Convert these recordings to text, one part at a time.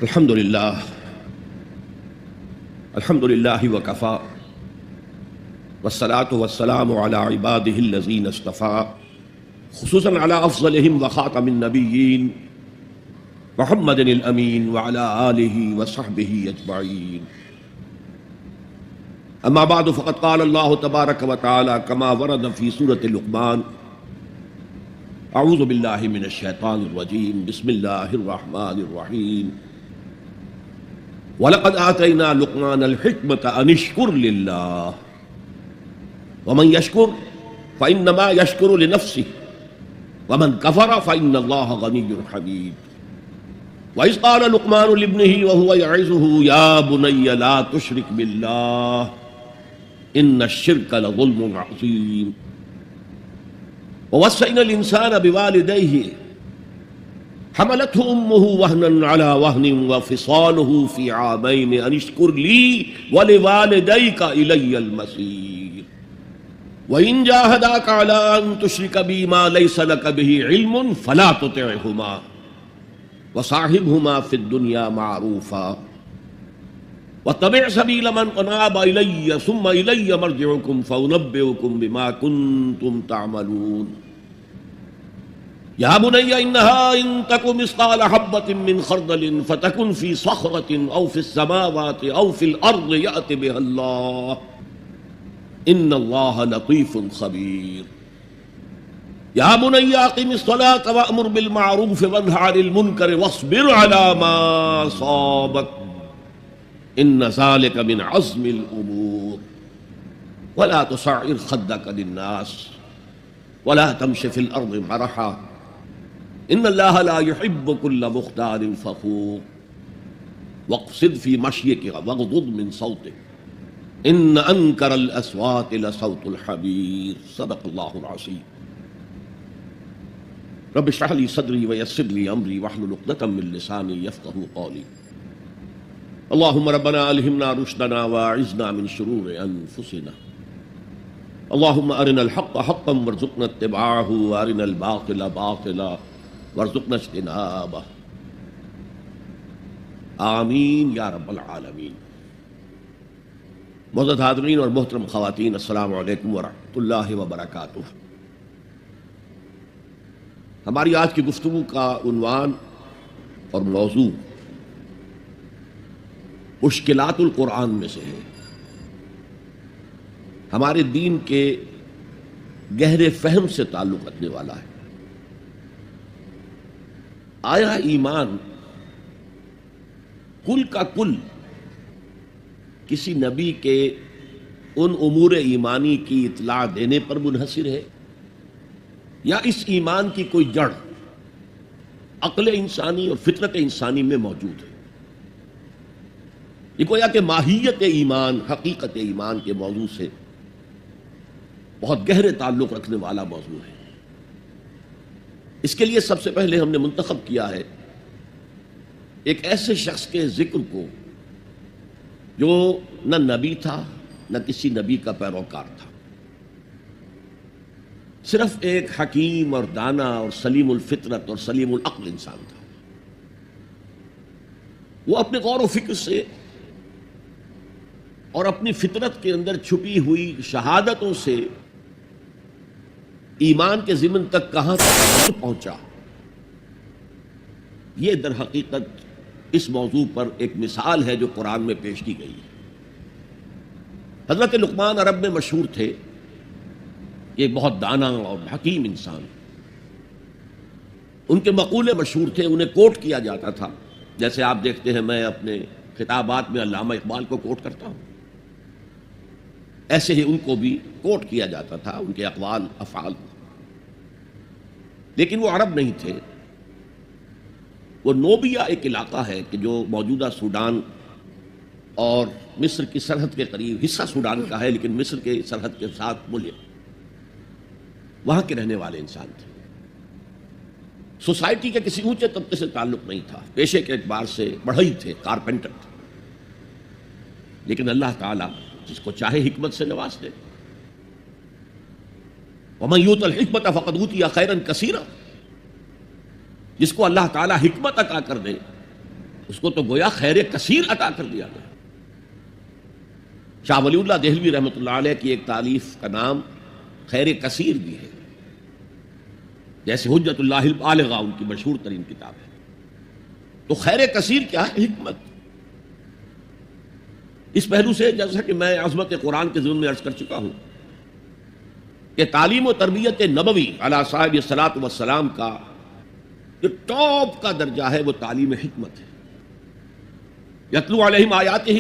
الحمد لله وكفى والصلاة والسلام على عباده الذين اصطفى خصوصا على أفضلهم وخاتم النبيين محمد الأمين وعلى آله وصحبه أجمعين. أما بعد فقد قال الله تبارك وتعالى كما ورد في سورة لقمان: أعوذ بالله من الشيطان الرجيم بسم الله الرحمن الرحيم وَلَقَدْ آتَيْنَا لُقْمَانَ الْحِكْمَةَ أَنِ اشْكُرْ لِلَّهِ وَمَنْ يَشْكُرْ فَإِنَّمَا يَشْكُرُ لِنَفْسِهِ وَمَنْ كَفَرَ فَإِنَّ اللَّهَ غَنِيٌّ حَمِيدٌ. وَإِذْ قَالَ لُقْمَانُ لِابْنِهِ وَهُوَ يَعِظُهُ يَا بُنَيَّ لَا تُشْرِكْ بِاللَّهِ إِنَّ الشِّرْكَ لَظُلْمٌ عَظِيمٌ. وَوَصَّيْنَا الْإِنسَانَ بِوَالِدَيْهِ حملته أمه وهنا على وهن وفصاله في عامين أن اشكر لي ولوالديك إلي المصير وإن جاهداك على أن تشرك بي ما ليس لك به علم فلا تطعهما وصاحبهما في الدنيا معروفا واتبع سبيل من أناب إلي ثم إلي مرجعكم فأنبئكم بما كنتم تعملون. يا بني إنها إن تك مثقال حبة من خردل فتكن في صخرة أو في السماوات أو في الأرض يأت بها الله إن الله لطيف خبير. يا بني أقم الصلاة وأمر بالمعروف وانه عن المنكر واصبر على ما أصابك إن ذلك من عزم الأمور ولا تصعر خدك للناس ولا تمش في الأرض مرحا إن الله لا يحب كل مختال فخور واقصد في مشيك واغضض من صوتك إن أنكر الأصوات لصوت الحمير. صدق الله العظيم. رب اشرح لي صدري ويسر لي أمري واحلل عقدة من لساني يفقهوا قولي. اللهم ربنا ألهمنا رشدنا واعذنا من شرور أنفسنا. اللهم أرنا الحق حقا وارزقنا اتباعه وأرنا الباطل باطلا وارزقنا اجتنابه آمین یا رب العالمین. معزز حاضرین اور محترم خواتین، السلام علیکم ورحمۃ اللہ وبرکاتہ. ہماری آج کی گفتگو کا عنوان اور موضوع مشکلات القرآن میں سے ہے. ہمارے دین کے گہرے فہم سے تعلق رکھنے والا ہے. آیا ایمان کل کا کل کسی نبی کے ان امور ایمانی کی اطلاع دینے پر منحصر ہے، یا اس ایمان کی کوئی جڑ عقل انسانی اور فطرت انسانی میں موجود ہے؟ یہ گویا کہ ماہیت ایمان، حقیقت ایمان کے موضوع سے بہت گہرے تعلق رکھنے والا موضوع ہے. اس کے لیے سب سے پہلے ہم نے منتخب کیا ہے ایک ایسے شخص کے ذکر کو جو نہ نبی تھا نہ کسی نبی کا پیروکار تھا، صرف ایک حکیم اور دانا اور سلیم الفطرت اور سلیم العقل انسان تھا. وہ اپنے غور و فکر سے اور اپنی فطرت کے اندر چھپی ہوئی شہادتوں سے ایمان کے ضمن تک کہاں تک پہنچا، یہ در حقیقت اس موضوع پر ایک مثال ہے جو قرآن میں پیش کی گئی ہے. حضرت لقمان عرب میں مشہور تھے، ایک بہت دانا اور حکیم انسان. ان کے مقولے مشہور تھے، انہیں کوٹ کیا جاتا تھا. جیسے آپ دیکھتے ہیں میں اپنے خطابات میں علامہ اقبال کو کوٹ کرتا ہوں، ایسے ہی ان کو بھی کوٹ کیا جاتا تھا، ان کے اقوال افعال. لیکن وہ عرب نہیں تھے. وہ نوبیا ایک علاقہ ہے کہ جو موجودہ سوڈان اور مصر کی سرحد کے قریب، حصہ سوڈان کا ہے لیکن مصر کے سرحد کے ساتھ ملحق، وہاں کے رہنے والے انسان تھے. سوسائٹی کے کسی اونچے طبقے سے تعلق نہیں تھا، پیشے کے اعتبار سے بڑھئی تھے، کارپینٹر تھے. لیکن اللہ تعالیٰ جس کو چاہے حکمت سے نواز دے. وَمَن يُؤْتَ الْحِكْمَةَ فَقَدْ أُوتِيَ خَيْرًا كَثِيرًا. جس کو اللہ تعالیٰ حکمت عطا کر دے اس کو تو گویا خیر کثیر عطا کر دیا گیا۔ شاہ ولی اللہ دہلوی رحمۃ اللہ علیہ کی ایک تالیف کا نام خیر کثیر بھی ہے، جیسے حجت اللہ البالغہ ان کی مشہور ترین کتاب ہے۔ تو خیر کثیر کیا ہے؟ حکمت۔ اس پہلو سے جیسا کہ میں عظمت قرآن کے ضمن میں عرض کر چکا ہوں کہ تعلیم و تربیت نبوی علی صاحب الصلاۃ والسلام کا جو ٹاپ کا درجہ ہے وہ تعلیم حکمت ہے۔ یتلو علیہم آیاتہ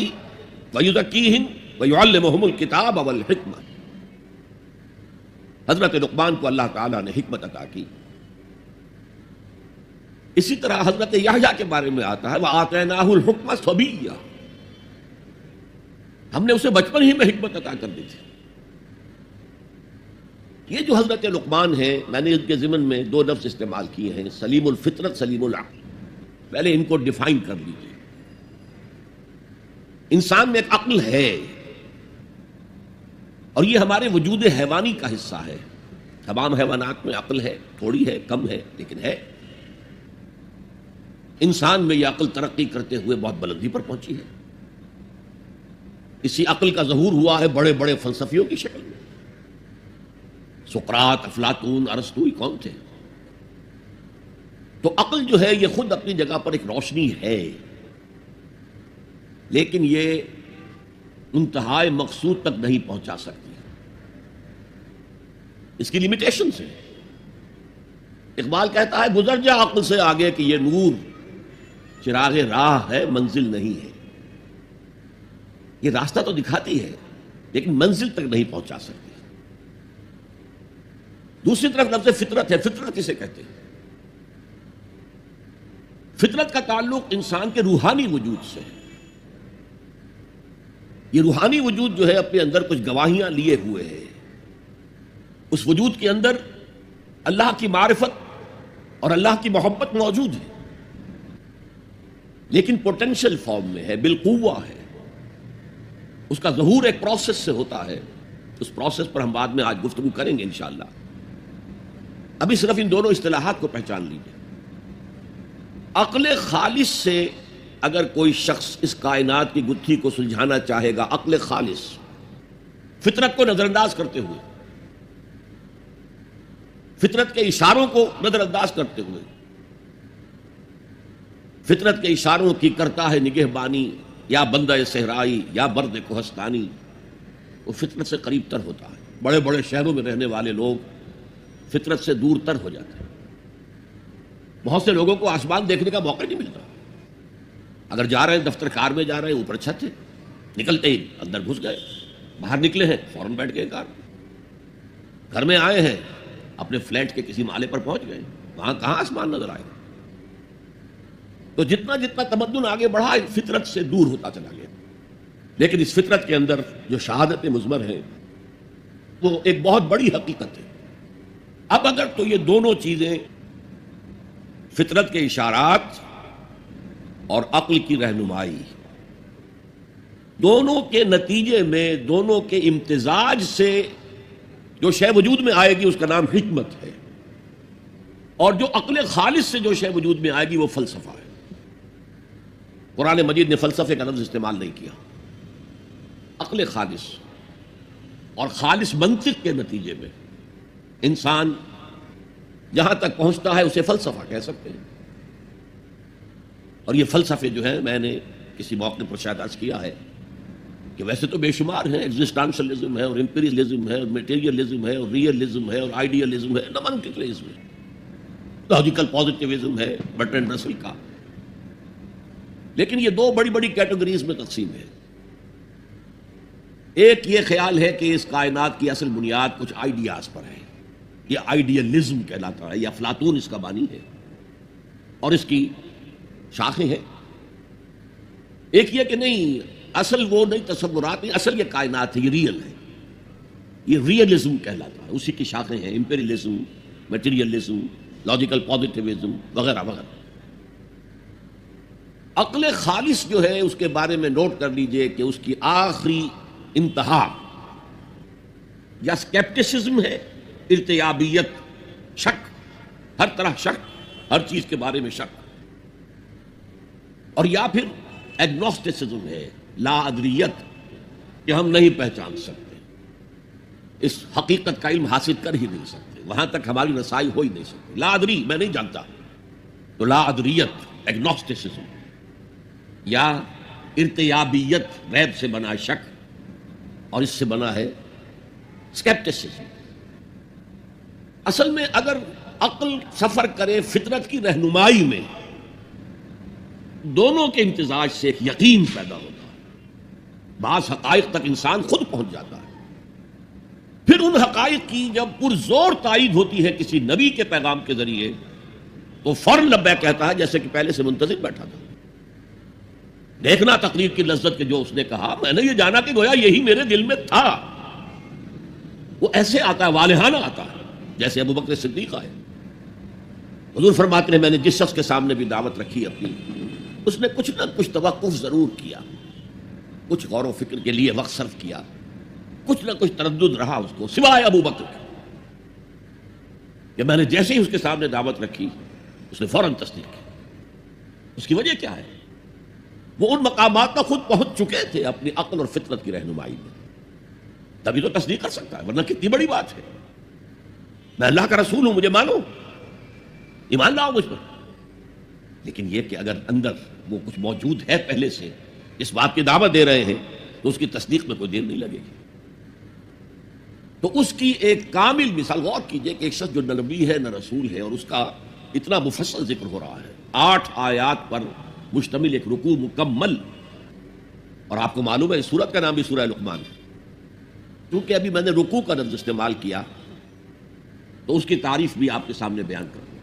ویزکیہم ویعلمہم الکتاب والحکمہ۔ حضرت لقمان کو اللہ تعالیٰ نے حکمت عطا کی۔ اسی طرح حضرت یحییٰ کے بارے میں آتا ہے وَآتَيْنَاهُ الْحُکْمَ صَبِیًّا، ہم نے اسے بچپن ہی میں حکمت عطا کر دی تھی۔ یہ جو حضرت لقمان ہیں، میں نے ان کے ضمن میں دو لفظ استعمال کیے ہیں، سلیم الفطرت، سلیم العقل۔ پہلے ان کو ڈیفائن کر لیجیے۔ انسان میں ایک عقل ہے، اور یہ ہمارے وجود حیوانی کا حصہ ہے۔ تمام حیوانات میں عقل ہے، تھوڑی ہے، کم ہے، لیکن ہے۔ انسان میں یہ عقل ترقی کرتے ہوئے بہت بلندی پر پہنچی ہے۔ اسی عقل کا ظہور ہوا ہے بڑے بڑے فلسفیوں کی شکل میں۔ سقراط، افلاطون، ارسطو، یہ کون تھے؟ تو عقل جو ہے یہ خود اپنی جگہ پر ایک روشنی ہے، لیکن یہ انتہائی مقصود تک نہیں پہنچا سکتی، اس کی لمیٹیشنز ہیں۔ اقبال کہتا ہے گزر جا عقل سے آگے کہ یہ نور چراغ راہ ہے، منزل نہیں ہے۔ یہ راستہ تو دکھاتی ہے لیکن منزل تک نہیں پہنچا سکتی۔ دوسری طرف لفظ فطرت ہے، فطرت اسے کہتے ہیں۔ فطرت کا تعلق انسان کے روحانی وجود سے ہے۔ یہ روحانی وجود جو ہے اپنے اندر کچھ گواہیاں لیے ہوئے ہے۔ اس وجود کے اندر اللہ کی معرفت اور اللہ کی محبت موجود ہے، لیکن پوٹینشل فارم میں ہے، بالقوہ ہے۔ اس کا ظہور ایک پروسیس سے ہوتا ہے۔ اس پروسیس پر ہم بعد میں آج گفتگو کریں گے انشاءاللہ۔ ابھی صرف ان دونوں اصطلاحات کو پہچان لیجیے۔ عقل خالص سے اگر کوئی شخص اس کائنات کی گتھی کو سلجھانا چاہے گا، عقل خالص، فطرت کو نظر انداز کرتے ہوئے، فطرت کے اشاروں کو نظر انداز کرتے ہوئے، فطرت کے اشاروں کی کرتا ہے نگہبانی، یا بندہ صحرائی یا برد کوہستانی، وہ فطرت سے قریب تر ہوتا ہے۔ بڑے بڑے شہروں میں رہنے والے لوگ فطرت سے دور تر ہو جاتے ہیں۔ بہت سے لوگوں کو آسمان دیکھنے کا موقع نہیں ملتا۔ اگر جا رہے ہیں دفتر کار میں جا رہے ہیں، اوپر چھت ہے، نکلتے ہی اندر گھس گئے، باہر نکلے ہیں فوراً بیٹھ گئے کار، گھر میں آئے ہیں اپنے فلیٹ کے کسی مالے پر پہنچ گئے، وہاں کہاں آسمان نظر آئے۔ تو جتنا جتنا تمدن آگے بڑھا فطرت سے دور ہوتا چلا گیا۔ لیکن اس فطرت کے اندر جو شہادت مضمر ہے وہ ایک بہت بڑی حقیقت ہے۔ اب اگر تو یہ دونوں چیزیں، فطرت کے اشارات اور عقل کی رہنمائی، دونوں کے نتیجے میں، دونوں کے امتزاج سے جو شے وجود میں آئے گی اس کا نام حکمت ہے، اور جو عقل خالص سے جو شے وجود میں آئے گی وہ فلسفہ ہے۔ قرآن مجید نے فلسفے کا لفظ استعمال نہیں کیا۔ عقل خالص اور خالص منطق کے نتیجے میں انسان جہاں تک پہنچتا ہے اسے فلسفہ کہہ سکتے ہیں۔ اور یہ فلسفے جو ہیں، میں نے کسی موقع پر شاید عرض کیا ہے کہ ویسے تو بے شمار ہیں، ایگزسٹانشلزم ہے اور امپیریلزم ہے اور میٹیریلزم ہے اور ریئلزم ہے اور آئیڈیلزم ہے، نمنکلزم ہے، لاجیکل پازیٹیوزم ہے برٹرینڈ رسل کا، لیکن یہ دو بڑی بڑی کیٹیگریز میں تقسیم ہے۔ ایک یہ خیال ہے کہ اس کائنات کی اصل بنیاد کچھ آئیڈیاز پر ہے، یہ آئیڈیلزم کہلاتا ہے، یا افلاطون اس کا بانی ہے اور اس کی شاخیں ہیں۔ ایک یہ کہ نہیں، اصل وہ نہیں، تصورات نہیں، اصل یہ کائنات ہے، یہ ریئل ہے، یہ ریئلزم کہلاتا ہے، اسی کی شاخیں ہیں، امپیریلزم، میٹیریلزم، لاجیکل پازیٹیوزم وغیرہ وغیرہ۔ عقل خالص جو ہے اس کے بارے میں نوٹ کر لیجئے کہ اس کی آخری انتہا یا اسکیپٹسزم ہے، ارتیابیت، شک، ہر طرح شک، ہر چیز کے بارے میں شک۔ اور یا پھر ایگنوسٹسزم ہے، لا ادریت، کہ ہم نہیں پہچان سکتے، اس حقیقت کا علم حاصل کر ہی نہیں سکتے، وہاں تک ہماری رسائی ہو ہی نہیں سکتی، لا ادری، میں نہیں جانتا، تو لا ادریت، ایگنوسٹسزم، یا ارتیابیت، ریب سے بنا شک، اور اس سے بنا ہے اسکیپٹسزم۔ اصل میں اگر عقل سفر کرے فطرت کی رہنمائی میں، دونوں کے امتزاج سے ایک یقین پیدا ہوتا ہے، بعض حقائق تک انسان خود پہنچ جاتا ہے، پھر ان حقائق کی جب پرزور تائید ہوتی ہے کسی نبی کے پیغام کے ذریعے، تو فوراً لبیک کہتا ہے، جیسے کہ پہلے سے منتظر بیٹھا تھا۔ دیکھنا تقریر کی لذت کے جو اس نے کہا، میں نے یہ جانا کہ گویا یہی میرے دل میں تھا۔ وہ ایسے آتا ہے، والہانہ آتا ہے، جیسے ابو بکر صدیق آئے۔ حضور فرماتے ہیں میں نے جس شخص کے سامنے بھی دعوت رکھی اپنی، اس نے کچھ نہ کچھ توقف ضرور کیا، کچھ غور و فکر کے لیے وقت صرف کیا، کچھ نہ کچھ تردد رہا اس کو، سوائے ابو بکر کے، کہ میں نے جیسے ہی اس کے سامنے دعوت رکھی اس نے فوراً تصدیق کی۔ اس کی وجہ کیا ہے؟ وہ ان مقامات پر خود پہنچ چکے تھے اپنی عقل اور فطرت کی رہنمائی میں، تبھی تو تصدیق کر سکتا ہے، ورنہ کتنی بڑی بات ہے، میں اللہ کا رسول ہوں، مجھے مانو، ایمان لاؤ مجھ پر۔ لیکن یہ کہ اگر اندر وہ کچھ موجود ہے پہلے سے، اس بات کی دعوت دے رہے ہیں، تو اس کی تصدیق میں کوئی دیر نہیں لگے گی۔ تو اس کی ایک کامل مثال، غور کیجئے کہ ایک شخص جو نہ نبی ہے نہ رسول ہے، اور اس کا اتنا مفصل ذکر ہو رہا ہے، 8 آیات پر مشتمل ایک رکوع مکمل، اور آپ کو معلوم ہے اس سورت کا نام بھی سورہ لقمان ہے، کیونکہ ابھی میں نے رکوع کا لفظ استعمال کیا تو اس کی تعریف بھی آپ کے سامنے بیان کروں گا۔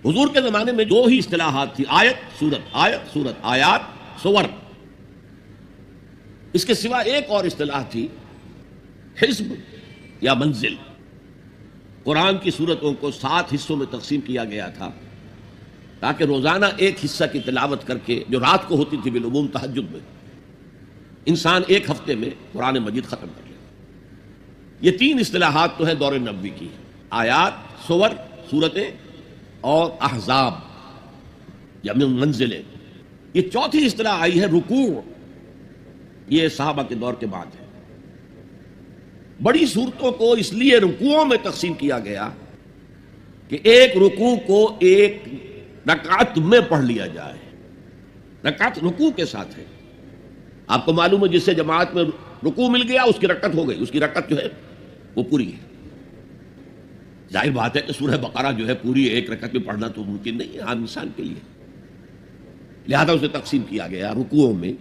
حضور کے زمانے میں دو ہی اصطلاحات تھی، آیت سورت، آیات سور، اس کے سوا ایک اور اصطلاح تھی، حزب یا منزل۔ قرآن کی سورتوں کو 7 حصوں میں تقسیم کیا گیا تھا، تاکہ روزانہ ایک حصہ کی تلاوت کر کے، جو رات کو ہوتی تھی بالعموم تہجد میں، انسان ایک ہفتے میں قرآن مجید ختم کر لے۔ یہ 3 اصطلاحات تو ہیں دور نبوی کی، آیات، سور، سورتیں، اور احزاب یا منزلیں۔ یہ چوتھی اصطلاح آئی ہے رکوع، یہ صحابہ کے دور کے بعد ہے۔ بڑی صورتوں کو اس لیے رکوعوں میں تقسیم کیا گیا کہ ایک رکوع کو ایک رکعت میں پڑھ لیا جائے، رکعت رکوع کے ساتھ ہے۔ آپ کو معلوم ہے جس سے جماعت میں رکوع مل گیا اس کی رکعت ہو گئی، اس کی رکعت جو ہے وہ پوری ہے۔ ظاہر بات ہے کہ سورہ بقرہ جو ہے پوری ایک رکعت میں پڑھنا تو ممکن نہیں ہے عام انسان کے لیے، لہذا اسے تقسیم کیا گیا رکوعوں میں،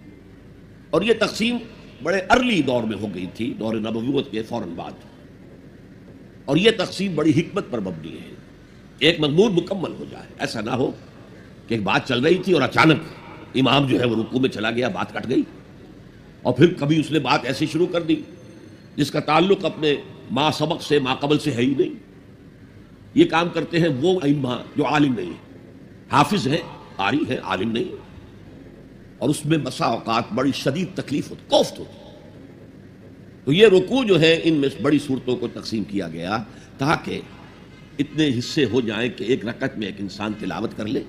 اور یہ تقسیم بڑے ارلی دور میں ہو گئی تھی، دور نبوت کے فوراً بعد، اور یہ تقسیم بڑی حکمت پر مبنی ہے، ایک مضمون مکمل ہو جائے، ایسا نہ ہو کہ ایک بات چل رہی تھی اور اچانک امام جو ہے وہ رکوع میں چلا گیا، بات کٹ گئی، اور پھر کبھی اس نے بات ایسی شروع کر دی جس کا تعلق اپنے ما سبق سے، ما قبل سے ہے ہی نہیں۔ یہ کام کرتے ہیں وہ ائمہ جو عالم نہیں ہیں، حافظ ہیں، قاری ہیں، عالم نہیں ہیں، اور اس میں بسا اوقات بڑی شدید تکلیف ہوتی، کوفت ہوتی۔ تو یہ رکوع جو ہے ان میں بڑی صورتوں کو تقسیم کیا گیا تاکہ اتنے حصے ہو جائیں کہ ایک رکعت میں ایک انسان تلاوت کر لے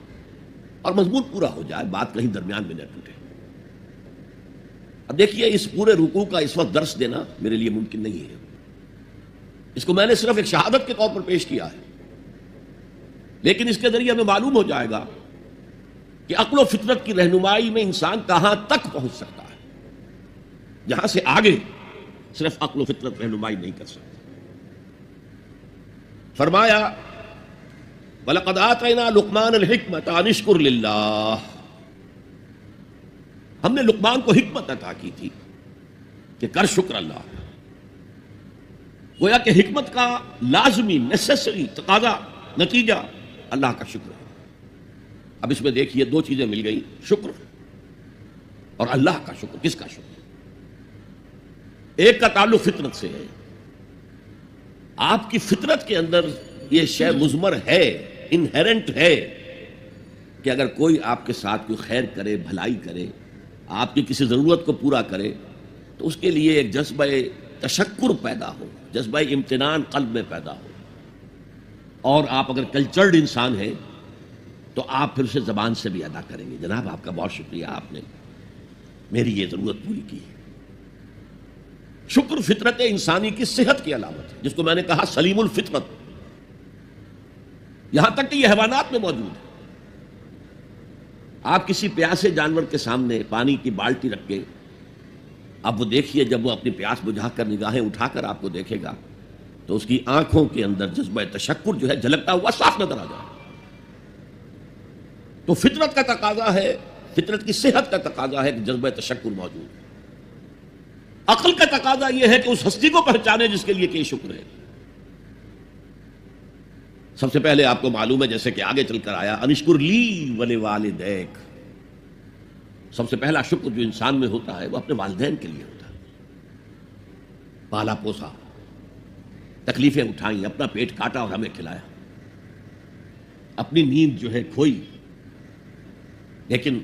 اور مضمون پورا ہو جائے، بات کہیں درمیان میں نہ ٹوٹے۔ اب دیکھیے اس پورے رکوع کا اس وقت درس دینا میرے لیے ممکن نہیں ہے، اس کو میں نے صرف ایک شہادت کے طور پر پیش کیا ہے، لیکن اس کے ذریعے ہمیں معلوم ہو جائے گا کہ عقل و فطرت کی رہنمائی میں انسان کہاں تک پہنچ سکتا ہے، جہاں سے آگے صرف عقل و فطرت رہنمائی نہیں کر سکتی۔ فرمایا وَلَقَدْ آتَيْنَا لُقْمَانَ الْحِكْمَةَ أَنِ اشْكُرْ لِلَّهِ، ہم نے لقمان کو حکمت عطا کی تھی کہ کر شکر اللہ۔ گویا کہ حکمت کا لازمی نیسیسری تقاضا، نتیجہ اللہ کا شکر ہے۔ اب اس میں دیکھیے 2 چیزیں مل گئی، شکر اور اللہ کا شکر۔ کس کا شکر؟ ایک کا تعلق فطرت سے ہے، آپ کی فطرت کے اندر یہ شے مضمر ہے، انہیرنٹ ہے کہ اگر کوئی آپ کے ساتھ کوئی خیر کرے، بھلائی کرے، آپ کی کسی ضرورت کو پورا کرے، تو اس کے لیے ایک جذبہ تشکر پیدا ہو، جذبہ امتنان قلب میں پیدا ہو۔ اور آپ اگر کلچرڈ انسان ہیں تو آپ پھر اسے زبان سے بھی ادا کریں گے، جناب آپ کا بہت شکریہ، آپ نے میری یہ ضرورت پوری کی۔ شکر فطرت انسانی کی صحت کی علامت ہے، جس کو میں نے کہا سلیم الفطرت، یہاں تک کہ یہ حیوانات میں موجود ہے۔ آپ کسی پیاسے جانور کے سامنے پانی کی بالٹی رکھ کے اب وہ دیکھیے، جب وہ اپنی پیاس بجھا کر نگاہیں اٹھا کر آپ کو دیکھے گا تو اس کی آنکھوں کے اندر جذبہ تشکر جو ہے جھلکتا ہوا صاف نظر آ جائے۔ تو فطرت کا تقاضا ہے، فطرت کی صحت کا تقاضا ہے کہ جذبہ تشکر موجود ہے۔ عقل کا تقاضا یہ ہے کہ اس ہستی کو پہچانے جس کے لیے کہ شکر ہے۔ سب سے پہلے آپ کو معلوم ہے، جیسے کہ آگے چل کر آیا، انشکر لی ولوالدیک، سب سے پہلا شکر جو انسان میں ہوتا ہے وہ اپنے والدین کے لیے ہوتا ہے۔ پالا پوسا، تکلیفیں اٹھائیں، اپنا پیٹ کاٹا اور ہمیں کھلایا، اپنی نیند جو ہے کھوئی، لیکن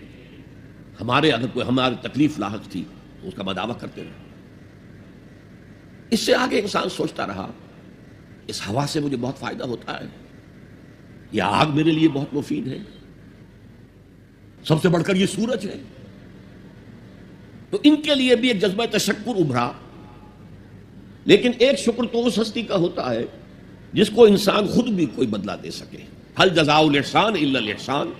اگر کوئی ہماری تکلیف لاحق تھی تو اس کا مداوع کرتے رہے۔ اس سے آگے انسان سوچتا رہا، اس ہوا سے مجھے بہت فائدہ ہوتا ہے، یہ آگ میرے لیے بہت مفید ہے، سب سے بڑھ کر یہ سورج ہے۔ تو ان کے لیے بھی ایک جذبہ تشکر ابھرا۔ لیکن ایک شکر تو اس ہستی کا ہوتا ہے جس کو انسان خود بھی کوئی بدلہ دے سکے۔ ہل جزاء الاحسان الا الاحسان،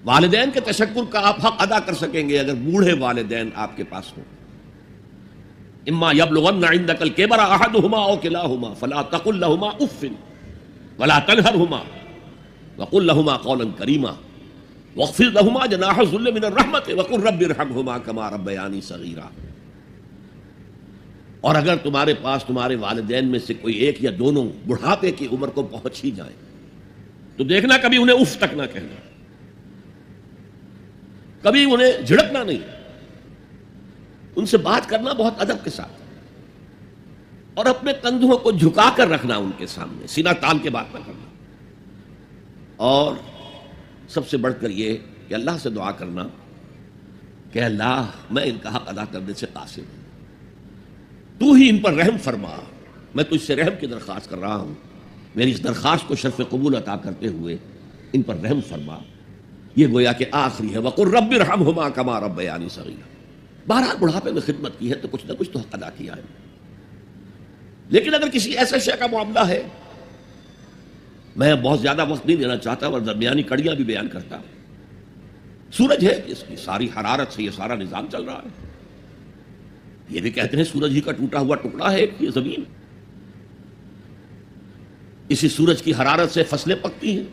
والدین کے تشکر کا آپ حق ادا کر سکیں گے اگر بوڑھے والدین آپ کے پاس ہوں۔ اما یبلغن عندک الکبر احدہما او کلاہما فلا تقل لہما اف ولا تنہرہما وقل لہما قولا کریما واخفض لہما جناح الذل من الرحمۃ وقل رب ارحمہما کما ربیانی صغیرا۔ اور اگر تمہارے پاس تمہارے والدین میں سے کوئی ایک یا دونوں بڑھاپے کی عمر کو پہنچ ہی جائیں تو دیکھنا کبھی انہیں اف تک نہ کہنا، کبھی انہیں جھڑکنا نہیں، ان سے بات کرنا بہت ادب کے ساتھ، اور اپنے کندھوں کو جھکا کر رکھنا ان کے سامنے، سینہ تان کے بات نہ کرنا۔ اور سب سے بڑھ کر یہ کہ اللہ سے دعا کرنا کہ اللہ میں ان کا حق ادا کرنے سے قاصر ہوں، تو ہی ان پر رحم فرما، میں تجھ سے رحم کی درخواست کر رہا ہوں، میری اس درخواست کو شرف قبول عطا کرتے ہوئے ان پر رحم فرما۔ یہ گویا کہ آخری ہے، وقل رب ارحمہما کما ربیانی صغیرا۔ بہرحال بڑھاپے میں خدمت کی ہے تو کچھ نہ کچھ تو حق ادا کیا ہے۔ لیکن اگر کسی ایسے شے کا معاملہ ہے، میں بہت زیادہ وقت نہیں دینا چاہتا اور درمیانی کڑیاں بھی بیان کرتا، سورج ہے کہ اس کی ساری حرارت سے یہ سارا نظام چل رہا ہے۔ یہ بھی کہتے ہیں سورج ہی کا ٹوٹا ہوا ٹکڑا ہے یہ زمین، اسی سورج کی حرارت سے فصلیں پکتی ہیں،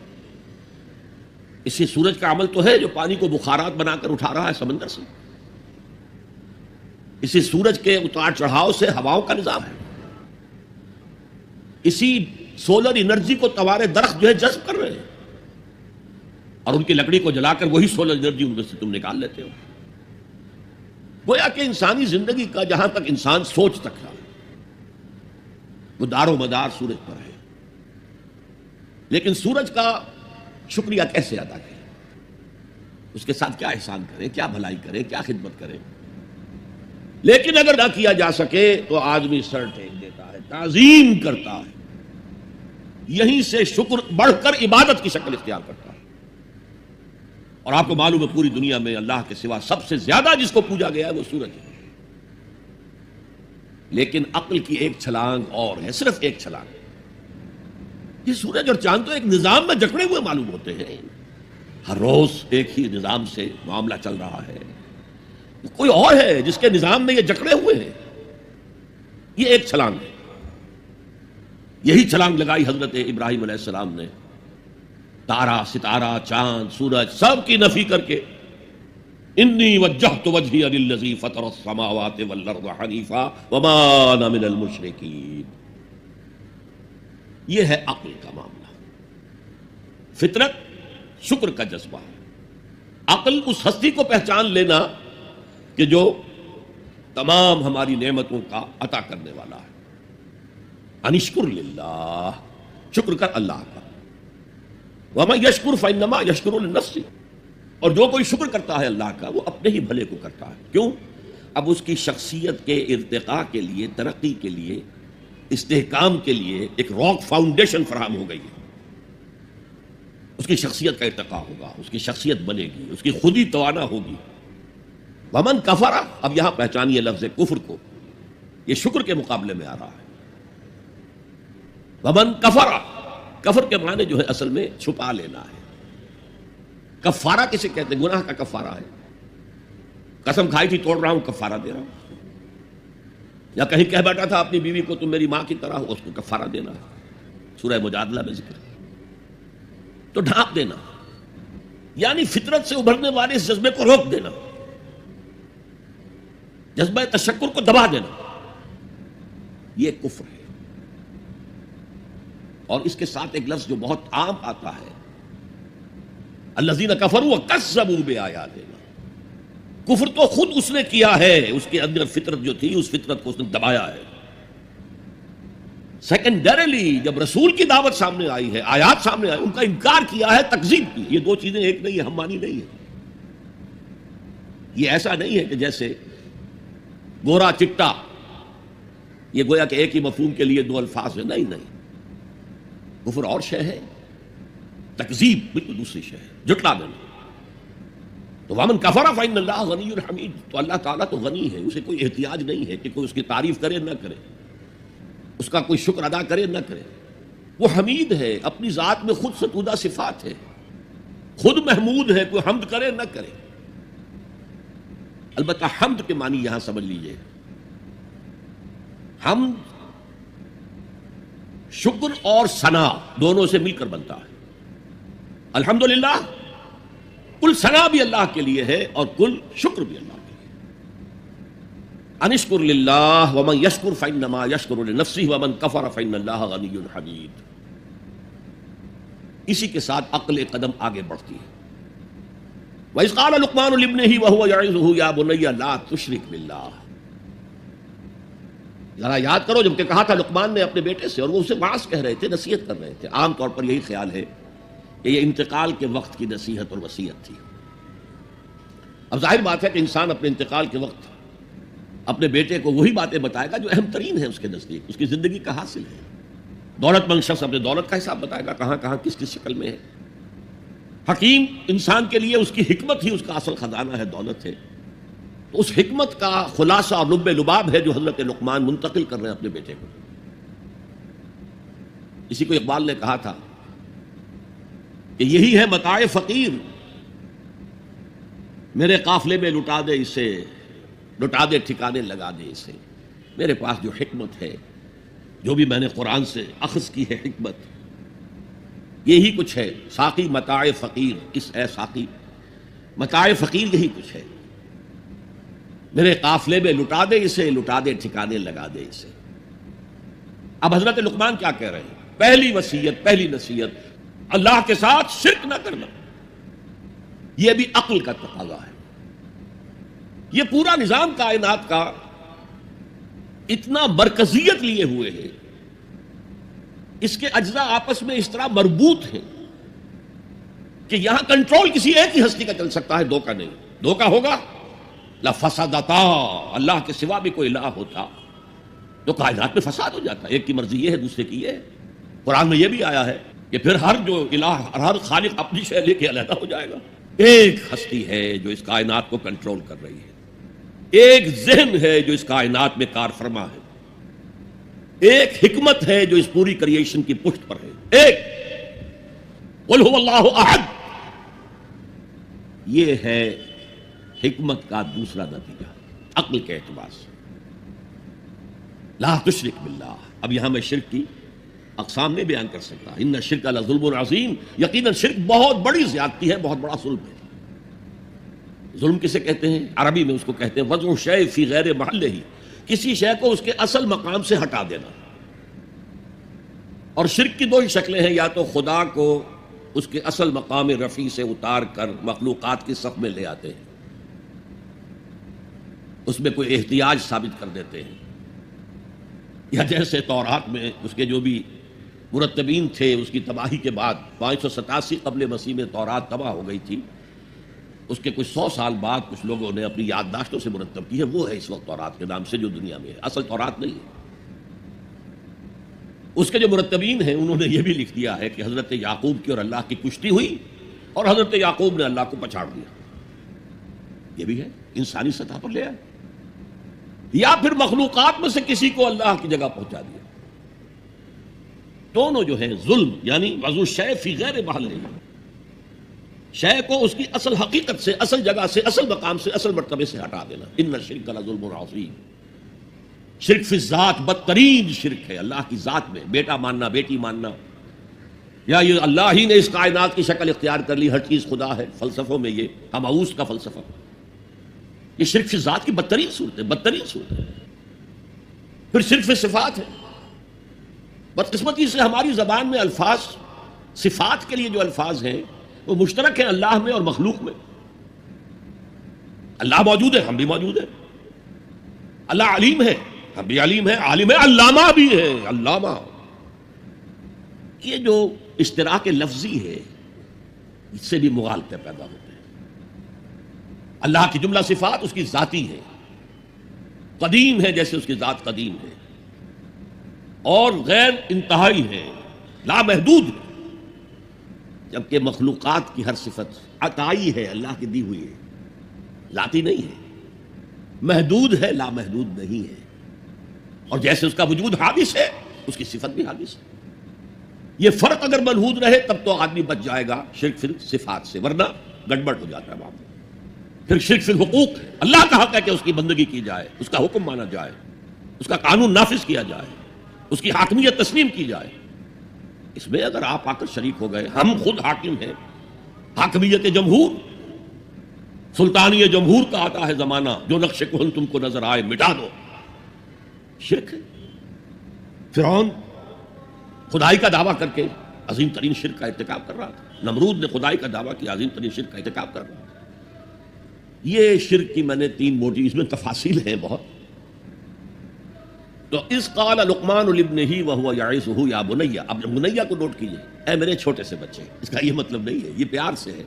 اسی سورج کا عمل تو ہے جو پانی کو بخارات بنا کر اٹھا رہا ہے سمندر سے، اسی سورج کے اتار چڑھاؤ سے ہواؤں کا نظام ہے، اسی سولر انرجی کو توارے درخت جو ہے جذب کر رہے ہیں، اور ان کی لکڑی کو جلا کر وہی سولر انرجی ان میں سے تم نکال لیتے ہو۔ گویا کہ انسانی زندگی کا جہاں تک انسان سوچ سکتا وہ دار و مدار سورج پر ہے۔ لیکن سورج کا شکریہ کیسے ادا کریں، اس کے ساتھ کیا احسان کریں، کیا بھلائی کریں، کیا خدمت کریں؟ لیکن اگر نہ کیا جا سکے تو آدمی سر ٹیک دیتا ہے، تعظیم کرتا ہے، یہیں سے شکر بڑھ کر عبادت کی شکل اختیار کرتا ہے۔ اور آپ کو معلوم ہے پوری دنیا میں اللہ کے سوا سب سے زیادہ جس کو پوجا گیا ہے وہ سورج ہے۔ لیکن عقل کی ایک چھلانگ اور ہے، صرف ایک چھلانگ۔ یہ سورج اور چاند تو ایک نظام میں جکڑے ہوئے معلوم ہوتے ہیں، ہر روز ایک ہی نظام سے معاملہ چل رہا ہے، کوئی اور ہے جس کے نظام میں یہ جکڑے ہوئے ہیں؟ یہ ایک چھلانگ ہے۔ یہی چھلانگ لگائی حضرت ابراہیم علیہ السلام نے، تارا ستارہ چاند سورج سب کی نفی کر کے، انی وجہت وجہی للذی فطر السماوات والارض حنیفا وما انا من المشرکین۔ یہ ہے عقل کا معاملہ۔ فطرت شکر کا جذبہ ہے، عقل اس ہستی کو پہچان لینا کہ جو تمام ہماری نعمتوں کا عطا کرنے والا ہے۔ انشکر للہ، شکر کر اللہ کا، وَمَن يَشْكُرْ فَإِنَّمَا يَشْكُرُ لِنَفْسِهِ، اور جو کوئی شکر کرتا ہے اللہ کا وہ اپنے ہی بھلے کو کرتا ہے۔ کیوں؟ اب اس کی شخصیت کے ارتقاء کے لیے، ترقی کے لیے، استحکام کے لیے ایک راک فاؤنڈیشن فراہم ہو گئی ہے۔ اس کی شخصیت کا ارتقا ہوگا، اس کی شخصیت بنے گی، اس کی خودی توانا ہوگی۔ ومن کفر، اب یہاں پہچانیے لفظ کفر کو، یہ شکر کے مقابلے میں آ رہا ہے۔ ومن کفر، کفر کے معنی جو ہے اصل میں چھپا لینا ہے۔ کفارہ کسے کہتے ہیں؟ گناہ کا کفارہ ہے۔ قسم کھائی تھی توڑ رہا ہوں، کفارہ دے رہا ہوں۔ یا کہیں کہہ بیٹھا تھا اپنی بیوی کو تم میری ماں کی طرح ہو، اس کو کفارہ دینا ہے، سورہ مجادلہ میں ذکر ہے۔ تو ڈھانپ دینا یعنی فطرت سے ابھرنے والے اس جذبے کو روک دینا، جذبہ تشکر کو دبا دینا، یہ کفر ہے۔ اور اس کے ساتھ ایک لفظ جو بہت عام آتا ہے، الذین کفروا وکذبوا بآیاتنا، کفر تو خود اس نے کیا ہے، اس کے اندر فطرت جو تھی اس فطرت کو اس نے دبایا ہے۔ سیکنڈریلی جب رسول کی دعوت سامنے آئی ہے، آیات سامنے آئی، ان کا انکار کیا ہے، تکذیب کی۔ یہ دو چیزیں ایک نہیں ہے، ہم مانی نہیں ہے۔ یہ ایسا نہیں ہے کہ جیسے گورا چٹا، یہ گویا کہ ایک ہی مفہوم کے لیے دو الفاظ ہیں، نہیں نہیں، کفر اور شے ہے، تکذیب بالکل دوسری شے ہے، جھٹلا دینا۔ تو ومن کفر فإن اللہ غنی حمید، تو اللہ تعالیٰ تو غنی ہے، اسے کوئی احتیاج نہیں ہے کہ کوئی اس کی تعریف کرے نہ کرے، اس کا کوئی شکر ادا کرے نہ کرے۔ وہ حمید ہے، اپنی ذات میں خود ستودہ صفات ہے، خود محمود ہے، کوئی حمد کرے نہ کرے۔ البتہ حمد کے معنی یہاں سمجھ لیجئے، حمد شکر اور ثنا دونوں سے مل کر بنتا ہے۔ الحمدللہ کل ثنا بھی اللہ کے لیے ہے اور کل شکر بھی اللہ کے لیے۔ انشکر للہ ومن یشکر فانما یشکر لنفسہ ومن کفر فان اللہ غنی حمید۔ اسی کے ساتھ عقل قدم آگے بڑھتی ہے۔ وَإِذْ قَالَ لُقْمَانُ لِابْنِهِ وَهُوَ يَعِظُهُ يَا بُنَيَّ لَا تُشْرِكْ بِاللَّهِ، ذرا یاد کرو جب کہ کہا تھا لقمان نے اپنے بیٹے سے، اور وہ اسے واعظ کہہ رہے تھے، نصیحت کر رہے تھے۔ عام طور پر یہی خیال ہے کہ یہ انتقال کے وقت کی نصیحت اور وصیت تھی۔ اب ظاہر بات ہے کہ انسان اپنے انتقال کے وقت اپنے بیٹے کو وہی باتیں بتائے گا جو اہم ترین ہیں اس کے نزدیک، اس کی زندگی کا حاصل ہے۔ دولت مند شخص اپنے دولت کا حساب بتائے گا، کہاں کہاں کس کس شکل میں ہے۔ حکیم انسان کے لیے اس کی حکمت ہی اس کا اصل خزانہ ہے، دولت ہے۔ تو اس حکمت کا خلاصہ اور لب لباب ہے جو حضرت لقمان منتقل کر رہے ہیں اپنے بیٹے کو۔ اسی کو اقبال نے کہا تھا کہ یہی ہے متاع فقیر، میرے قافلے میں لٹا دے اسے، لٹا دے ٹھکانے لگا دے اسے۔ میرے پاس جو حکمت ہے، جو بھی میں نے قرآن سے اخذ کی ہے حکمت، یہی کچھ ہے۔ ساقی متاع فقیر، کس اے ساقی، متاع فقیر یہی کچھ ہے، میرے قافلے میں لٹا دے اسے، لٹا دے ٹھکانے لگا دے اسے۔ اب حضرت لقمان کیا کہہ رہے ہیں؟ پہلی وصیت، پہلی نصیحت، اللہ کے ساتھ شرک نہ کرنا۔ یہ بھی عقل کا تقاضا ہے۔ یہ پورا نظام کائنات کا اتنا مرکزیت لیے ہوئے ہے، اس کے اجزاء آپس میں اس طرح مربوط ہیں کہ یہاں کنٹرول کسی ایک ہی ہستی کا چل سکتا ہے، دو کا نہیں۔ دو کا ہوگا لفسدتا، اللہ کے سوا بھی کوئی الہ ہوتا تو کائنات میں فساد ہو جاتا۔ ایک کی مرضی یہ ہے، دوسرے کی یہ ہے۔ قرآن میں یہ بھی آیا ہے کہ پھر ہر جو الہ، ہر خالق اپنی شے لے کے علیحدہ ہو جائے گا۔ ایک ہستی ہے جو اس کائنات کو کنٹرول کر رہی ہے، ایک ذہن ہے جو اس کائنات میں کار فرما ہے، ایک حکمت ہے جو اس پوری کریشن کی پشت پر ہے۔ ایک قل هو اللہ احد، یہ ہے حکمت کا دوسرا نتیجہ عقل کے اعتبار سے۔ لا تشرک باللہ، اب یہاں میں شرک کی اقسام میں بیان کر سکتا، ان الشرک لظلم عظیم، یقیناً شرک بہت بڑی زیادتی ہے، بہت بڑا ظلم ہے۔ ظلم کسے کہتے ہیں؟ عربی میں اس کو کہتے ہیں وضع شیء فی غیر محلہ، کسی شے کو اس کے اصل مقام سے ہٹا دینا۔ اور شرک کی دو ہی شکلیں ہیں، یا تو خدا کو اس کے اصل مقام رفیع سے اتار کر مخلوقات کی صف میں لے آتے ہیں، اس میں کوئی احتیاج ثابت کر دیتے ہیں، یا جیسے تورات میں اس کے جو بھی مرتبین تھے، اس کی تباہی کے بعد 587 قبل مسیح میں تورات تباہ ہو گئی تھی، اس کے کچھ 100 سال بعد کچھ لوگوں نے اپنی یادداشتوں سے مرتب کی ہے، وہ ہے اس وقت تورات کے نام سے جو دنیا میں ہے، اصل تورات نہیں ہے۔ اس کے جو مرتبین ہیں انہوں نے یہ بھی لکھ دیا ہے کہ حضرت یعقوب کی اور اللہ کی کشتی ہوئی اور حضرت یعقوب نے اللہ کو پچھاڑ دیا. یہ بھی ہے انسانی سطح پر لے آئے, یا پھر مخلوقات میں سے کسی کو اللہ کی جگہ پہنچا دیا. دونوں جو ہیں ظلم, یعنی وضع الشیء فی غیر محلہ, شے کو اس کی اصل حقیقت سے, اصل جگہ سے, اصل مقام سے, اصل مرتبے سے ہٹا دینا. ان الشرک لظلم عظیم. شرک فی الذات بدترین شرک ہے, اللہ کی ذات میں بیٹا ماننا, بیٹی ماننا, یا یہ اللہ ہی نے اس کائنات کی شکل اختیار کر لی, ہر چیز خدا ہے. فلسفوں میں یہ ہماؤس کا فلسفہ, یہ شرک فی الذات کی بدترین صورت ہے, بدترین صورت ہے. پھر شرک فی صفات ہے. بدقسمتی سے ہماری زبان میں الفاظ, صفات کے لیے جو الفاظ ہیں وہ مشترک ہیں اللہ میں اور مخلوق میں. اللہ موجود ہے, ہم بھی موجود ہیں. اللہ علیم ہے, ہم بھی علیم ہے, عالم ہے, علامہ بھی ہے, علامہ. یہ جو اشتراک لفظی ہے اس سے بھی مغالطے پیدا ہوتے ہیں. اللہ کی جملہ صفات اس کی ذاتی ہے, قدیم ہے جیسے اس کی ذات قدیم ہے, اور غیر انتہائی ہے, لامحدود ہے. جبکہ مخلوقات کی ہر صفت عطائی ہے, اللہ کی دی ہوئی ہے, ذاتی نہیں ہے, محدود ہے, لامحدود نہیں ہے. اور جیسے اس کا وجود حادث ہے اس کی صفت بھی حادث ہے. یہ فرق اگر ملحوظ رہے تب تو آدمی بچ جائے گا شرک فی صفات سے, ورنہ گڑبڑ ہو جاتا ہے معاملہ. پھر شرک فی الحقوق ہے, اللہ کا حق ہے کہ اس کی بندگی کی جائے, اس کا حکم مانا جائے, اس کا قانون نافذ کیا جائے, اس کی حاکمیت تسلیم کی جائے. اس میں اگر آپ آ کر شریک ہو گئے, ہم خود حاکم ہیں, حاکمیت جمہور, سلطانی جمہور کا آتا ہے زمانہ, جو نقش کہن تم کو نظر آئے مٹا دو, شرک ہے. فرعون خدائی کا دعویٰ کر کے عظیم ترین شرک کا ارتکاب کر رہا تھا. نمرود نے خدائی کا دعویٰ کیا, عظیم ترین شرک کا ارتکاب کر رہا تھا. یہ شرک کی میں نے 3 موٹی, اس میں تفاصیل ہیں بہت. تو اس قال لقمان لابنہ وهو یعظہ یا بنی, اب بنیہ کو نوٹ کیجئے, اے میرے چھوٹے سے بچے. اس کا یہ مطلب نہیں ہے, یہ پیار سے ہے.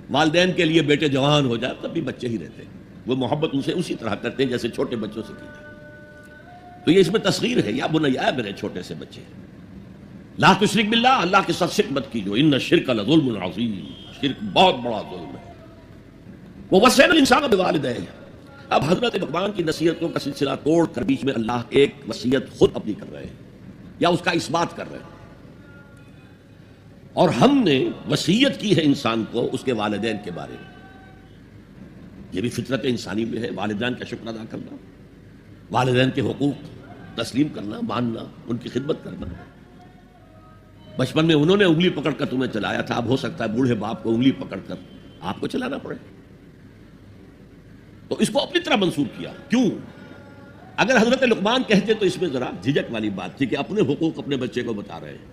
والدین کے لیے بیٹے جوان ہو جائے تب بھی بچے ہی رہتے ہیں, وہ محبت ان سے اسی طرح کرتے ہیں جیسے چھوٹے بچوں سے کی جائے. تو یہ اس میں تصغیر ہے, یا بنی, اے میرے چھوٹے سے بچے, لا تشرک باللہ, اللہ کے ساتھ شرک مت کیجو, ان الشرک لظلم عظیم, شرک بہت بڑا ظلم ہے. وہ وصینا الانسان بوالدیہ. اب حضرت لقمان کی نصیحتوں کا سلسلہ توڑ کر بیچ میں اللہ ایک وصیت خود اپنی کر رہے ہیں, یا اس کا اثبات کر رہے ہیں. اور ہم نے وصیت کی ہے انسان کو اس کے والدین کے بارے میں. یہ بھی فطرت انسانی میں ہے, والدین کا شکر ادا کرنا, والدین کے حقوق تسلیم کرنا, ماننا, ان کی خدمت کرنا. بچپن میں انہوں نے انگلی پکڑ کر تمہیں چلایا تھا, اب ہو سکتا ہے بوڑھے باپ کو انگلی پکڑ کر آپ کو چلانا پڑے. تو اس کو اپنی طرح منسوخ کیا. کیوں؟ اگر حضرت لقمان کہتے تو اس میں ذرا جھجک والی بات تھی کہ اپنے حقوق اپنے بچے کو بتا رہے ہیں.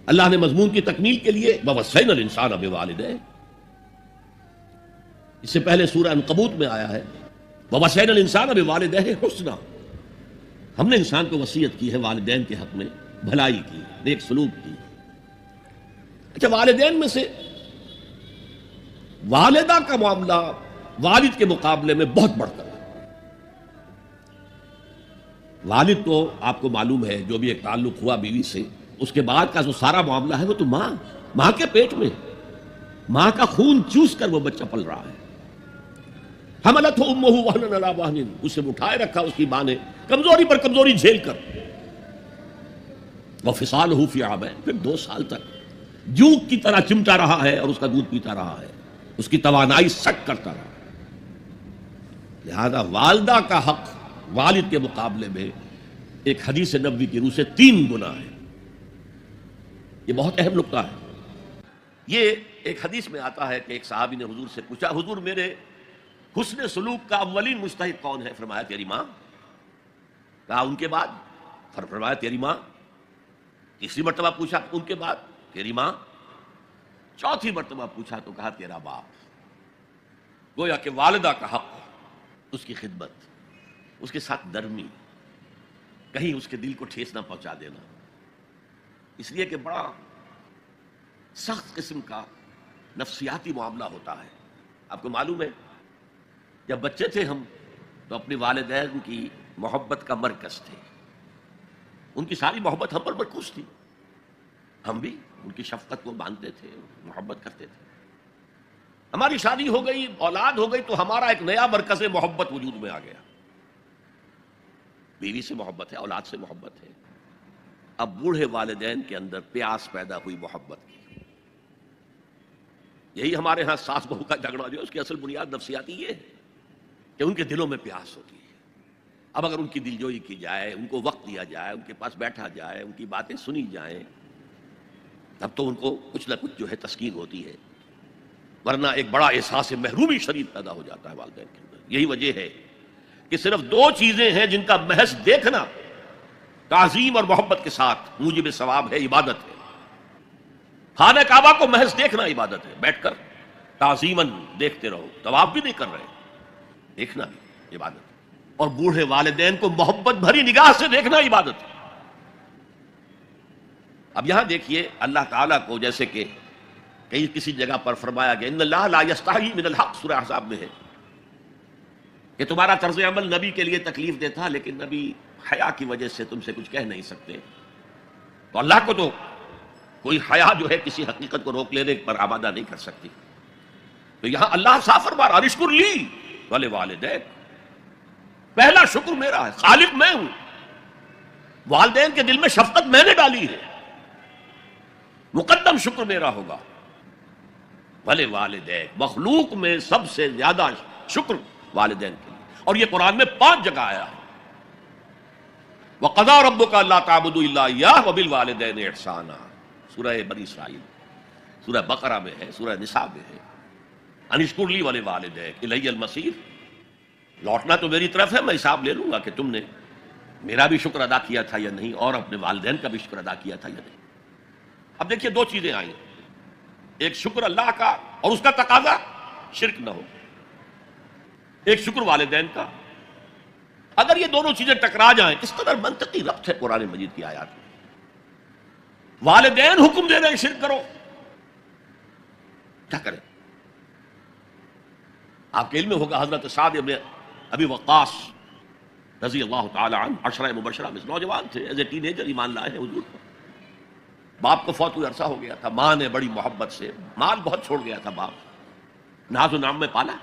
اللہ نے مضمون کی تکمیل کے لیے وَوَصَّيْنَا الْإِنسَانَ بِوَالِدَيْهِ, اس سے پہلے سورہ عنکبوت میں آیا ہے وَوَصَّيْنَا الْإِنسَانَ بِوَالِدَيْهِ حُسْنًا, ہم نے انسان کو وصیت کی ہے والدین کے حق میں بھلائی کی, نیک سلوک کی. اچھا, والدین میں سے والدہ کا معاملہ والد کے مقابلے میں بہت بڑھ کر ہے. والد تو آپ کو معلوم ہے جو بھی ایک تعلق ہوا بیوی سے, اس کے بعد کا جو سارا معاملہ ہے وہ تو ماں کے پیٹ میں, ماں کا خون چوس کر وہ بچہ پل رہا ہے. حملتہ امہ وہنا علی وہن, اسے اٹھائے رکھا اس کی ماں نے کمزوری پر کمزوری جھیل کر. وفصالہ فی عامین, پھر 2 سال تک جوک کی طرح چمٹا رہا ہے اور اس کا دودھ پیتا رہا ہے, اس کی توانائی سٹ کرتا رہا. لہذا والدہ کا حق والد کے مقابلے میں ایک حدیث نبوی کی روح سے 3 گنا ہے. یہ بہت اہم نقطہ ہے. یہ ایک حدیث میں آتا ہے کہ ایک صحابی نے حضور سے پوچھا, حضور میرے حسن سلوک کا اولین مستحق کون ہے؟ فرمایا تیری ماں. کہا ان کے بعد؟ فرمایا تیری ماں. تیسری مرتبہ پوچھا ان کے بعد؟ تیری ماں. چوتھی مرتبہ پوچھا تو کہا تیرا باپ. گویا کہ والدہ کا حق, اس کی خدمت, اس کے ساتھ نرمی, کہیں اس کے دل کو ٹھیس نہ پہنچا دینا. اس لیے کہ بڑا سخت قسم کا نفسیاتی معاملہ ہوتا ہے. آپ کو معلوم ہے جب بچے تھے ہم تو اپنے والدین کی محبت کا مرکز تھے. ان کی ساری محبت ہم پر مرکوز تھی، ہم بھی ان کی شفقت کو مانتے تھے، محبت کرتے تھے۔ ہماری شادی ہو گئی، اولاد ہو گئی، تو ہمارا ایک نیا مرکز محبت وجود میں آ گیا۔ بیوی سے محبت ہے، اولاد سے محبت ہے، اب بوڑھے والدین کے اندر پیاس پیدا ہوئی محبت کی۔ یہی ہمارے ہاں ساس بہو کا جھگڑا جو ہے اس کی اصل بنیاد نفسیاتی یہ ہے کہ ان کے دلوں میں پیاس ہوتی ہے۔ اب اگر ان کی دلجوئی کی جائے، ان کو وقت دیا جائے، ان کے پاس بیٹھا جائے، ان کی باتیں سنی جائیں، تب تو ان کو کچھ نہ کچھ جو ہے تسکین ہوتی ہے، ورنہ ایک بڑا احساس محرومی شدید پیدا ہو جاتا ہے والدین کے اندر۔ یہی وجہ ہے کہ صرف دو چیزیں ہیں جن کا محض دیکھنا تعظیم اور محبت کے ساتھ موجب ثواب ہے، عبادت ہے۔ خانہ کعبہ کو محض دیکھنا عبادت ہے، بیٹھ کر تعظیماً دیکھتے رہو، طواف بھی نہیں کر رہے، دیکھنا بھی عبادت ہے۔ اور بوڑھے والدین کو محبت بھری نگاہ سے دیکھنا عبادت ہے۔ اب یہاں دیکھیے اللہ تعالیٰ کو جیسے کہ کئی کسی جگہ پر فرمایا گیا ان اللہ لا یستحی من الحق، سورہ احزاب میں ہے کہ تمہارا طرز عمل نبی کے لیے تکلیف دہ تھا، لیکن نبی حیا کی وجہ سے تم سے کچھ کہہ نہیں سکتے، تو اللہ کو تو کوئی حیا جو ہے کسی حقیقت کو روک لینے پر آمادہ نہیں کر سکتی۔ تو یہاں اللہ صاف فرما رہا اشکر لی ولے والدین، پہلا شکر میرا ہے، خالق میں ہوں، والدین کے دل میں شفقت میں نے ڈالی ہے، مقدم شکر میرا ہوگا۔ بھلے والدین، مخلوق میں سب سے زیادہ شکر والدین کے لیے، اور یہ قرآن میں 5 جگہ آیا ہے۔ وَقَضَىٰ رَبُّكَ أَلَّا تَعْبُدُوا إِلَّا إِيَّاهُ وَبِالْوَالِدَيْنِ إِحْسَانًا، سورہ بنی اسرائیل، سورہ بقرہ میں ہے، سورہ نساء میں ہے، ان اشکر لی وَلِوَالِدَيْكَ إِلَيَّ الْمَصِيرُ، لوٹنا تو میری طرف ہے، میں حساب لے لوں گا کہ تم نے میرا بھی شکر ادا کیا تھا یا نہیں، اور اپنے والدین کا بھی شکر ادا کیا تھا یا نہیں۔ اب دیکھیے 2 چیزیں آئیں، ایک شکر اللہ کا اور اس کا تقاضا شرک نہ ہو، ایک شکر والدین کا۔ اگر یہ دونوں چیزیں ٹکرا جائیں، کس قدر منطقی ربط ہے قرآن مجید کی آیات میں۔ والدین حکم دے رہے ہیں شرک کرو، کیا کریں؟ آپ کے علم میں ہوگا حضرت سعد ابن ابی وقاص رضی اللہ تعالی عنہ، 10 مبشرہ میں نوجوان تھے، ایز اے ٹین ایجر ایمان لائے ہیں حضور پر۔ باپ کو فوت ہوئے عرصہ ہو گیا تھا، ماں نے بڑی محبت سے، مال بہت چھوڑ گیا تھا باپ، ناز و نام میں پالا۔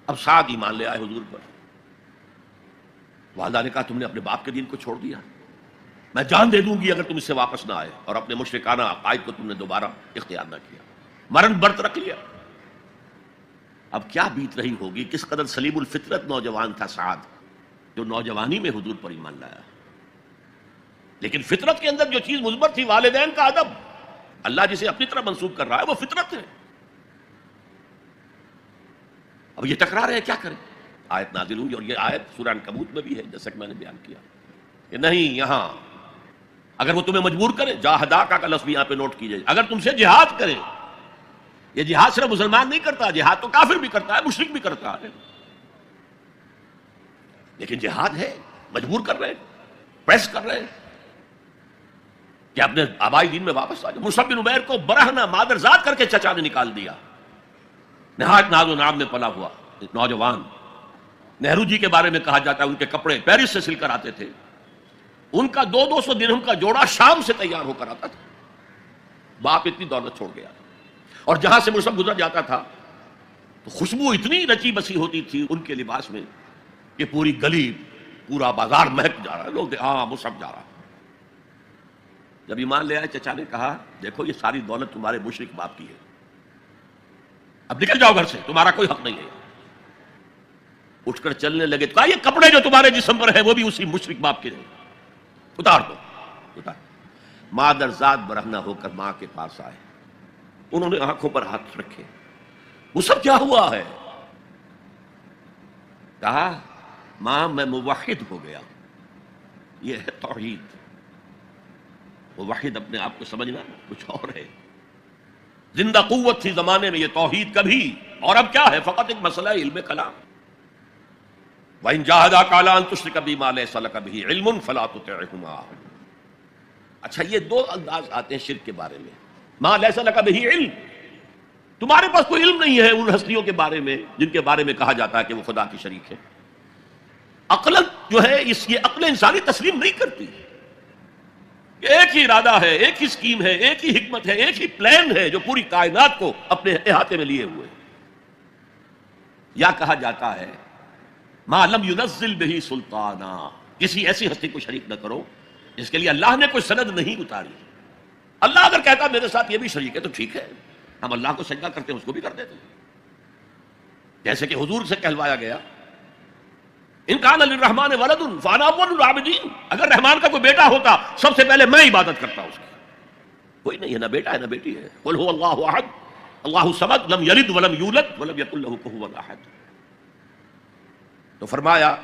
اب سعد ایمان لے آئے حضور پر، والدہ نے کہا تم نے اپنے باپ کے دین کو چھوڑ دیا، میں جان دے دوں گی اگر تم اس سے واپس نہ آئے، اور اپنے مشرکانہ عقائد کو تم نے دوبارہ اختیار نہ کیا، مرن برت رکھ لیا۔ اب کیا بیت رہی ہوگی، کس قدر سلیم الفطرت نوجوان تھا سعد، جو نوجوانی میں حضور پر ایمان لایا۔ لیکن فطرت کے اندر جو چیز مثبت تھی، والدین کا ادب، اللہ جسے اپنی طرف منسوب کر رہا ہے وہ فطرت ہے۔ اب یہ ٹکرا رہے ہیں، کیا کریں؟ آیت نازل ہوئی، اور یہ آیت سورہ عنکبوت میں بھی ہے، جیسا کہ میں نے بیان کیا کہ نہیں، یہاں اگر وہ تمہیں مجبور کرے، جاہداکا کا لفظ بھی یہاں پہ نوٹ کیجئے، اگر تم سے جہاد کرے، یہ جہاد صرف مسلمان نہیں کرتا، جہاد تو کافر بھی کرتا ہے، مشرک بھی کرتا ہے، لیکن جہاد ہے، مجبور کر رہے ہیں، پریس کر رہے ہیں کہ اپنے آبائی دین میں واپس آ جائے۔ مصعب بن عمیر کو برہنہ مادرزاد کر کے چچا نے نکال دیا، نہایت ناز و نام میں پلا ہوا نوجوان۔ نہرو جی کے بارے میں کہا جاتا ہے ان کے کپڑے پیرس سے سل کر آتے تھے، ان کا 200 درہم کا جوڑا شام سے تیار ہو کر آتا تھا، باپ اتنی دولت چھوڑ گیا تھا۔ اور جہاں سے مصعب گزر جاتا تھا تو خوشبو اتنی رچی بسی ہوتی تھی ان کے لباس میں کہ پوری گلی، پورا بازار مہک جا رہا ہے، لوگ ہاں مصعب جا رہا۔ جب ایمان لے آئے، چچا نے کہا دیکھو یہ ساری دولت تمہارے مشرک باپ کی ہے، اب نکل جاؤ گھر سے، تمہارا کوئی حق نہیں ہے۔ اٹھ کر چلنے لگے، کہا یہ کپڑے جو تمہارے جسم پر ہیں وہ بھی اسی مشرک باپ کے ہیں، اتار دو، اتار۔ مادرزاد برہنہ ہو کر ماں کے پاس آئے، انہوں نے آنکھوں پر ہاتھ رکھے، وہ سب کیا ہوا ہے؟ کہا ماں میں موحد ہو گیا، یہ ہے توحید۔ موحد اپنے آپ کو سمجھنا کچھ اور ہے، زندہ قوت تھی زمانے میں یہ توحید کبھی، اور اب کیا ہے؟ فقط ایک مسئلہ ہے علم کلام۔ وَإِن جَاهَدَاكَ عَلَىٰ أَن تُشْرِكَ بِي مَا لَيْسَ لَكَ بِهِ عِلْمٌ فَلَا تُطِعْهُمَا۔ اچھا یہ 2 انداز آتے ہیں شرک کے بارے میں، مَا لَيْسَ لَكَ بِهِ علم، تمہارے پاس کوئی علم نہیں ہے ان ہستیوں کے بارے میں جن کے بارے میں کہا جاتا ہے کہ وہ خدا کی شریک ہے۔ عقل جو ہے یہ عقل انسانی تسلیم نہیں کرتی کہ ایک ہی ارادہ ہے، ایک ہی اسکیم ہے، ایک ہی حکمت ہے، ایک ہی پلان ہے جو پوری کائنات کو اپنے احاطے میں لیے ہوئے. یا کہا جاتا ہے ما لم ينزل به سلطانا، کسی ایسی ہستی کو شریک نہ کرو جس کے لیے اللہ نے کوئی سند نہیں اتاری. اللہ اگر کہتا میرے ساتھ یہ بھی شریک ہے تو ٹھیک ہے، ہم اللہ کو سجدہ کرتے ہیں، اس کو بھی کر دیتے ہیں. جیسے کہ حضور سے کہلوایا گیا ان کان للرحمن ولد فانا اول العابدین، اگر رحمان کا کوئی بیٹا ہوتا سب سے پہلے میں عبادت کرتا اس کی. کوئی نہیں ہے، نہ بیٹا ہے نہ بیٹی ہے. قل هو اللہ احد اللہ الصمد لم یلد ولم یولد ولم یکن له کفوا احد. تو فرمایا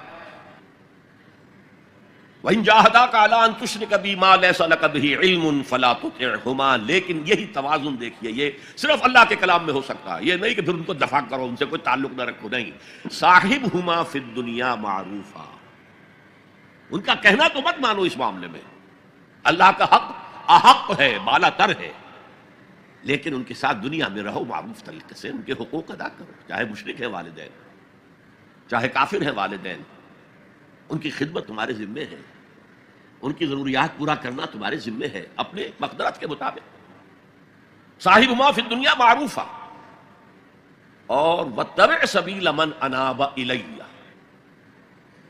وَإِن جَاهَدَاكَ عَلَىٰ أَن تُشْرِكَ بِي مَا لَيْسَ لَكَ بِهِ عِلْمٌ فَلَا تُطِعْهُمَا. لیکن یہی توازن دیکھیے، یہ صرف اللہ کے کلام میں ہو سکتا ہے. یہ نہیں کہ پھر ان کو دفاع کرو، ان سے کوئی تعلق نہ رکھو، نہیں. صاحبهما فی الدنیا معروفا، ان کا کہنا تو مت مانو اس معاملے میں. اللہ کا حق احق ہے، بالا تر ہے، لیکن ان کے ساتھ دنیا میں رہو معروف طریقے سے، ان کے حقوق ادا کرو. چاہے مشرک ہے والدین، چاہے کافر ہے والدین، ان کی خدمت تمہارے ذمے ہے، ان کی ضروریات پورا کرنا تمہارے ذمے ہے اپنے مقدرت کے مطابق. صاحبہما فی الدنیا معروفا، اور واتبع سبیل من اناب الی،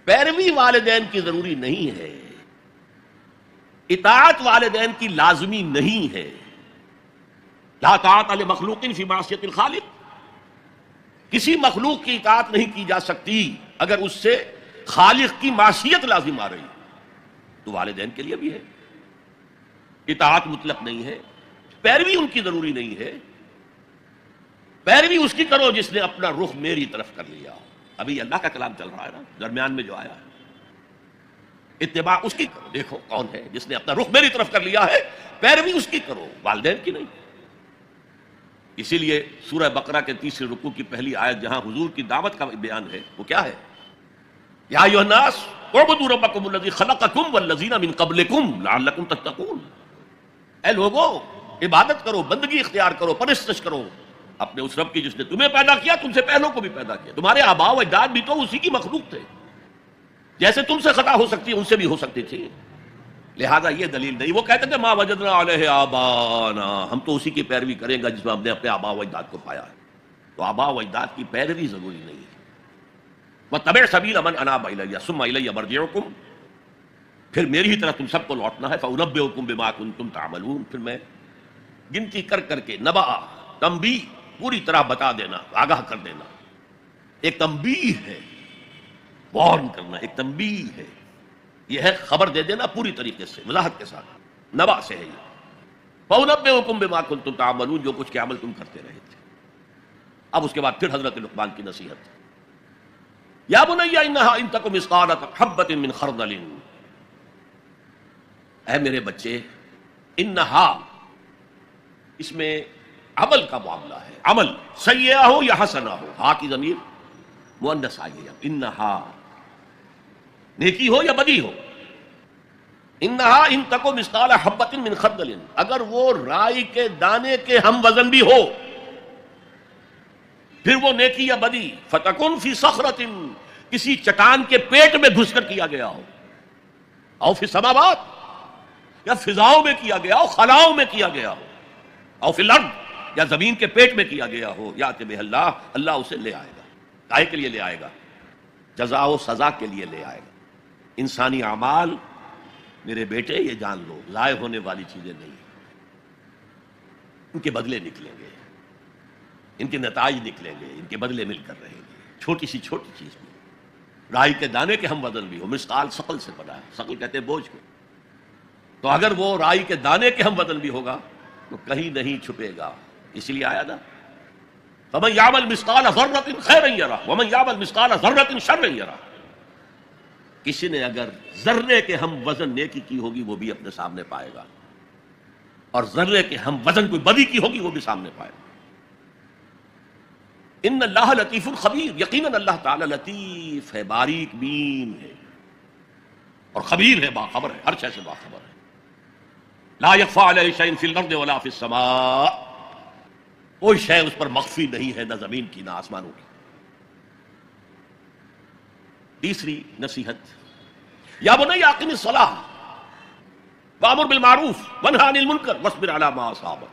پیروی والدین کی ضروری نہیں ہے، اطاعت والدین کی لازمی نہیں ہے. لا طاعت لمخلوق فی معصیت الخالق، کسی مخلوق کی اطاعت نہیں کی جا سکتی اگر اس سے خالق کی معصیت لازم آ رہی. تو والدین کے لیے بھی ہے، اطاعت مطلق نہیں ہے، پیروی ان کی ضروری نہیں ہے. پیروی اس کی کرو جس نے اپنا رخ میری طرف کر لیا. ابھی اللہ کا کلام چل رہا ہے نا درمیان میں جو آیا ہے، اتباع اس کی کرو. دیکھو کون ہے جس نے اپنا رخ میری طرف کر لیا ہے، پیروی اس کی کرو، والدین کی نہیں. اسی لیے سورہ بقرہ کے 30 رکوع کی پہلی آیت جہاں حضور کی دعوت کا بیان ہے وہ کیا ہے؟ یا ایھا الناس اعبدوا ربکم الذی خلقکم والذین من قبلکم لعلکم تتقون. اے لوگو، عبادت کرو، بندگی اختیار کرو، پرستش کرو اپنے اس رب کی جس نے تمہیں پیدا کیا، تم سے پہلوں کو بھی پیدا کیا. تمہارے آباء و اجداد بھی تو اسی کی مخلوق تھے، جیسے تم سے خطا ہو سکتی ان سے بھی ہو سکتی تھی. لہذا یہ دلیل نہیں. وہ کہتے تھے ما وجدنا علیہ آبانا، ہم تو اسی کی پیروی کریں گا جس میں ہم نے اپنے آباء و اجداد کو پایا ہے. تو آباء و اجداد کی پیروی ضروری نہیں ہے. وَاتَّبِعْ سَبِيلَ مَنْ أَنَابَ إِلَيَّ ثُمَّ إِلَيَّ مَرْجِعُكُمْ، پھر میری ہی طرف تم سب کو لوٹنا ہے. فَأُنَبِّئُكُمْ بِمَا كُنتُمْ تَعْمَلُونَ، پھر میں گنتی کر کر کے نبأ تنبیہ پوری طرح بتا دینا، آگاہ کر دینا. ایک تنبیہ ہے، وارن کرنا، ایک تنبیہ ہے. یہ ہے خبر دے دینا پوری طریقے سے، وضاحت کے ساتھ. نبأ سے ہے یہ. فَأُنَبِّئُكُمْ بِمَا كُنتُمْ تَعْمَلُونَ، جو کچھ کے عمل تم کرتے رہے تھے. اب اس کے بعد پھر حضرت لقمان کی نصیحت. یا بنی انہا ان تک مثقال حبۃ من خردل، اے میرے بچے، انہا اس میں عمل کا معاملہ ہے. عمل سیئہ ہو یا حسنہ ہو، ہا کی ضمیر مؤنث آئی ہے. انہا نیکی ہو یا بدی ہو. انہا ان تک مثقال حبۃ من خردل، اگر وہ رائی کے دانے کے ہم وزن بھی ہو، پھر وہ نیکی یا بدی. فتکن فی صخرۃ، کسی چٹان کے پیٹ میں گھس کر کیا گیا ہو. او فی السماوات، یا فضاؤں میں کیا گیا ہو، خلاؤں میں کیا گیا ہو. او فی الارض، یا زمین کے پیٹ میں کیا گیا ہو. یأتی بہ اللہ، اللہ اسے لے آئے گا. کائے کے لیے لے آئے گا؟ جزا و سزا کے لیے لے آئے گا. انسانی اعمال میرے بیٹے یہ جان لو ضائع ہونے والی چیزیں نہیں، ان کے بدلے نکلیں گے، ان کے نتائج نکلیں گے، ان کے بدلے مل کر رہیں گے. چھوٹی سی چھوٹی چیز بھی، رائی کے دانے کے ہم وزن بھی ہو. مثقال ثقل سے بنا ہے، ثقل کہتے ہیں بوجھ کو. تو اگر وہ رائی کے دانے کے ہم وزن بھی ہوگا تو کہیں نہیں چھپے گا. اس لیے آیا نا فَمَن يَعْمَلْ مِثْقَالَ ذَرَّةٍ خَيْرًا يَرَهُ وَمَن يَعْمَلْ مِثْقَالَ ذَرَّةٍ شَرًّا يَرَهُ. کسی نے اگر ذرے کے ہم وزن نیکی کی ہوگی وہ بھی اپنے سامنے پائے گا، اور ذرے کے ہم وزن کوئی بدی کی ہوگی وہ بھی سامنے پائے گا. ان اللہ لطیف خبیر، یقیناً اللہ تعالی لطیف ہے، باریک بین ہے، اور خبیر ہے، باخبر ہے، ہر شے سے باخبر ہے. لا یخفی علیہ شیء فی الارض ولا فی السماء، کوئی شے اس پر مخفی نہیں ہے، نہ زمین کی نہ آسمانوں کی. تیسری نصیحت، یا بنی اقم الصلاۃ وامر بالمعروف وانہی عن المنکر واصبر علی ما اصابک،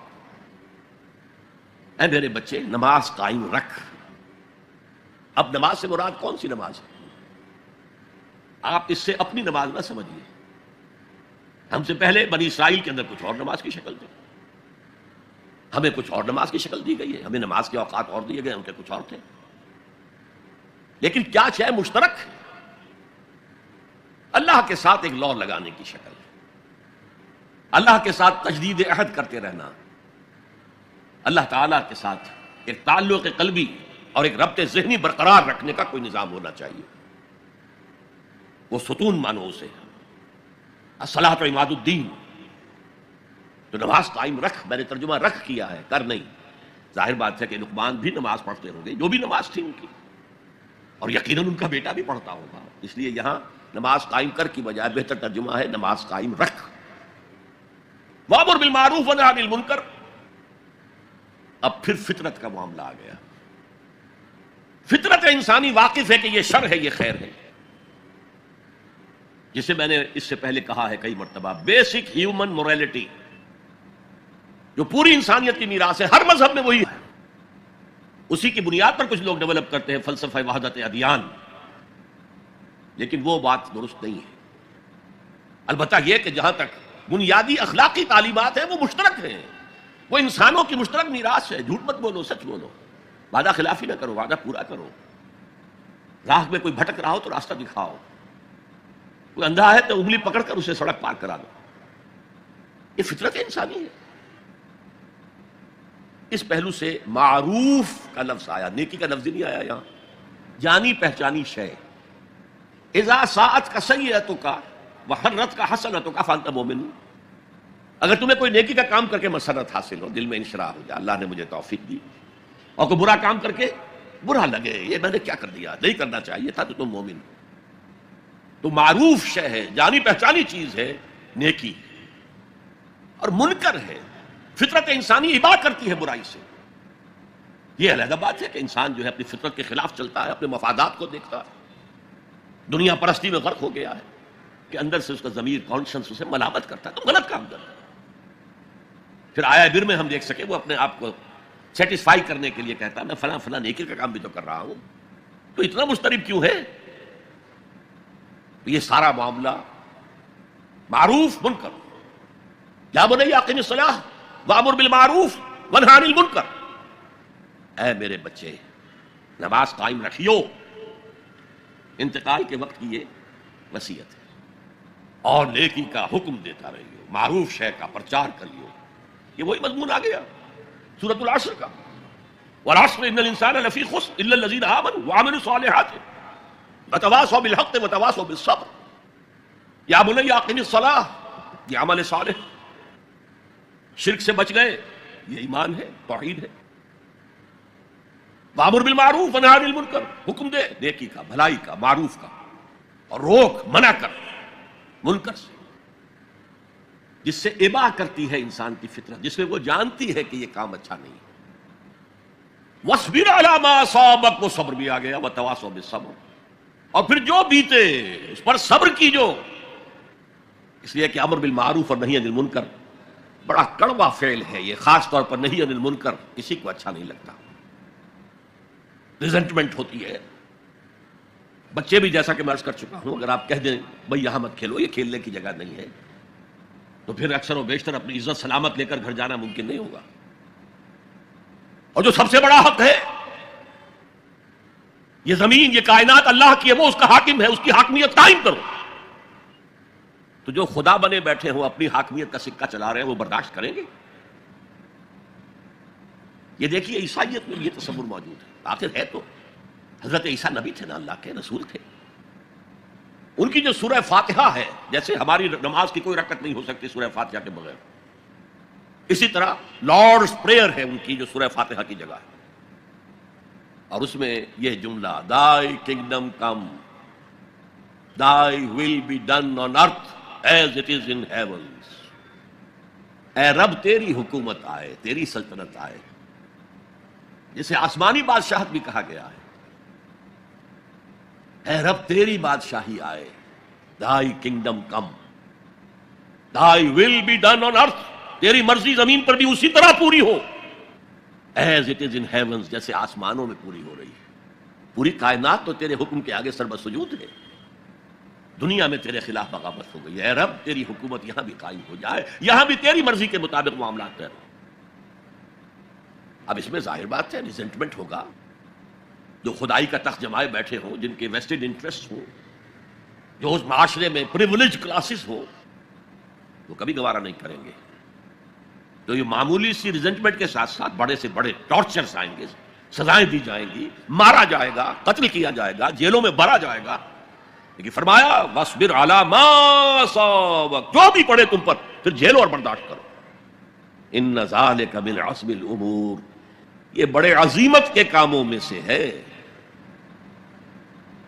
اے میرے بچے نماز قائم رکھ۔ اب نماز سے مراد کون سی نماز ہے؟ آپ اس سے اپنی نماز نہ سمجھیے۔ ہم سے پہلے بنی اسرائیل کے اندر کچھ اور نماز کی شکل تھی، ہمیں کچھ اور نماز کی شکل دی گئی ہے، ہمیں نماز کے اوقات اور دیے گئے، ان کے کچھ اور تھے، لیکن کیا شے مشترک ہے؟ اللہ کے ساتھ ایک لو لگانے کی شکل، اللہ کے ساتھ تجدید عہد کرتے رہنا، اللہ تعالیٰ کے ساتھ ایک تعلق قلبی اور ایک ربط ذہنی برقرار رکھنے کا کوئی نظام ہونا چاہیے۔ وہ ستون مانو اسے، الصلاۃ عماد الدین، تو نماز قائم رکھ، میں نے ترجمہ رکھ کیا ہے، کر نہیں۔ ظاہر بات ہے کہ لقمان بھی نماز پڑھتے ہوں گے، جو بھی نماز تھی ان کی، اور یقیناً ان کا بیٹا بھی پڑھتا ہوگا، اس لیے یہاں نماز قائم کر کی بجائے بہتر ترجمہ ہے نماز قائم رکھ۔ وامر بالمعروف ونہی عن المنکر، اب پھر فطرت کا معاملہ آ گیا۔ فطرت انسانی واقف ہے کہ یہ شر ہے، یہ خیر ہے، جسے میں نے اس سے پہلے کہا ہے کئی مرتبہ، بیسک ہیومن موریلٹی، جو پوری انسانیت کی میراث ہے، ہر مذہب میں وہی ہے، اسی کی بنیاد پر کچھ لوگ ڈیولپ کرتے ہیں فلسفہ وحدت ادیان، لیکن وہ بات درست نہیں ہے۔ البتہ یہ کہ جہاں تک بنیادی اخلاقی تعلیمات ہیں وہ مشترک ہیں، وہ انسانوں کی مشترک میراث ہے۔ جھوٹ مت بولو، سچ بولو، وعدہ خلافی نہ کرو، وعدہ پورا کرو، راہ میں کوئی بھٹک رہا ہو تو راستہ دکھاؤ، کوئی اندھا ہے تو انگلی پکڑ کر اسے سڑک پار کرا دو، یہ فطرت انسانی ہے۔ اس پہلو سے معروف کا لفظ آیا، نیکی کا لفظ نہیں آیا یہاں، جانی پہچانی شے۔ اذا ساعت کا سیئتک وحرت کا حسنتک فانت مومن، اگر تمہیں کوئی نیکی کا کام کر کے مسرت حاصل ہو، دل میں انشراح ہو جائے، اللہ نے مجھے توفیق دی، اور کوئی برا کام کر کے برا لگے، یہ میں نے کیا کر دیا، نہیں کرنا چاہیے تھا، تو تم مومن، تو معروف شے ہے، جانی پہچانی چیز ہے نیکی، اور منکر ہے، فطرت انسانی اباح کرتی ہے برائی سے۔ یہ علیحدہ بات ہے کہ انسان جو ہے اپنی فطرت کے خلاف چلتا ہے، اپنے مفادات کو دیکھتا ہے، دنیا پرستی میں غرق ہو گیا ہے کہ اندر سے اس کا ضمیر کانشنس اسے ملامت کرتا ہے، تم غلط کام کر رہے ہو۔ پھر آیا بر میں ہم دیکھ سکے وہ اپنے آپ کو سیٹسفائی کرنے کے لیے کہتا ہے میں فلاں فلاں نیکی کا کام بھی تو کر رہا ہوں، تو اتنا مضطرب کیوں ہے؟ یہ سارا معاملہ معروف منکر، یا بنی اقم الصلاۃ وامر بالمعروف وانہی عن المنکر، اے میرے بچے نماز قائم رکھیو۔ انتقال کے وقت کی یہ وصیت ہے، اور نیکی کا حکم دیتا رہیو، معروف شے کا پرچار کریو، یہ وہی مضمون آ گیا سورۃ العصر کا، والعصر ان الانسان لفی خسر الا الذین آمنوا وعملوا الصالحات وتواصوا بالحق وتواصوا بالصبر۔ یا بنی اقم الصلاۃ، یہ عمل صالح، شرک سے بچ گئے، یہ ایمان ہے، توحید ہے۔ وامر بالمعروف ونہی عن المنکر، حکم دے نیکی کا، بھلائی کا، معروف کا، اور روک منع کر منکر سے، جس سے اباح کرتی ہے انسان کی فطرت، جس میں وہ جانتی ہے کہ یہ کام اچھا نہیں ہے۔ وَاصْبِرْ عَلَىٰ مَا أَصَابَكَ، وہ صبر بھی آ گیا، وَتَوَاصَوْا بِالصَّبْرِ، اور پھر جو بیتے اس پر صبر کیجو، اس لیے کہ امر بالمعروف اور نہی عن المنکر بڑا کڑوا فعل ہے یہ، خاص طور پر نہی عن المنکر کسی کو اچھا نہیں لگتا، ریزنٹمنٹ ہوتی ہے۔ بچے بھی جیسا کہ میں عرض کر چکا ہوں، اگر آپ کہہ دیں بھائی یہاں مت کھیلو، یہ کھیلنے کی جگہ نہیں ہے، تو پھر اکثر و بیشتر اپنی عزت سلامت لے کر گھر جانا ممکن نہیں ہوگا۔ اور جو سب سے بڑا حق ہے، یہ زمین، یہ کائنات اللہ کی ہے، وہ اس کا حاکم ہے، اس کی حاکمیت قائم کرو۔ تو جو خدا بنے بیٹھے ہوں اپنی حاکمیت کا سکہ چلا رہے ہیں، وہ برداشت کریں گے؟ یہ دیکھیے عیسائیت میں یہ تصور موجود ہے، آخر ہے تو حضرت عیسیٰ نبی تھے نا، اللہ کے رسول تھے، ان کی جو سورہ فاتحہ ہے، جیسے ہماری نماز کی کوئی رکعت نہیں ہو سکتی سورہ فاتحہ کے بغیر، اسی طرح لارڈز پریئر ہے ان کی جو سورہ فاتحہ کی جگہ ہے، اور اس میں یہ جملہ Thy kingdom come, Thy will be done on earth as it is in heavens۔ اے رب تیری حکومت آئے، تیری سلطنت آئے، جسے آسمانی بادشاہت بھی کہا گیا ہے، اے رب تیری بادشاہی آئے، تhy kingdom come، thy will be done on earth، تیری مرضی زمین پر بھی اسی طرح پوری ہو as it is in heavens، جیسے آسمانوں میں پوری ہو رہی ہے۔ پوری کائنات تو تیرے حکم کے آگے سر بسجود ہے، دنیا میں تیرے خلاف بغاوت ہو گئی، اے رب تیری حکومت یہاں بھی قائم ہو جائے، یہاں بھی تیری مرضی کے مطابق معاملات کر۔ اب اس میں ظاہر بات ہے ریزنٹمنٹ ہوگا، جو خدائی کا تخت جمائے بیٹھے ہوں، جن کے ویسٹڈ انٹرسٹ ہوں، جو اس معاشرے میں پریولیج کلاسز ہوں، وہ کبھی گوارا نہیں کریں گے۔ تو یہ معمولی سی ریزنٹمنٹ کے ساتھ ساتھ بڑے سے بڑے ٹارچرز آئیں گے، سزائیں دی جائیں گی، مارا جائے گا، قتل کیا جائے گا، جیلوں میں بھرا جائے گا، لیکن فرمایا وَاصْبِرْ عَلَىٰ مَا أَصَابَكَ، جو بھی پڑے تم پر پھر جھیلو اور برداشت کرو۔ إِنَّ ذَلِكَ مِنْ عَزْمِ الْأُمُورِ، یہ بڑے عظیمت کے کاموں میں سے ہے،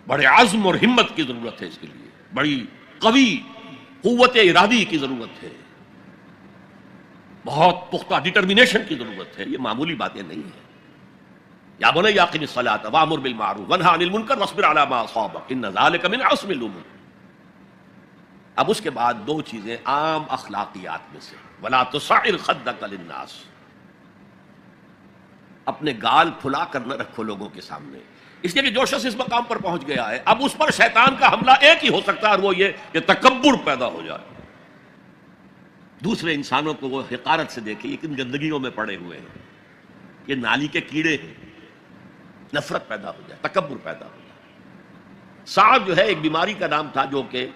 بڑے عزم اور ہمت کی ضرورت ہے، اس کے لیے بڑی قوی قوت ارادی کی ضرورت ہے، بہت پختہ ڈٹرمنیشن کی ضرورت ہے، یہ معمولی باتیں نہیں ہیں۔ یا بنی اقم الصلاۃ وامر بالمعروف وانہی عن المنکر واصبر علی ما اصابک ان ذلک من عزم الامور۔ اب اس کے بعد دو چیزیں عام اخلاقیات میں سے، ولا تصعر خدک للناس، اپنے گال پھلا کر نہ رکھو لوگوں کے سامنے، اس لیے کہ جو شخص اس مقام پر پہنچ گیا ہے اب اس پر شیطان کا حملہ ایک ہی ہو سکتا ہے، اور وہ یہ کہ تکبر پیدا ہو جائے، دوسرے انسانوں کو وہ حقارت سے دیکھے یہ کن گندگیوں میں پڑے ہوئے ہیں، یہ نالی کے کیڑے ہیں، نفرت پیدا ہو جائے، تکبر پیدا ہو جائے۔ سعد جو ہے ایک بیماری کا نام تھا جو کہ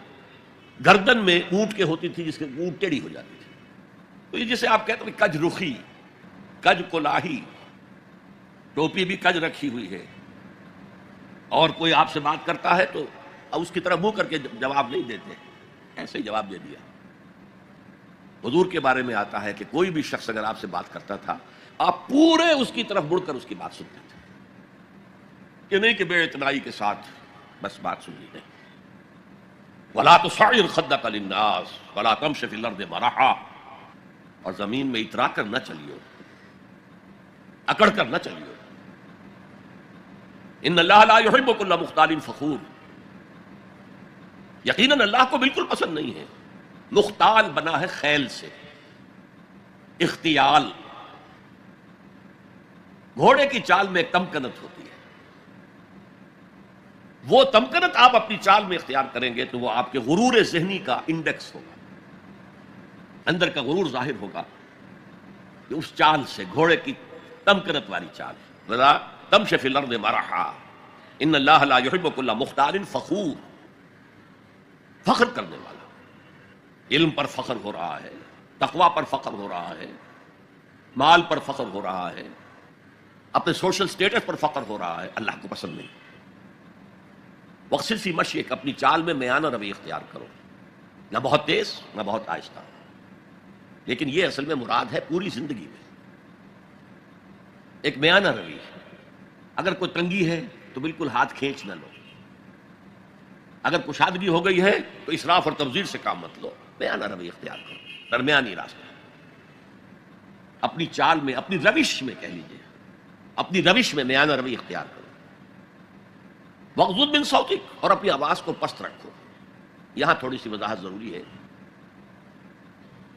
گردن میں اونٹ کے ہوتی تھی، جس کے اونٹ ٹیڑھی ہو جاتی تھی، تو یہ جسے آپ کہتے ہیں کج رخی، کج کلاہی، ٹوپی بھی کج رکھی ہوئی ہے، اور کوئی آپ سے بات کرتا ہے تو اس کی طرف منہ کر کے جواب نہیں دیتے، ایسے ہی جواب دے دیا۔ حضور کے بارے میں آتا ہے کہ کوئی بھی شخص اگر آپ سے بات کرتا تھا آپ پورے اس کی طرف مڑ کر اس کی بات سنتے تھے، کہ نہیں کہ بے اعتنائی کے ساتھ بس بات سنی نہیں۔ وَلَا تُصَعِّرْ خَدَّكَ لِلنَّاسِ وَلَا تَمْشِ فِي الْأَرْضِ مَرَحًا، اور زمین میں اترا کر نہ چلیو، اکڑ کر نہ چلیو۔ ان اللہ لا يحب كل مختال فخور، یقیناً اللہ کو بالکل پسند نہیں ہے، مختال بنا ہے خیل سے، اختیال، گھوڑے کی چال میں ایک تمکنت ہوتی ہے، وہ تمکنت آپ اپنی چال میں اختیار کریں گے تو وہ آپ کے غرور ذہنی کا انڈیکس ہوگا، اندر کا غرور ظاہر ہوگا کہ اس چال سے، گھوڑے کی تمکنت والی چال، ذرا تمشی فی الارض مرحا، ان اللہ لا یحب کل مختال فخور، فخر کرنے والا، علم پر فخر ہو رہا ہے، تقوی پر فخر ہو رہا ہے، مال پر فخر ہو رہا ہے، اپنے سوشل سٹیٹس پر فخر ہو رہا ہے، اللہ کو پسند نہیں۔ وقصد فی مشیک، اپنی چال میں میانہ روی اختیار کرو، نہ بہت تیز نہ بہت آہستہ، لیکن یہ اصل میں مراد ہے پوری زندگی میں ایک میانہ روی۔ اگر کوئی تنگی ہے تو بالکل ہاتھ کھینچ نہ لو، اگر کشادگی ہو گئی ہے تو اسراف اور تبذیر سے کام مت لو، میانہ روی اختیار کرو، درمیانی راستہ، اپنی چال میں، اپنی روش میں کہہ لیجیے، اپنی روش میں میانہ روی اختیار کرو۔ وغضض من صوتک، اور اپنی آواز کو پست رکھو۔ یہاں تھوڑی سی وضاحت ضروری ہے،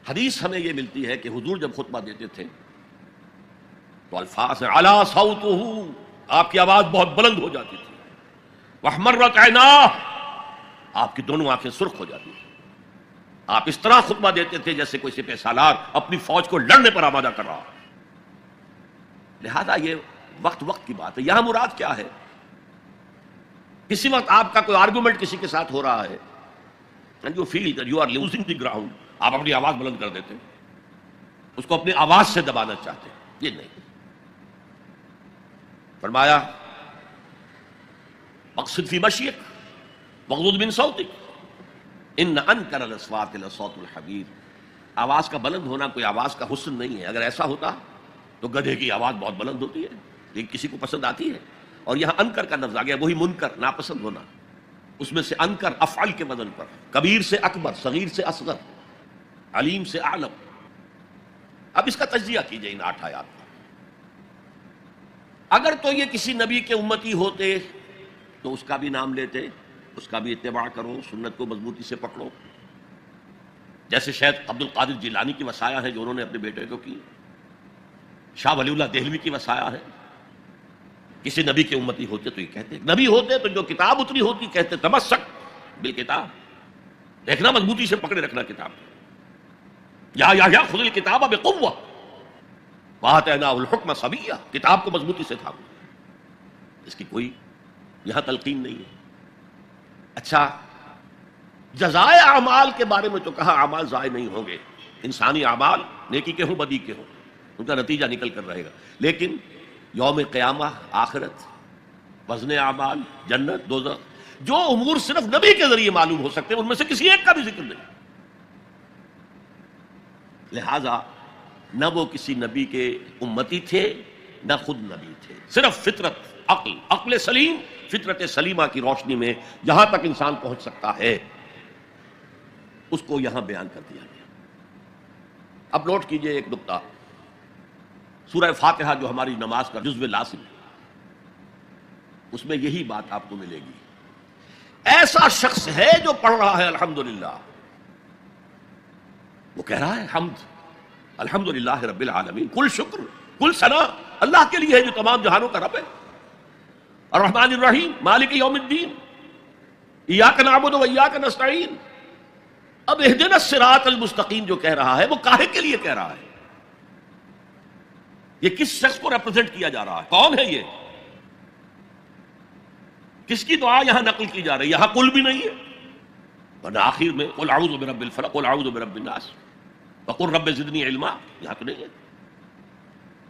حدیث ہمیں یہ ملتی ہے کہ حضور جب خطبہ دیتے تھے تو الفاظ علی صوتہ، آپ کی آواز بہت بلند ہو جاتی تھی، واحمرت عیناہ، آپ کی دونوں آنکھیں سرخ ہو جاتی تھی، آپ اس طرح خطبہ دیتے تھے جیسے کوئی سپہ سالار اپنی فوج کو لڑنے پر آمادہ کر رہا۔ لہذا یہ وقت کی بات ہے۔ یہاں مراد کیا ہے؟ کسی وقت آپ کا کوئی آرگومنٹ کسی کے ساتھ ہو رہا ہے and you feel that you are losing the ground، آپ اپنی آواز بلند کر دیتے ہیں، اس کو اپنی آواز سے دبانا چاہتے ہیں، یہ نہیں۔ فرمایا مقصد فی مشیک وغضض من صوتک ان انکر الاصوات لصوت الحمیر، آواز کا بلند ہونا کوئی آواز کا حسن نہیں ہے، اگر ایسا ہوتا تو گدھے کی آواز بہت بلند ہوتی ہے لیکن کسی کو پسند آتی ہے، اور یہاں انکر کا لفظ آ گیا، وہی منکر، ناپسند ہونا، اس میں سے انکر افعل کے وزن پر، کبیر سے اکبر، صغیر سے اصغر، علیم سے اعلم۔ اب اس کا تجزیہ کیجئے ان 8 آیات کا۔ اگر تو یہ کسی نبی کے امتی ہوتے تو اس کا بھی نام لیتے، اس کا بھی اتباع کرو، سنت کو مضبوطی سے پکڑو. جیسے شیخ عبد القادر جیلانی کی وصایا ہے جو انہوں نے اپنے بیٹے کو کی، شاہ ولی اللہ دہلوی کی وصایا ہے. کسی نبی کے امتی ہوتے تو یہ کہتے، نبی ہوتے تو جو کتاب اتری ہوتی کہتے تمسک بالکتاب، دیکھنا مضبوطی سے پکڑے رکھنا کتاب. یا خذ الکتاب بقوہ وآتیناہ الحکم صبیہ، کتاب کو مضبوطی سے تھامو. اس کی کوئی یہاں تلقین نہیں ہے. اچھا، جزائے اعمال کے بارے میں تو کہا اعمال ضائع نہیں ہوں گے، انسانی اعمال نیکی کے ہوں بدی کے ہوں ان کا نتیجہ نکل کر رہے گا. لیکن یوم قیامہ، آخرت، وزن اعمال، جنت، دوزخ، جو امور صرف نبی کے ذریعے معلوم ہو سکتے ہیں ان میں سے کسی ایک کا بھی ذکر نہیں. لہذا نہ وہ کسی نبی کے امتی تھے نہ خود نبی تھے، صرف فطرت، عقل سلیم، فطرت سلیمہ کی روشنی میں جہاں تک انسان پہنچ سکتا ہے اس کو یہاں بیان کر دیا گیا. اب نوٹ کیجئے ایک نقطہ، سورہ فاتحہ جو ہماری نماز کا جزو لازم ہے اس میں یہی بات آپ کو ملے گی. ایسا شخص ہے جو پڑھ رہا ہے الحمدللہ، وہ کہہ رہا ہے حمد الحمدللہ رب العالمین، کل شکر کل ثنا اللہ کے لیے ہے جو تمام جہانوں کا رب ہے، الرحمن الرحیم مالک یوم الدین، ایاک نعبد و ایاک نستعین. اب اہدنا الصراط المستقیم جو کہہ رہا ہے وہ کاہے کے لیے کہہ رہا ہے؟ یہ کس شخص کو ریپرزینٹ کیا جا رہا ہے؟ کون ہے یہ؟ کس کی دعا یہاں نقل کی جا رہی ہے؟ یہاں قل بھی نہیں ہے، ورنہ آخر میں قل اعوذ برب الفلق قل اعوذ برب الناس وقل رب زدنی علما، یہاں تو نہیں ہے.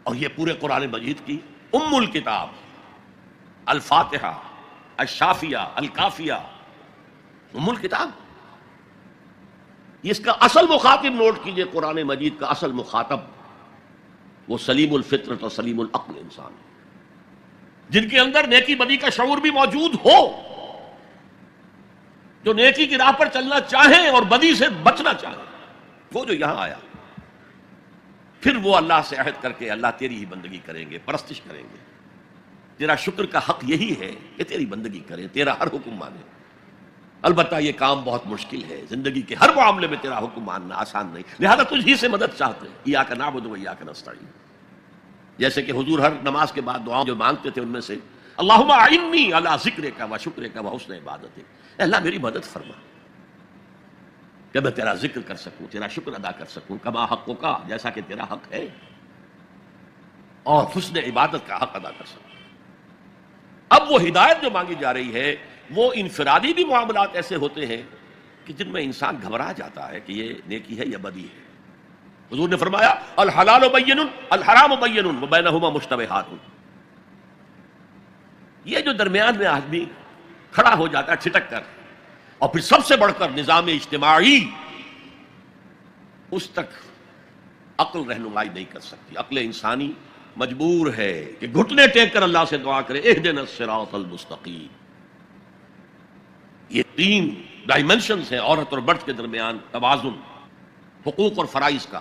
اور یہ پورے قرآن مجید کی ام الکتاب، الفاتحہ، الشافیہ، الکافیہ، ام الکتاب. اس کا اصل مخاطب نوٹ کیجئے، قرآن مجید کا اصل مخاطب وہ سلیم الفطرت اور سلیم العقل انسان، جن کے اندر نیکی بدی کا شعور بھی موجود ہو، جو نیکی کی راہ پر چلنا چاہیں اور بدی سے بچنا چاہیں. وہ جو یہاں آیا، پھر وہ اللہ سے عہد کر کے اللہ تیری ہی بندگی کریں گے، پرستش کریں گے، تیرا شکر کا حق یہی ہے کہ تیری بندگی کریں، تیرا ہر حکم مانیں. البتہ یہ کام بہت مشکل ہے، زندگی کے ہر معاملے میں تیرا حکم ماننا آسان نہیں، لہذا تجھ ہی سے مدد چاہتے ہیں. ایاک نعبد و ایاک نستعین، جیسے کہ حضور ہر نماز کے بعد دعاؤں جو مانگتے تھے ان میں سے اللہم اعنی علی ذکرک و شکرک و حسن عبادتک، اے اللہ میری مدد فرما کہ میں تیرا ذکر کر سکوں، تیرا شکر ادا کر سکوں، کما حقک، جیسا کہ تیرا حق ہے، اور حسن عبادت کا حق ادا کر سکوں. اب وہ ہدایت جو مانگی جا رہی ہے وہ انفرادی بھی معاملات ایسے ہوتے ہیں کہ جن میں انسان گھبرا جاتا ہے کہ یہ نیکی ہے یا بدی ہے. حضور نے فرمایا الحلال بین الحرام بین وبینہما مشتبہات. یہ جو درمیان میں آدمی کھڑا ہو جاتا ہے چھٹک کر، اور پھر سب سے بڑھ کر نظام اجتماعی، اس تک عقل رہنمائی نہیں کر سکتی. عقل انسانی مجبور ہے کہ گھٹنے ٹیک کر اللہ سے دعا کرے اہدنا الصراط المستقیم. یہ تین ڈائمنشنز ہیں عورت اور مرد کے درمیان توازن، حقوق اور فرائض کا،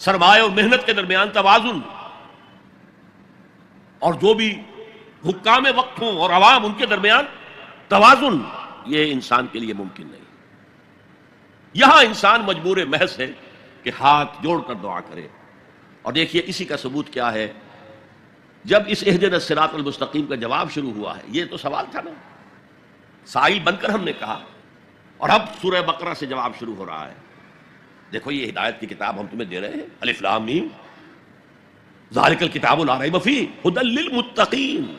سرمایہ اور محنت کے درمیان توازن، اور جو بھی حکام وقت ہوں اور عوام ان کے درمیان توازن. یہ انسان کے لیے ممکن نہیں. یہاں انسان مجبور محض ہے کہ ہاتھ جوڑ کر دعا کرے. اور دیکھیے اسی کا ثبوت کیا ہے، جب اس اہدنا الصراط المستقیم کا جواب شروع ہوا ہے، یہ تو سوال تھا نا، سائل بن کر ہم نے کہا، اور اب سورہ بقرہ سے جواب شروع ہو رہا ہے. دیکھو یہ ہدایت کی کتاب ہم تمہیں دے رہے ہیں، الف لام میم ذالک الکتاب لا ریب فیہ ھدی للمتقین.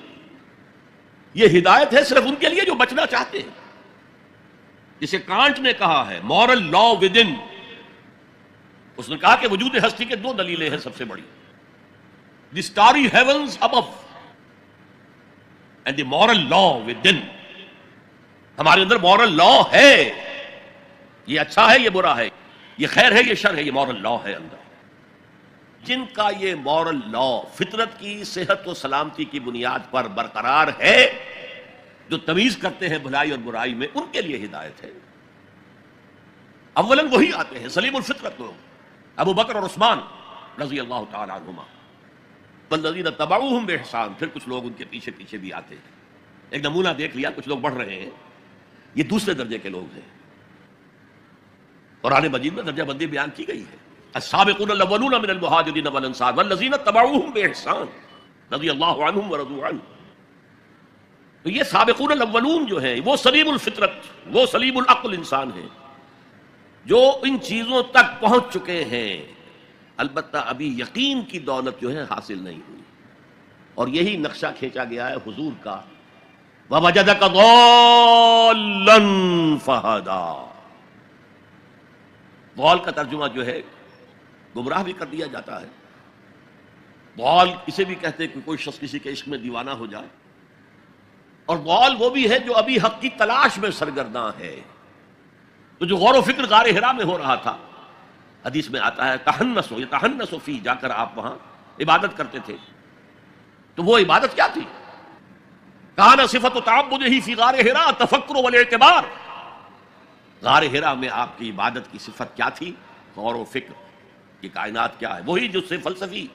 یہ ہدایت ہے صرف ان کے لیے جو بچنا چاہتے ہیں. جسے کانٹ نے کہا ہے مورل لا ود ان، اس نے کہا کہ وجود ہستی کے دو دلیلیں ہیں سب سے بڑی، the starry heavens above and the moral law within. ہمارے اندر مورل لا ہے، یہ اچھا ہے یہ برا ہے، یہ خیر ہے یہ شر ہے، یہ مورل لا ہے اندر. جن کا یہ مورل لا فطرت کی صحت و سلامتی کی بنیاد پر برقرار ہے، جو تمیز کرتے ہیں بھلائی اور برائی میں، ان کے لیے ہدایت ہے. اولاً وہی آتے ہیں سلیم الفطرت لوگ، ابو بکر اور عثمان رضی اللہ تعالی عنہما، والذین تبعوہم بإحسان، پھر کچھ لوگ ان کے پیچھے پیچھے بھی آتے ہیں. ایک نمونہ دیکھ لیا، کچھ لوگ بڑھ رہے ہیں، یہ دوسرے درجے کے لوگ ہیں. قرآن مجید میں درجہ بندی بیان کی گئی ہے. السابقون الاولون من المہاجرین والانصار والذین اتبعوہم بإحسان رضی اللہ عنہم ورضوا عنہ. تو یہ سابقون الاولون جو ہیں وہ سلیم الفطرت، وہ سلیم العقل انسان ہیں جو ان چیزوں تک پہنچ چکے ہیں، البتہ ابھی یقین کی دولت جو ہے حاصل نہیں ہوئی. اور یہی نقشہ کھینچا گیا ہے حضور کا، وَوَجَدَكَ ضَالًّا فَهَدَىٰ. ضال کا ترجمہ جو ہے گمراہ بھی کر دیا جاتا ہے. ضال اسے بھی کہتے ہیں کہ کوئی شخص کسی کے عشق میں دیوانہ ہو جائے، اور ضال وہ بھی ہے جو ابھی حق کی تلاش میں سرگرداں ہے. تو جو غور و فکر غار حرا میں ہو رہا تھا، حدیث میں آتا ہے تحنسو، یہ تحنسو فی، جا کر آپ وہاں عبادت کرتے تھے. تو وہ عبادت کیا تھی؟ کان صفت تعبدہ فی غار حرا تفکر والاعتبار. غار حرا میں آپ کی عبادت کی صفت کیا تھی؟ غور و فکر کہ کائنات کیا ہے. وہی جو سے فلسفی،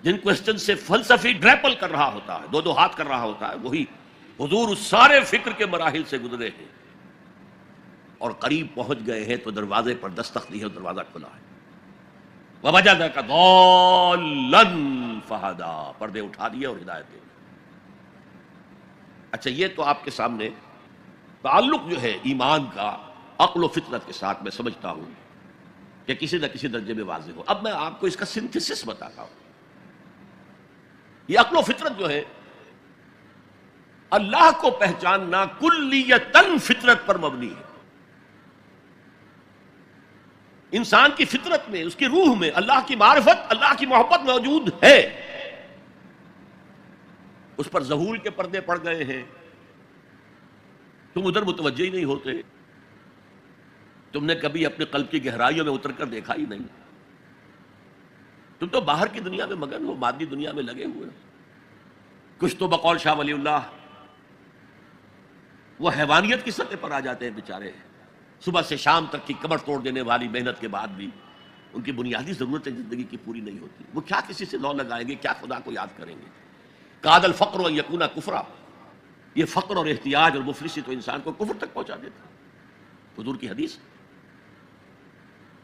جن کوسچن سے فلسفی ڈریپل کر رہا ہوتا ہے، دو ہاتھ کر رہا ہوتا ہے، وہی حضور اس سارے فکر کے مراحل سے گزرے ہیں اور قریب پہنچ گئے ہیں. تو دروازے پر دستک دی ہے، دروازہ کھلا ہے. وَوَجَدَكَ ضَالًّا فَهَدَىٰ، پردے اٹھا دیے اور ہدایت دے دی. اچھا، یہ تو آپ کے سامنے تعلق جو ہے ایمان کا عقل و فطرت کے ساتھ میں سمجھتا ہوں کہ کسی نہ کسی درجے میں واضح ہو. اب میں آپ کو اس کا سنتھسس بتاتا ہوں. یہ عقل و فطرت جو ہے، اللہ کو پہچاننا کلیتاً فطرت پر مبنی ہے. انسان کی فطرت میں، اس کی روح میں اللہ کی معرفت، اللہ کی محبت موجود ہے. اس پر ظہور کے پردے پڑ گئے ہیں. تم ادھر متوجہ ہی نہیں ہوتے. تم نے کبھی اپنے قلب کی گہرائیوں میں اتر کر دیکھا ہی نہیں. تم تو باہر کی دنیا میں مگن ہو، مادی دنیا میں لگے ہوئے. کچھ تو بقول شاہ ولی اللہ وہ حیوانیت کی سطح پر آ جاتے ہیں بیچارے. صبح سے شام تک کی کمر توڑ دینے والی محنت کے بعد بھی ان کی بنیادی ضرورتیں زندگی کی پوری نہیں ہوتی. وہ کیا کسی سے لو لگائیں گے، کیا خدا کو یاد کریں گے. کاد الفقر ان یکون کفرا، یہ فقر اور احتیاج اور مفلسی تو انسان کو کفر تک پہنچا دیتا. حضور کی حدیث.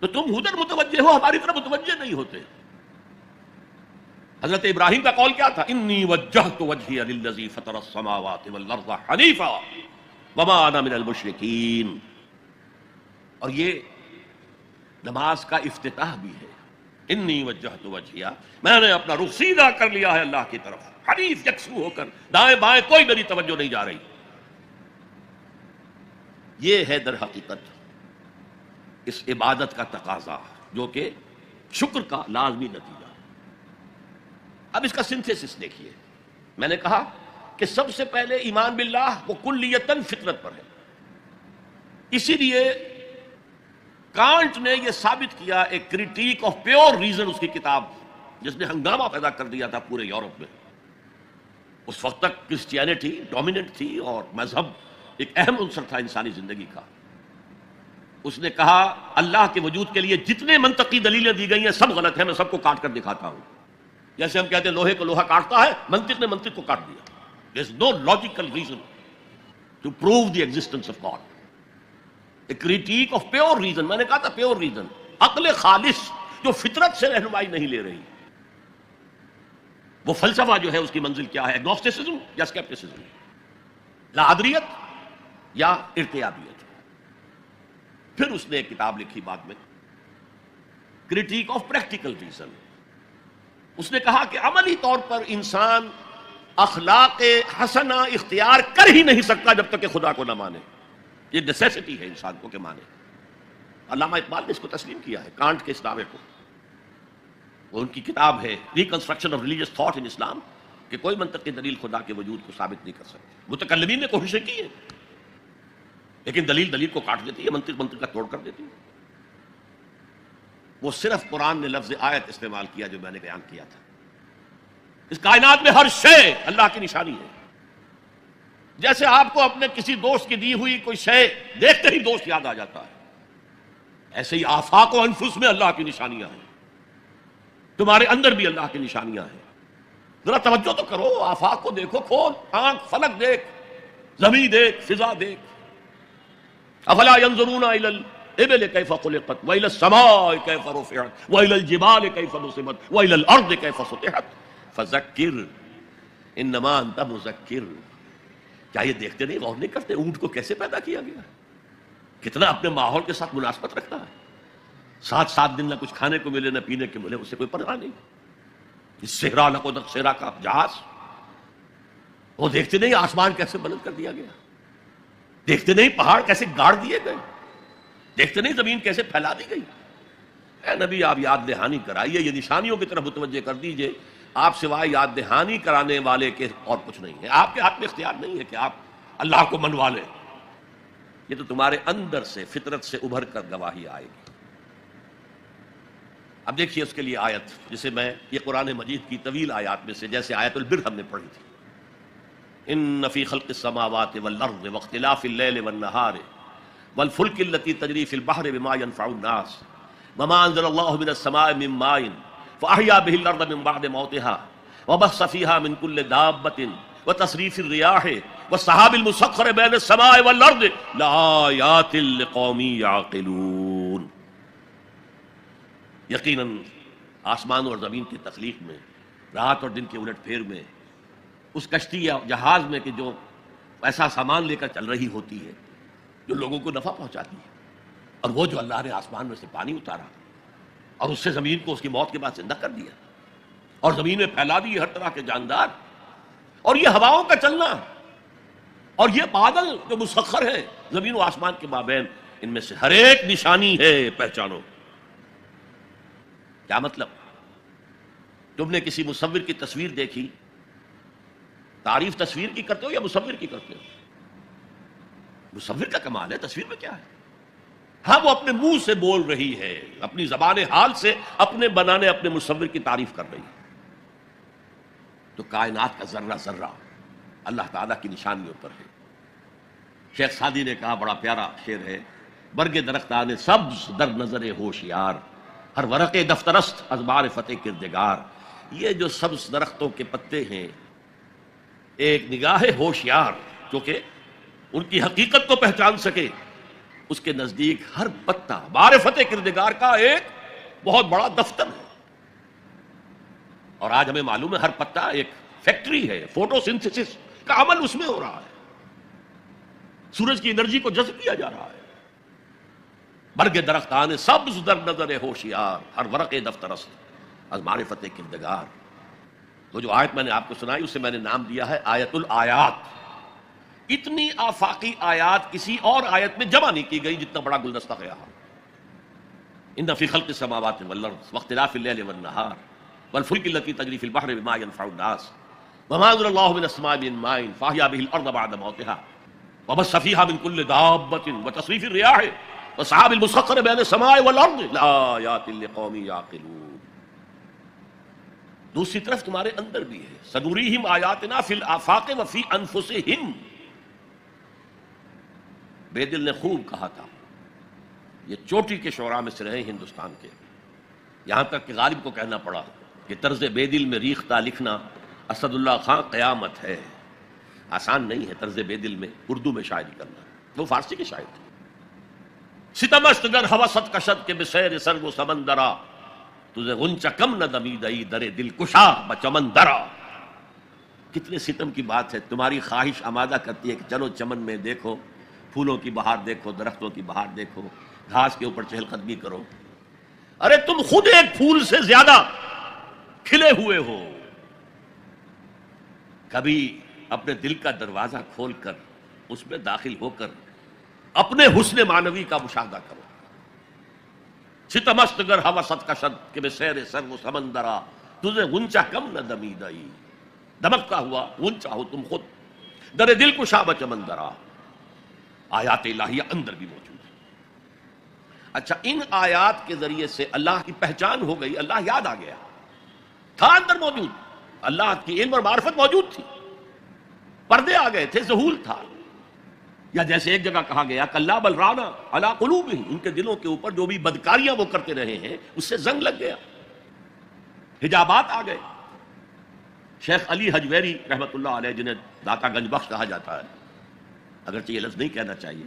تو تم ادھر متوجہ ہو، ہماری طرف متوجہ نہیں ہوتے. حضرت ابراہیم کا قول کیا تھا؟ انی وجہت وجہی للذی فطر السماوات والارض حنیفا وما انا من المشرکین. اور یہ نماز کا افتتاح بھی ہے. انی وجہت وجہی، میں نے اپنا رخ سیدھا کر لیا ہے اللہ کی طرف، حنیف یکسو ہو کر، دائیں بائیں کوئی میری توجہ نہیں جا رہی. یہ ہے در حقیقت اس عبادت کا تقاضا، جو کہ شکر کا لازمی نتیجہ. اب اس کا سنتھیسس دیکھیے. میں نے کہا کہ سب سے پہلے ایمان باللہ وہ کلیتاً فطرت پر ہے. اسی لیے کانٹ نے یہ ثابت کیا، ایک کریٹیک آف پیور ریزن، اس کی کتاب جس نے ہنگامہ پیدا کر دیا تھا پورے یورپ میں. اس وقت تک کرسچینٹی ڈومیننٹ تھی اور مذہب ایک اہم عنصر تھا انسانی زندگی کا. اس نے کہا اللہ کے وجود کے لیے جتنے منطقی دلیلیں دی گئی ہیں سب غلط ہیں، میں سب کو کاٹ کر دکھاتا ہوں. جیسے ہم کہتے ہیں لوہے کو لوہا کاٹتا ہے، منطق نے منطق کو کاٹ دیا. There is no logical reason to prove the existence of God. A critique of pure reason. میں نے کہا تھا پیور ریزن، عقل خالص جو فطرت سے رہنمائی نہیں لے رہی. وہ فلسفہ جو ہے اس کی منزل کیا ہے؟ ایگنوسٹسزم یا اسکیپٹسزم، لاعدریت یا ارتیابیت. پھر اس نے ایک کتاب لکھی بعد میں، کریٹیک آف پریکٹیکل ریزن. اس نے کہا کہ عملی طور پر انسان اخلاق حسنہ اختیار کر ہی نہیں سکتا جب تک کہ خدا کو نہ مانے. یہ نیسیسٹی ہے انسان کو کہ مانے. علامہ اقبال نے اس کو تسلیم کیا ہے، کانٹ کے اس دعوے کو. وہ ان کی کتاب ہے reconstruction of religious thought in Islam, کہ کوئی منطقی دلیل خدا کے وجود کو ثابت نہیں کر سکتی. متکلمین نے کوششیں کی ہیں لیکن دلیل کو کاٹ دیتی ہے، منطق کا توڑ کر دیتی ہے. وہ صرف قرآن نے لفظ آیت استعمال کیا جو میں نے بیان کیا تھا. اس کائنات میں ہر شے اللہ کی نشانی ہے. جیسے آپ کو اپنے کسی دوست کی دی ہوئی کوئی شے دیکھتے ہی دوست یاد آ جاتا ہے، ایسے ہی آفاق و انفس میں اللہ کی نشانیاں ہیں. تمہارے اندر بھی اللہ کی نشانیاں ہیں. ذرا توجہ تو کرو، آفاق کو دیکھو، کھول آنکھ، فلک دیکھ، زمین دیکھ، فضا دیکھ. افلا ينظرون الى الابل كيف خلقت والى السماء كيف رفعت والى الجبال كيف نصبت والى الارض كيف سطحت فذكر انما انت مذکر. کیا یہ دیکھتے نہیں، غور نہیں کرتے اونٹ کو کیسے پیدا کیا گیا، کتنا اپنے ماحول کے ساتھ مناسبت رکھتا ہے. 7 دن نہ کچھ کھانے کو ملے نہ پینے کو ملے، اس سے کوئی پرواہ نہیں. اس صحرا لقدر صحرا کا جہاز، وہ دیکھتے نہیں آسمان کیسے بلند کر دیا گیا، دیکھتے نہیں پہاڑ کیسے گاڑ دیے گئے، دیکھتے نہیں زمین کیسے پھیلا دی گئی. اے نبی آپ یاد دہانی کرائیے، یہ نشانیوں کی طرف متوجہ کر دیجئے. آپ سوائے یاد دہانی کرانے والے کے اور کچھ نہیں ہے. آپ کے ہاتھ میں اختیار نہیں ہے کہ آپ اللہ کو منوا لیں. یہ تو تمہارے اندر سے، فطرت سے ابھر کر گواہی آئے گی. اب دیکھیے اس کے لیے آیت، جسے میں یہ قرآن مجید کی طویل آیات میں سے، جیسے آیت البر ہم نے پڑھی تھی، ان فی خلق السماوات والارض واختلاف اللیل والنہار والفلک التی تجری فی البحر بما ينفع الناس وما انزل اللہ من السماء من ماء فاحیا به الارض من بعد موتها وبث فیہا من کل دابۃ وتصریف الریاح والسحاب المسخر بین السماء والارض لآیات لقوم یعقلون. یقیناً آسمان اور زمین کی تخلیق میں، رات اور دن کے الٹ پھیر میں، اس کشتی یا جہاز میں کہ جو ایسا سامان لے کر چل رہی ہوتی ہے جو لوگوں کو نفع پہنچاتی ہے، اور وہ جو اللہ نے آسمان میں سے پانی اتارا اور اس سے زمین کو اس کی موت کے بعد زندہ کر دیا اور زمین میں پھیلا دی ہر طرح کے جاندار، اور یہ ہواؤں کا چلنا اور یہ بادل جو مسخر ہے زمین و آسمان کے مابین، ان میں سے ہر ایک نشانی ہے، پہچانو. کیا مطلب؟ تم نے کسی مصور کی تصویر دیکھی، تعریف تصویر کی کرتے ہو یا مصور کی کرتے ہو؟ مصور کا کمال ہے، تصویر میں کیا ہے؟ ہاں وہ اپنے منہ سے بول رہی ہے، اپنی زبان حال سے اپنے بنانے اپنے مصور کی تعریف کر رہی ہے. تو کائنات کا ذرہ ذرہ اللہ تعالیٰ کی نشانیوں پر ہے. شیخ سعدی نے کہا، بڑا پیارا شعر ہے، برگ درختان سبز در نظر ہوشیار ہر ورق دفترست از معرفت کردگار. یہ جو سبز درختوں کے پتے ہیں، ایک نگاہ ہوشیار جو کہ ان کی حقیقت کو پہچان سکے، اس کے نزدیک ہر پتا معرفت کردگار کا ایک بہت بڑا دفتر ہے. اور آج ہمیں معلوم ہے ہر پتا ایک فیکٹری ہے، فوٹو سنتھسس کا عمل اس میں ہو رہا ہے، سورج کی انرجی کو جذب کیا جا رہا ہے. برگ درختان سبز در نظر ہوشیار ہر ورق دفترست از معرفت کردگار. وہ جو آیت میں نے آپ کو سنائی اسے میں نے نام دیا ہے آیت الآیات. اتنی آفاقی آیات کسی اور آیت میں جمع نہیں کی گئی جتنا بڑا گلدستہ گیا. ان فی خلق السماوات والارض واختلاف اللیل والنہار والفلک التی تجری فی البحر بما ينفع الناس وما انزل اللہ من السماء من ماء فاحیا به الارض بعد موتها وبث فیہا من کل دابۃ وتصریف الریاح والسحاب المسخر بین السماء والارض لآیات لقوم یعقلون. دوسری طرف تمہارے اندر بھی ہے، سنوریہم آیاتنا فی الآفاق وفی انفسہم. بے دل نے خوب کہا تھا، یہ چوٹی کے شعراء میں سے رہے ہندوستان کے، یہاں تک کہ غالب کو کہنا پڑا کہ طرز بے دل میں ریختہ لکھنا اسد اللہ خان قیامت ہے. آسان نہیں ہے طرز بے دل میں اردو میں شاعری کرنا، وہ فارسی کے شاعر تھے. ستمست گر ہوست کشد کے بسیر سرگ و سمندرا تجھے غنچہ کم نہ دمیدئی در دل کشا بچمندرا. کتنے ستم کی بات ہے. تمہاری خواہش آمادہ کرتی ہے کہ چلو چمن میں دیکھو، پھولوں کی بہار دیکھو، درختوں کی بہار دیکھو، گھاس کے اوپر چہل قدمی کرو. ارے تم خود ایک پھول سے زیادہ کھلے ہوئے ہو. کبھی اپنے دل کا دروازہ کھول کر اس میں داخل ہو کر اپنے حسن معنوی کا مشاہدہ کرو. ستمست گر ہوست کشد کہ بسیر سر و سمندرا تجھے غنچہ کم نہ دمیدئی. دمکتا ہوا غنچہ ہو تم خود، در دل کشا بچمندرا. آیات الہیہ اندر بھی موجود ہے. اچھا، ان آیات کے ذریعے سے اللہ کی پہچان ہو گئی، اللہ یاد آ گیا، تھا اندر موجود، اللہ کی علم اور معرفت موجود تھی، پردے آ گئے تھے، ظہور تھا. یا جیسے ایک جگہ کہا گیا کلا بل رانا علی قلوبہم، ان کے دلوں کے اوپر جو بھی بدکاریاں وہ کرتے رہے ہیں اس سے زنگ لگ گیا، حجابات آ گئے. شیخ علی حجویری رحمۃ اللہ علیہ، جنہیں داتا گنج بخش کہا جاتا ہے، اگرچہ یہ لفظ نہیں کہنا چاہیے،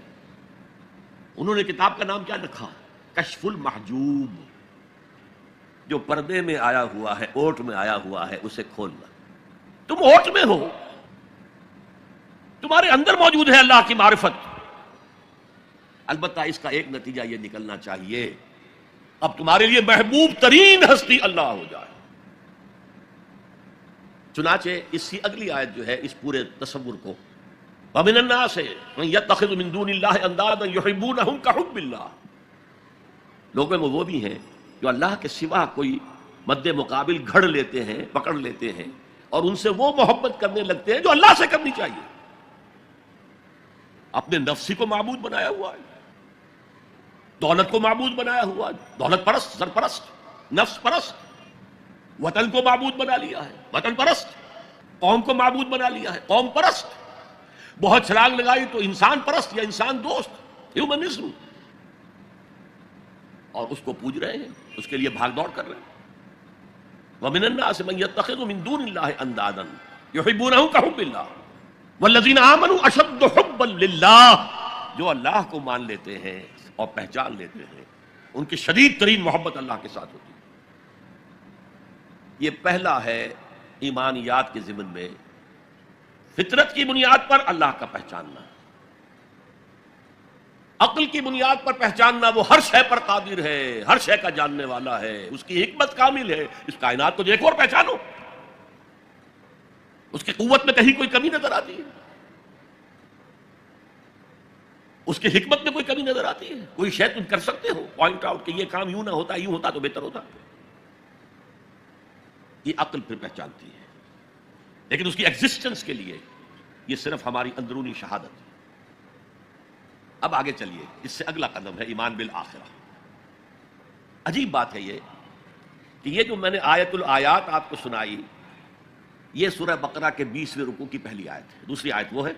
انہوں نے کتاب کا نام کیا رکھا؟ کشف المحجوب، جو پردے میں آیا ہوا ہے، اوٹ میں آیا ہوا ہے، اسے کھولنا۔ تم اوٹ میں ہو، تمہارے اندر موجود ہے اللہ کی معرفت، البتہ اس کا ایک نتیجہ یہ نکلنا چاہیے اب تمہارے لیے محبوب ترین ہستی اللہ ہو جائے۔ چنانچہ اسی اگلی آیت جو ہے اس پورے تصور کو، وَمِنَ النَّاسِ مَن يَتَّخِذُ مِن دُونِ اللَّهِ أَندَادًا يُحِبُّونَهُمْ كَحُبِّ اللَّهِ، لوگوں میں وہ بھی ہیں جو اللہ کے سوا کوئی مد مقابل گھڑ لیتے ہیں، پکڑ لیتے ہیں، اور ان سے وہ محبت کرنے لگتے ہیں جو اللہ سے کرنی چاہیے۔ اپنے نفسی کو معبود بنایا ہوا ہے، دولت کو معبود بنایا ہوا ہے، دولت پرست، سرپرست، نفس پرست، وطن کو معبود بنا لیا ہے، وطن پرست، قوم کو معبود بنا لیا ہے، قوم پرست، بہت چھلانگ لگائی تو انسان پرست یا انسان دوست، ہیومنزم، اور اس کو پوج رہے ہیں، اس کے لیے بھاگ دوڑ کر رہے ہیں۔ وَمِنَ النَّاسِ مَن يَتَّخِذُ مِن دُونِ اللَّهِ أَندَادًا يُحِبُّونَهُمْ كَحُبِّ اللَّهِ وَالَّذِينَ آمَنُوا أَشَدُّ حُبًّا لِلَّهِ، جو اللہ کو مان لیتے ہیں اور پہچان لیتے ہیں، ان کی شدید ترین محبت اللہ کے ساتھ ہوتی ہے۔ یہ پہلا ہے ایمانیات کے ضمن میں، فطرت کی بنیاد پر اللہ کا پہچاننا، عقل کی بنیاد پر پہچاننا، وہ ہر شے پر قادر ہے، ہر شے کا جاننے والا ہے، اس کی حکمت کامل ہے، اس کائنات کو دیکھو اور پہچانو، اس کی قوت میں کہیں کوئی کمی نظر آتی ہے، اس کی حکمت میں کوئی کمی نظر آتی ہے، کوئی شے تم کر سکتے ہو پوائنٹ آؤٹ کہ یہ کام یوں نہ ہوتا، یوں ہوتا تو بہتر ہوتا، یہ عقل پھر پہچانتی ہے، لیکن اس کی ایگزسٹنس کے لیے یہ صرف ہماری اندرونی شہادت ہے۔ اب آگے چلیے، اس سے اگلا قدم ہے ایمان بالآخرہ۔ عجیب بات ہے یہ کہ یہ جو میں نے آیت الآیات آپ کو سنائی، یہ سورہ بقرہ کے 20ویں رکوع کی پہلی آیت ہے۔ دوسری آیت وہ ہے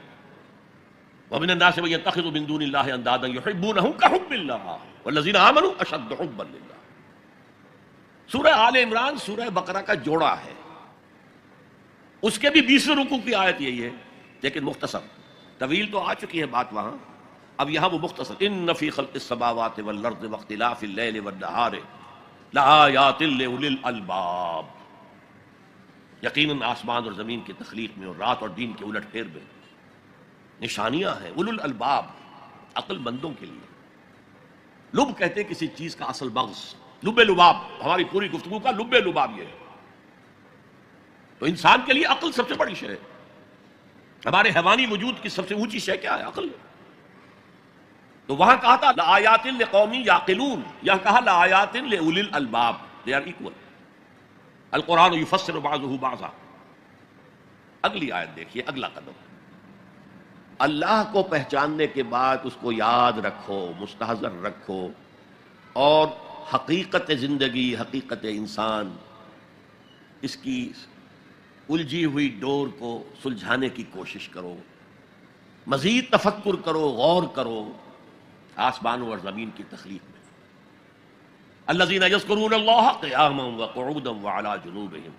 وَمِنَ النَّاسِ مَن يَتَّخِذُ مِن دُونِ اللَّهِ أَندَادًا يُحِبُّونَهُمْ كَحُبِّ اللَّهِ وَالَّذِينَ آمَنُوا أَشَدُّ حُبًّا لِلَّهِ۔ سورہ آل عمران سورہ بقرہ کا جوڑا ہے، اس کے بھی 20ویں رکوع کی آیت یہی ہے، لیکن مختصر، طویل تو آ چکی ہے بات وہاں، اب یہاں وہ مختصر، ان فی خلق السماوات والارض واختلاف اللیل والنہار لآیات لأولی الالباب، یقیناً آسمان اور زمین کی تخلیق میں اور رات اور دن کے الٹ پھیر میں نشانیاں ہیں اولو الالباب، عقل مندوں کے لیے۔ لب کہتے ہیں کسی چیز کا اصل مغز، لب لباب، ہماری پوری گفتگو کا لب لباب یہ ہے۔ تو انسان کے لیے عقل سب سے بڑی شے ہے، ہمارے حیوانی وجود کی سب سے اونچی شے کیا ہے؟ عقل ہے۔ تو وہاں کہا تھا لآیات لقوم یعقلون، یہاں کہا لآیات لأولی الالباب، they are equal، القرآن یفسر بعضہ بعضا۔ اگلی آیت دیکھیے، اگلا قدم، اللہ کو پہچاننے کے بعد اس کو یاد رکھو، مستحضر رکھو، اور حقیقت زندگی، حقیقت انسان، اس کی الجھی ہوئی ڈور کو سلجھانے کی کوشش کرو، مزید تفکر کرو، غور کرو آسمانوں اور زمین کی تخلیق میں۔ الذین یذکرون اللہ قیاما وقعودا وعلی جنوبہم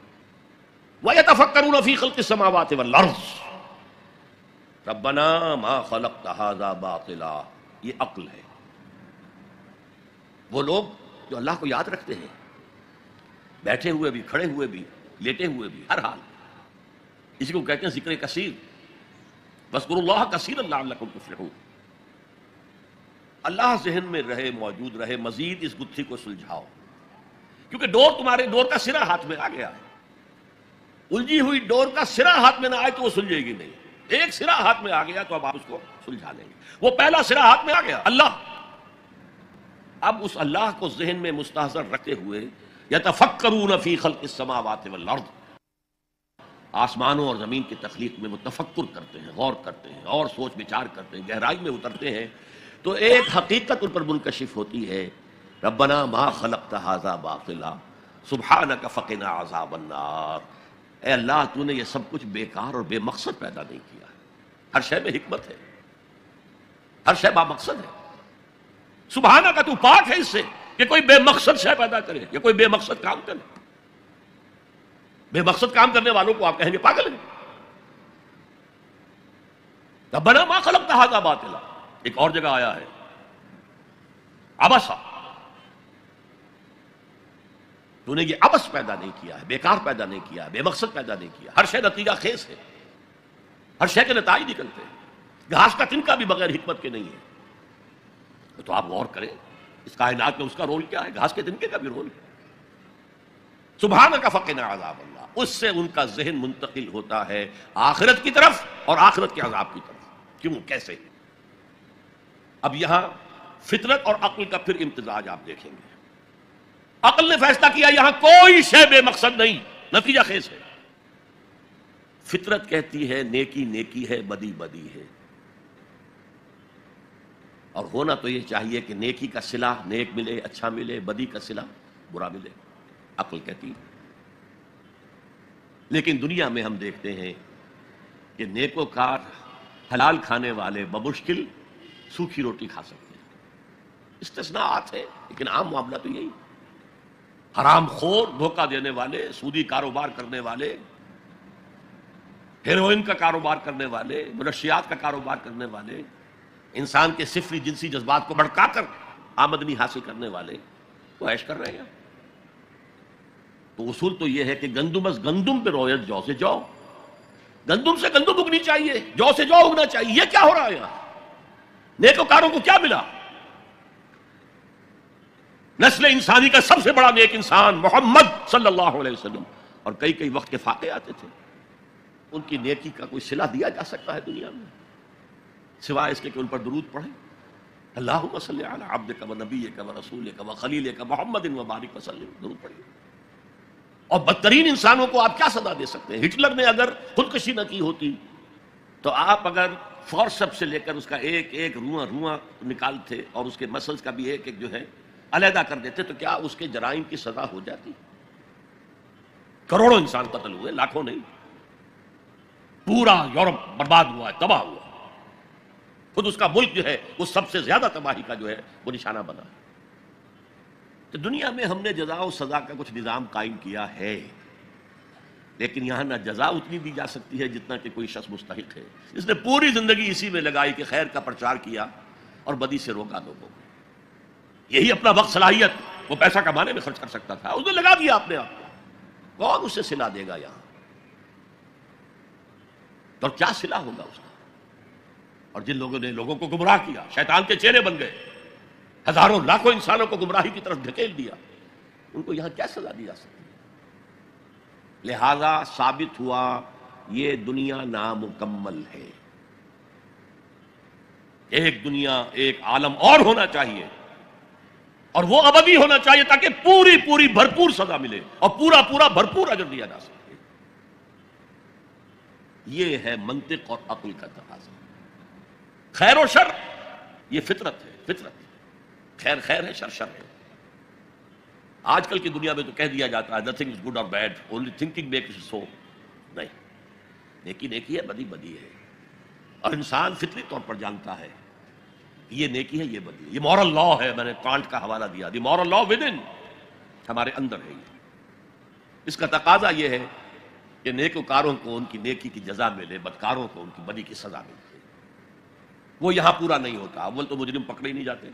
ویتفکرون فی خلق السماوات والارض ربنا ما خلقت ھذا باطلا، یہ عقل ہے۔ وہ لوگ جو اللہ کو یاد رکھتے ہیں، بیٹھے ہوئے بھی، کھڑے ہوئے بھی، لیٹے ہوئے بھی، ہر حال، اسی کو کہتے ہیں ذکر کثیر، واذکروا اللہ کثیرا لعلکم تفلحون۔ اللہ ذہن میں رہے، موجود رہے، مزید اس گتھی کو سلجھاؤ، کیونکہ ڈور تمہارے ڈور کا سرا ہاتھ میں آ گیا ہے۔ الجھی ہوئی ڈور کا سرا ہاتھ میں نہ آئے تو وہ سلجھے گی نہیں، ایک سرا ہاتھ میں آ گیا تو اب آپ اس کو سلجھا لیں گے۔ وہ پہلا سرا ہاتھ میں آ گیا، اللہ۔ اب اس اللہ کو ذہن میں مستحضر رکھتے ہوئے یتفکرون فی خلق السماوات والارض، آسمانوں اور زمین کی تخلیق میں وہ تفکر کرتے ہیں، غور کرتے ہیں، اور سوچ بچار کرتے ہیں، گہرائی میں اترتے ہیں، تو ایک حقیقت ان پر منکشف ہوتی ہے، ربنا ما خلقت ھذا باطلا سبحانک فقنا عذاب النار۔ اے اللہ، تو نے یہ سب کچھ بیکار اور بے مقصد پیدا نہیں کیا ہے، ہر شے میں حکمت ہے، ہر شے با مقصد ہے۔ سبحانک، تو پاک ہے اس سے کہ کوئی بے مقصد شے پیدا کرے یا کوئی بے مقصد کام کرے۔ بے مقصد کام کرنے والوں کو آپ کہیں گے پاگل ہیں. ربنا ما خلقت ھذا باطلا. ایک اور جگہ آیا ہے عبسا، تو نے یہ عبس پیدا نہیں کیا ہے، بیکار پیدا نہیں کیا ہے، بے مقصد پیدا نہیں کیا. ہر شے نتیجہ خیز ہے، ہر شے کے نتائج نکلتے ہیں. گھاس کا تنکا بھی بغیر حکمت کے نہیں ہے. تو آپ غور کریں اس کائنات میں اس کا رول کیا ہے، گھاس کے تنکے کا بھی رول ہے. سبحانک فقنا عذاب اللہ، اس سے ان کا ذہن منتقل ہوتا ہے آخرت کی طرف اور آخرت کے عذاب کی طرف. کیوں، کیسے؟ اب یہاں فطرت اور عقل کا پھر امتزاج آپ دیکھیں گے. عقل نے فیصلہ کیا یہاں کوئی شے بے مقصد نہیں، نتیجہ خیز ہے. فطرت کہتی ہے نیکی نیکی ہے، بدی بدی ہے، اور ہونا تو یہ چاہیے کہ نیکی کا صلہ نیک ملے، اچھا ملے، بدی کا صلہ برا ملے. عقل کہتی ہے. لیکن دنیا میں ہم دیکھتے ہیں کہ نیکوکار حلال کھانے والے بمشکل سوکھی روٹی کھا سکتے ہیں. استثناءات ہیں لیکن عام معاملہ تو یہی. حرام خور، دھوکہ دینے والے، سودی کاروبار کرنے والے، ہیروئن کا کاروبار کرنے والے، منشیات کا کاروبار کرنے والے، انسان کے صفری جنسی جذبات کو بھڑکا کر آمدنی حاصل کرنے والے وہ عیش کر رہے ہیں. تو اصول تو یہ ہے کہ گندم از گندم پہ رویت، جو سے جو. گندم سے گندم اگنی چاہیے، جو سے جو اگنا چاہیے. یہ کیا ہو رہا ہے یہاں؟ نیکوکاروں کو کیا ملا؟ نسل انسانی کا سب سے بڑا نیک انسان محمد صلی اللہ علیہ وسلم، اور کئی کئی وقت کے فاقے آتے تھے. ان کی نیکی کا کوئی صلہ دیا جا سکتا ہے دنیا میں سوائے اس کے کہ ان پر درود پڑھیں. اللہم صلی علی عبدک و نبیک و رسولک و خلیلک محمد و بارک وسلم. درود پڑھیں. اور بدترین انسانوں کو آپ کیا سزا دے سکتے ہیں؟ ہٹلر نے اگر خودکشی نہ کی ہوتی تو آپ اگر فورسپ سے لے کر اس کا ایک ایک رواں نکالتے اور اس کے مسلز کا بھی ایک ایک جو ہے علیحدہ کر دیتے تو کیا اس کے جرائم کی سزا ہو جاتی؟ کروڑوں انسان قتل ہوئے، لاکھوں نہیں. پورا یورپ برباد ہوا ہے، تباہ ہوا. خود اس کا ملک جو ہے وہ سب سے زیادہ تباہی کا جو ہے وہ نشانہ بنا. تو دنیا میں ہم نے جزا و سزا کا کچھ نظام قائم کیا ہے، لیکن یہاں نہ جزا اتنی دی جا سکتی ہے جتنا کہ کوئی شخص مستحق ہے. اس نے پوری زندگی اسی میں لگائی کہ خیر کا پرچار کیا اور بدی سے روکا لوگوں کو. یہی اپنا وقت، صلاحیت وہ پیسہ کمانے میں خرچ کر سکتا تھا، اس نے لگا دیا اپنے آپ کو. کون اس سے صلہ دے گا یہاں؟ اور کیا صلہ ہوگا اس کا؟ اور جن لوگوں نے لوگوں کو گمراہ کیا، شیطان کے چیلے بن گئے، ہزاروں لاکھوں انسانوں کو گمراہی کی طرف دھکیل دیا، ان کو یہاں کیا سزا دی جا سکتی ہے؟ لہذا ثابت ہوا یہ دنیا نامکمل ہے. ایک دنیا، ایک عالم اور ہونا چاہیے، اور وہ ابدی ہونا چاہیے تاکہ پوری پوری بھرپور سزا ملے اور پورا پورا بھرپور اجر دیا جا سکے. یہ ہے منطق اور عقل کا تقاضا. خیر و شر یہ فطرت ہے، فطرت. خیر خیر ہے، شر شر ہے. آج کل کی دنیا میں تو کہہ دیا جاتا ہے nothing is good or bad, only thinking makes it so. نہیں، نیکی نیکی ہے، بدی بدی ہے، اور انسان فطری طور پر جانتا ہے یہ نیکی ہے، یہ بدی ہے. یہ مورل لا ہے. میں نے کانٹ کا حوالہ دیا، دی مورل لا ود ان، ہمارے اندر ہے. اس کا تقاضا یہ ہے کہ نیکوکاروں کو ان کی نیکی کی جزا ملے، بدکاروں کو ان کی بدی کی سزا ملے. وہ یہاں پورا نہیں ہوتا. اول تو مجرم پکڑے ہی نہیں جاتے،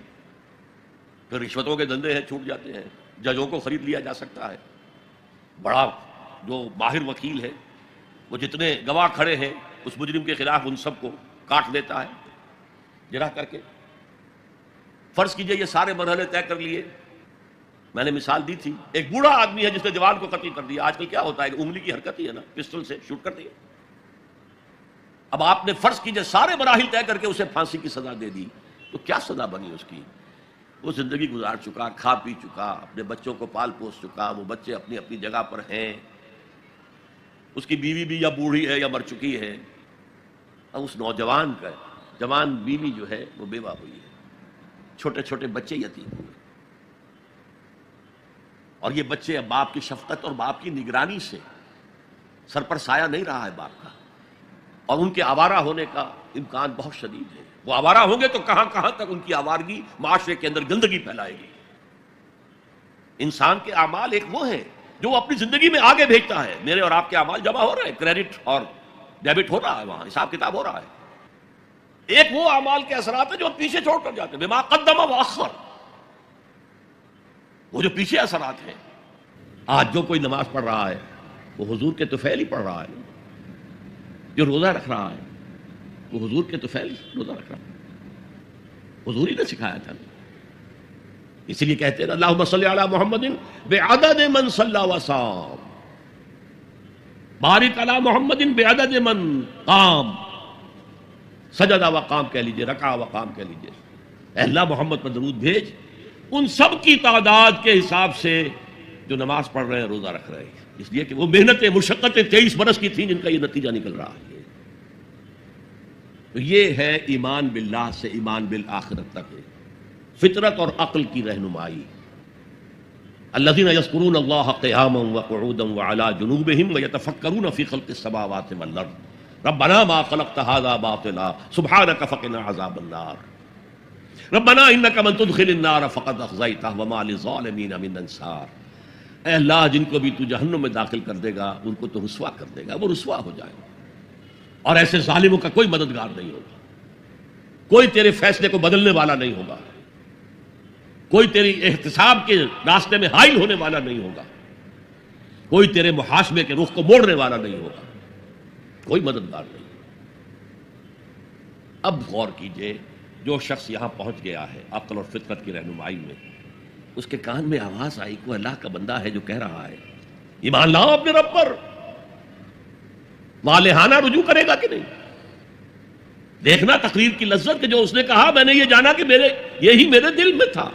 پھر رشوتوں کے دھندے ہیں، چھوٹ جاتے ہیں. ججوں کو خرید لیا جا سکتا ہے. بڑا جو ماہر وکیل ہے وہ جتنے گواہ کھڑے ہیں اس مجرم کے خلاف ان سب کو کاٹ دیتا ہے جرح کر کے. فرض کیجئے یہ سارے مرحلے طے کر لیے. میں نے مثال دی تھی، ایک بوڑھا آدمی ہے جس نے جوان کو قتل کر دیا. آج کل کیا ہوتا ہے کہ انگلی کی حرکت ہی ہے نا، پسٹل سے شوٹ کر دیا. اب آپ نے فرض کیجئے سارے مراحل طے کر کے اسے پھانسی کی سزا دے دی تو کیا سزا بنی اس کی؟ وہ زندگی گزار چکا، کھا پی چکا، اپنے بچوں کو پال پوس چکا، وہ بچے اپنی اپنی جگہ پر ہیں، اس کی بیوی بھی یا بوڑھی ہے یا مر چکی ہے. اب اس نوجوان کا جوان بیوی جو ہے وہ بیوہ ہوئی ہے، چھوٹے چھوٹے بچے یتیم ہوئے، اور یہ بچے اب باپ کی شفقت اور باپ کی نگرانی سے سر پر سایہ نہیں رہا ہے باپ کا، اور ان کے آوارہ ہونے کا امکان بہت شدید ہے. وہ آوارہ ہوں گے تو کہاں کہاں تک ان کی آوارگی معاشرے کے اندر گندگی پھیلائے گی. انسان کے اعمال ایک وہ ہے جو اپنی زندگی میں آگے بھیجتا ہے. میرے اور آپ کے اعمال جمع ہو رہے ہیں، کریڈٹ اور ڈیبٹ ہو رہا ہے، وہاں حساب کتاب ہو رہا ہے. ایک وہ اعمال کے اثرات ہیں جو پیچھے چھوڑ کر جاتے ہیں، بما قدم واخر، وہ جو پیچھے اثرات ہیں. آج جو کوئی نماز پڑھ رہا ہے وہ حضور کے طفیل ہی پڑھ رہا ہے. جو روزہ رکھ رہا ہے وہ حضور کے طفیل روزہ رکھ رہا ہے، حضور ہی نے سکھایا تھا. اسی لیے کہتے ہیں اللہم صلی علی محمد بعدد من صلی وصام، بارک علی محمد بعدد من قام، سجدہ و قام کہہ لیجئے، رکع و قام کہہ لیجئے. اے اللہ محمد پر درود بھیج ان سب کی تعداد کے حساب سے جو نماز پڑھ رہے ہیں، روزہ رکھ رہے ہیں. اس لیے کہ وہ محنتیں مشقتیں 23 برس کی تھیں جن کا یہ نتیجہ نکل رہا ہے. تو یہ ہے ایمان باللہ سے ایمان بالآخرت تک فطرت اور عقل کی رہنمائی. الذین یذکرون اللہ قیاما وقعودا وعلی جنوبہم ویتفکرون فی خلق السماوات والارض ربنا ما خلقت هذا باطلا سبحانک فقنا عذاب النار ربنا انک من تدخل النار فقد اخزیتہ وما للظالمین من انصار. اے اللہ جن کو بھی تو جہنم میں داخل کر دے گا ان کو تو رسوا کر دے گا، وہ رسوا ہو جائے اور ایسے ظالموں کا کوئی مددگار نہیں ہوگا، کوئی تیرے فیصلے کو بدلنے والا نہیں ہوگا، کوئی تیری احتساب کے راستے میں حائل ہونے والا نہیں ہوگا، کوئی تیرے محاسبے کے رخ کو موڑنے والا نہیں ہوگا، کوئی مددگار نہیں. اب غور کیجئے، جو شخص یہاں پہنچ گیا ہے عقل اور فطرت کی رہنمائی میں، اس کے کان میں آواز آئی کوئی اللہ کا بندہ ہے جو کہہ رہا ہے ایمان لاؤ اپنے رب پر، والہانہ رجوع کرے گا کہ نہیں. دیکھنا تقریر کی لذت کہ جو اس نے کہا میں نے یہ جانا کہ یہی میرے دل میں تھا.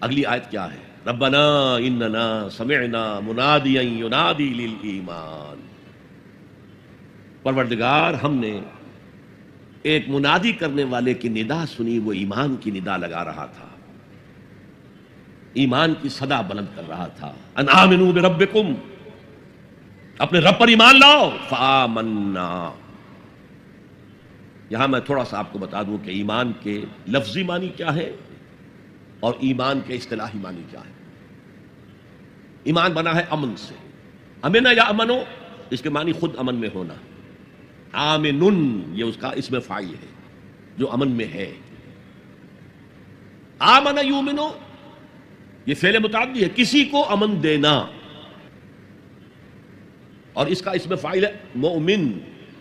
اگلی آیت کیا ہے؟ ربنا اننا سمعنا منادیا ینادی للایمان. پروردگار ہم نے ایک منادی کرنے والے کی ندا سنی، وہ ایمان کی ندا لگا رہا تھا، ایمان کی صدا بلند کر رہا تھا. ان آمنوا بربکم، اپنے رب پر ایمان لاؤ. فآمنا، یہاں میں تھوڑا سا آپ کو بتا دوں کہ ایمان کے لفظی معنی کیا ہے اور ایمان کے اصطلاحی معنی کیا ہے. ایمان بنا ہے امن سے، امنا یا امنو، اس کے معنی خود امن میں ہونا. آمنن یہ اس کا اسم فاعل ہے جو امن میں ہے. آمن یؤمنو یہ فعل متعدی ہے، کسی کو امن دینا، اور اس کا اسم فاعل ہے مومن،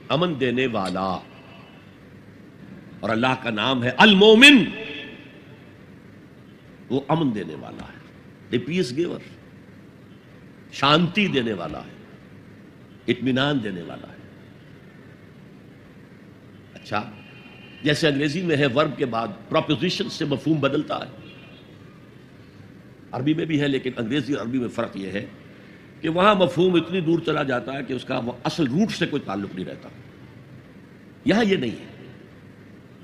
امن دینے والا. اور اللہ کا نام ہے المومن، وہ امن دینے والا ہے، دی پیس گیور، شانتی دینے والا ہے، اطمینان دینے والا ہے. اچھا، جیسے انگریزی میں ہے ورب کے بعد پروپوزیشن سے مفہوم بدلتا ہے، عربی میں بھی ہے، لیکن انگریزی اور عربی میں فرق یہ ہے کہ وہاں مفہوم اتنی دور چلا جاتا ہے کہ اس کا وہ اصل روٹ سے کوئی تعلق نہیں رہتا. یہاں یہ نہیں ہے،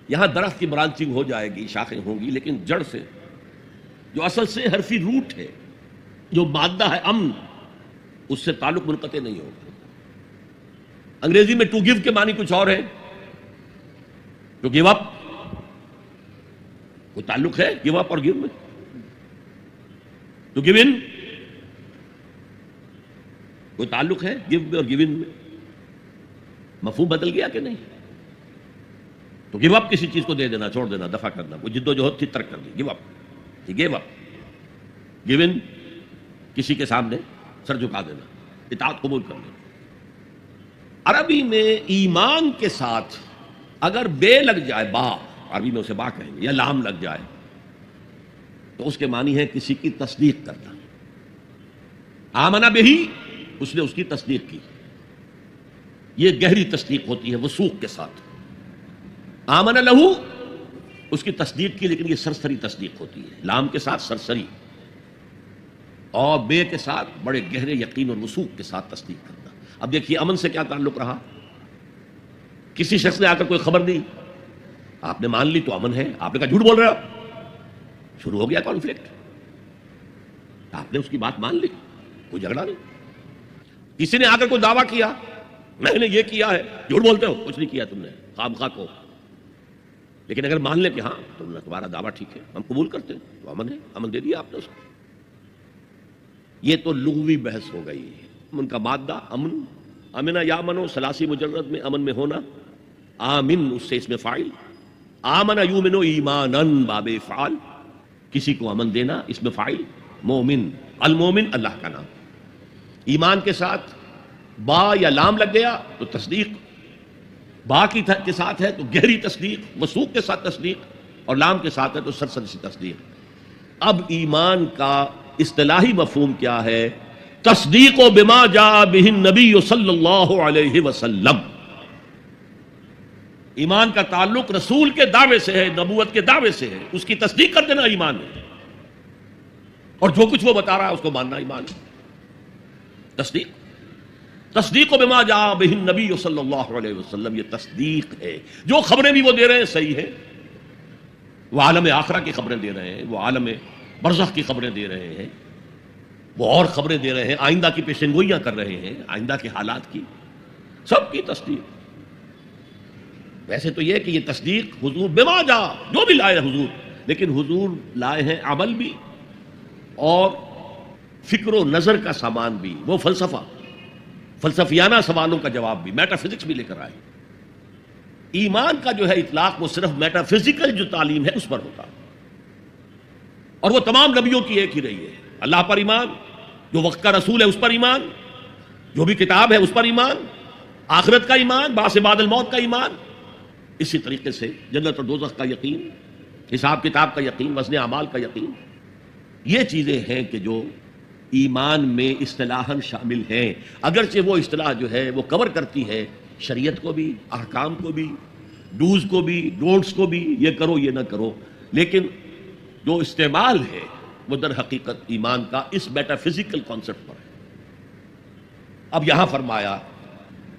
یہاں درخت کی برانچنگ ہو جائے گی، شاخیں ہوں گی، لیکن جڑ سے جو اصل سے حرفی روٹ ہے، جو مادہ ہے امن، اس سے تعلق منقطع نہیں ہوگا. انگریزی میں ٹو گیو کے معنی کچھ اور ہے، ٹو گیو اپ، کوئی تعلق ہے گیو اپ اور گیو میں؟ ٹو گیو ان کوئی تعلق ہے گیو میں اور گیو ان میں؟ مفہوم بدل گیا کہ نہیں؟ تو گیو اپ کسی چیز کو دے دینا، چھوڑ دینا، دفع کرنا، وہ جد و جہد تھی ترک کر دی، gave up, gave up. Gave in کسی کے سامنے سر جھکا دینا، اطاعت قبول کر لینا. عربی میں ایمان کے ساتھ اگر بے لگ جائے، با عربی میں اسے با کہیں گے، یا لام لگ جائے تو اس کے معنی ہے کسی کی تصدیق کرنا. آمنا بہی، اس نے اس کی تصدیق کی، یہ گہری تصدیق ہوتی ہے وثوق کے ساتھ. آمن لہو، اس کی تصدیق کی، لیکن یہ سرسری تصدیق ہوتی ہے، لام کے ساتھ سرسری اور بے کے ساتھ بڑے گہرے یقین اور وثوق کے ساتھ تصدیق کرنا. اب دیکھیے امن سے کیا تعلق رہا. کسی شخص نے آ کر کوئی خبر دی، آپ نے مان لی تو امن ہے. آپ نے کہا جھوٹ بول رہے ہو، شروع ہو گیا کانفلکٹ. آپ نے اس کی بات مان لی، کوئی جھگڑا نہیں. کسی نے آ کر کوئی دعویٰ کیا، میں نے یہ کیا ہے، جھوٹ بولتے ہو، کچھ نہیں کیا تم نے، خام خواہ کو. لیکن اگر مان لے کہ ہاں تمہارا دعویٰ ٹھیک ہے، ہم قبول کرتے ہیں، تو امن ہے، امن دے دیا آپ نے اس کو. یہ تو لغوی بحث ہو گئی. امن کا مادہ امن، امنہ یامنو ثلاثی مجرد میں امن میں ہونا، آمن اس سے اس میں فاعل، آمن یومنو ایمانن باب فعال، کسی کو امن دینا اس میں فاعل، مومن، المومن اللہ کا نام. ایمان کے ساتھ با یا لام لگ گیا تو تصدیق، با کے ساتھ ہے تو گہری تصدیق، وثوق کے ساتھ تصدیق، اور لام کے ساتھ ہے تو سرسری سی تصدیق. اب ایمان کا اصطلاحی مفہوم کیا ہے؟ تصدیق بما جاء بہ النبی صلی اللہ علیہ وسلم. ایمان کا تعلق رسول کے دعوے سے ہے، نبوت کے دعوے سے ہے، اس کی تصدیق کر دینا ایمان ہے، اور جو کچھ وہ بتا رہا ہے اس کو ماننا ایمان ہے. تصدیق بما جاء بہ النبی صلی اللہ علیہ وسلم، یہ تصدیق ہے. جو خبریں بھی وہ دے رہے ہیں صحیح ہیں، وہ عالم آخرہ کی خبریں دے رہے ہیں، وہ عالم برزخ کی خبریں دے رہے ہیں، وہ اور خبریں دے رہے ہیں، آئندہ کی پیشن گوئیاں کر رہے ہیں، آئندہ کے حالات کی، سب کی تصدیق. ویسے تو یہ کہ یہ تصدیق حضور بما جا، جو بھی لائے حضور، لیکن حضور لائے ہیں عمل بھی اور فکر و نظر کا سامان بھی، وہ فلسفیانہ سوالوں کا جواب بھی، میٹا فزکس بھی لے کر آئے. ایمان کا جو ہے اطلاق وہ صرف میٹا فزیکل جو تعلیم ہے اس پر ہوتا، اور وہ تمام نبیوں کی ایک ہی رہی ہے. اللہ پر ایمان، جو وقت کا رسول ہے اس پر ایمان، جو بھی کتاب ہے اس پر ایمان، آخرت کا ایمان، بعث بعد الموت کا ایمان. اسی طریقے سے جنت اور دوزخ کا یقین، حساب کتاب کا یقین، وزن اعمال کا یقین. یہ چیزیں ہیں کہ جو ایمان میں اصطلاحاً شامل ہیں، اگرچہ وہ اصطلاح جو ہے وہ کور کرتی ہے شریعت کو بھی، احکام کو بھی، ڈوز کو بھی، ڈونٹس کو بھی، یہ کرو یہ نہ کرو، لیکن جو استعمال ہے وہ در حقیقت ایمان کا اس میٹا فزیکل کانسیپٹ پر ہے. اب یہاں فرمایا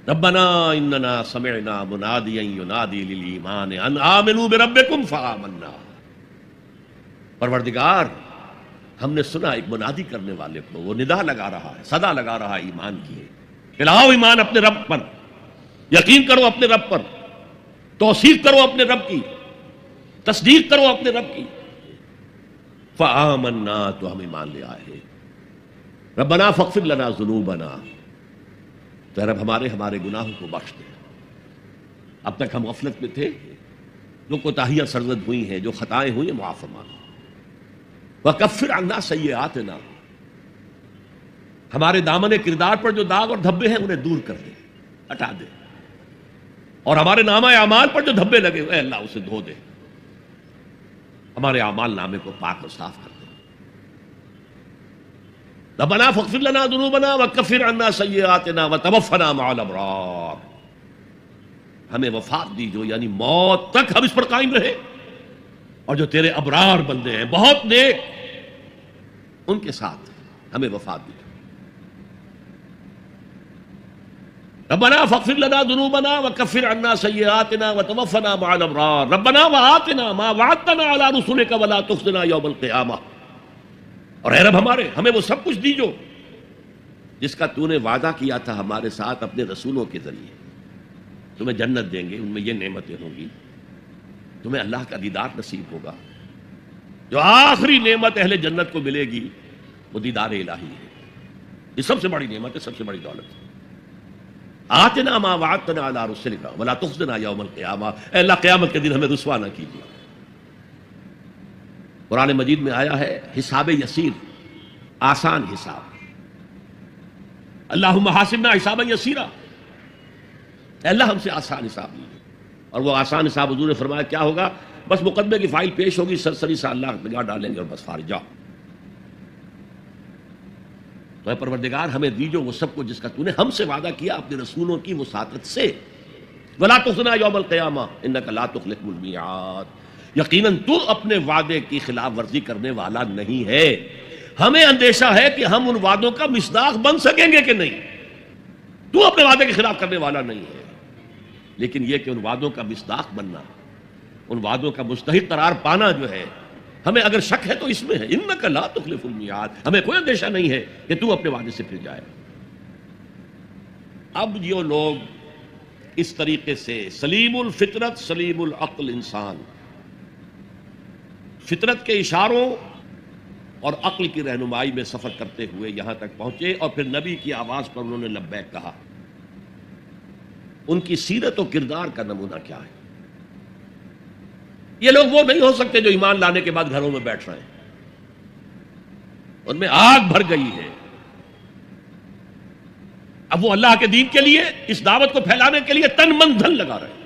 ربنا اننا سمعنا منادیا ینادی للایمان ان آمنوا بربکم فآمنا. پروردگار، ہم نے سنا ایک منادی کرنے والے کو، وہ ندا لگا رہا ہے، صدا لگا رہا ہے ایمان کی، کہ لاؤ ایمان اپنے رب پر، یقین کرو اپنے رب پر، توثیق کرو اپنے رب کی، تصدیق کرو اپنے رب کی. فآمنا، تو ہم ایمان لے آئے. ربنا فاغفر لنا ذنوبنا، تو رب ہمارے گناہوں کو بخش دے. اب تک ہم غفلت میں تھے، جو کوتاہیاں سرزد ہوئی ہیں، جو خطائیں ہوئی ہیں، معاف فرما. وکفر عنا سیئاتنا، ہمارے دامن کردار پر جو داغ اور دھبے ہیں انہیں دور کر دے، ہٹا دے، اور ہمارے نامہ اعمال پر جو دھبے لگے اے اللہ اسے دھو دے، ہمارے اعمال نامے کو پاک اور صاف کر دے. ربنا فاغفر لنا ذنوبنا وکفر عنا سیئاتنا وتوفنا مع الابرار. ہمیں وفات دی جو، یعنی موت تک ہم اس پر قائم رہے، اور جو تیرے ابرار بندے ہیں بہت نیک، ان کے ساتھ ہمیں وفات دی. ربنا فاغفر لنا ذنوبنا وكفر عنا سيئاتنا وتوفنا مع الابرار ربنا وآتنا ما وعدتنا على رسلك ولا تخزنا يوم القيامة. اور اے رب ہمارے، ہمیں وہ سب کچھ دیجو جس کا تو نے وعدہ کیا تھا ہمارے ساتھ اپنے رسولوں کے ذریعے. تمہیں جنت دیں گے، ان میں یہ نعمتیں ہوں گی، تمہیں اللہ کا دیدار نصیب ہوگا. جو آخری نعمت اہل جنت کو ملے گی وہ دیدار الہی ہے. یہ سب سے بڑی نعمت ہے، سب سے بڑی دولت ہے. آتنا ما وعدتنا علی رسلک ولا تخزنا یوم القیامہ. اے اللہ قیامت کے دن ہمیں رسوا نہ کیجیے. قرآن مجید میں آیا ہے حساب یسیر، آسان حساب. اللہم حاسبنا حسابا یسیرا، اے اللہ ہم سے آسان حساب لیجیے. اور وہ آسان حساب حضور نے فرمایا کیا ہوگا؟ بس مقدمے کی فائل پیش ہوگی، سرسری سا اللہ نگاہ ڈالیں گے اور بس فارغ جاؤ. تو اے پروردگار ہمیں دیجو وہ سب کچھ جس کا تو نے ہم سے وعدہ کیا اپنے رسولوں کی وساطت سے. ولا تخزنا یوم القیامہ انک لا تخلف المیعاد. یقیناً تو اپنے وعدے کی خلاف ورزی کرنے والا نہیں ہے. ہمیں اندیشہ ہے کہ ہم ان وعدوں کا مصداق بن سکیں گے کہ نہیں. تو اپنے وعدے کے خلاف کرنے والا نہیں ہے، لیکن یہ کہ ان وعدوں کا مصداق بننا، ان وعدوں کا مستحق قرار پانا جو ہے، ہمیں اگر شک ہے تو اس میں ہے. انک لا تخلف المیعاد، ہمیں کوئی اندیشہ نہیں ہے کہ تو اپنے وعدے سے پھر جائے. اب جو لوگ اس طریقے سے سلیم الفطرت سلیم العقل انسان، فطرت کے اشاروں اور عقل کی رہنمائی میں سفر کرتے ہوئے یہاں تک پہنچے، اور پھر نبی کی آواز پر انہوں نے لبیک کہا۔ ان کی سیرت و کردار کا نمونہ کیا ہے؟ یہ لوگ وہ نہیں ہو سکتے جو ایمان لانے کے بعد گھروں میں بیٹھ رہے ہیں، ان میں آگ بھر گئی ہے۔ اب وہ اللہ کے دین کے لیے، اس دعوت کو پھیلانے کے لیے تن من دھن لگا رہے ہیں۔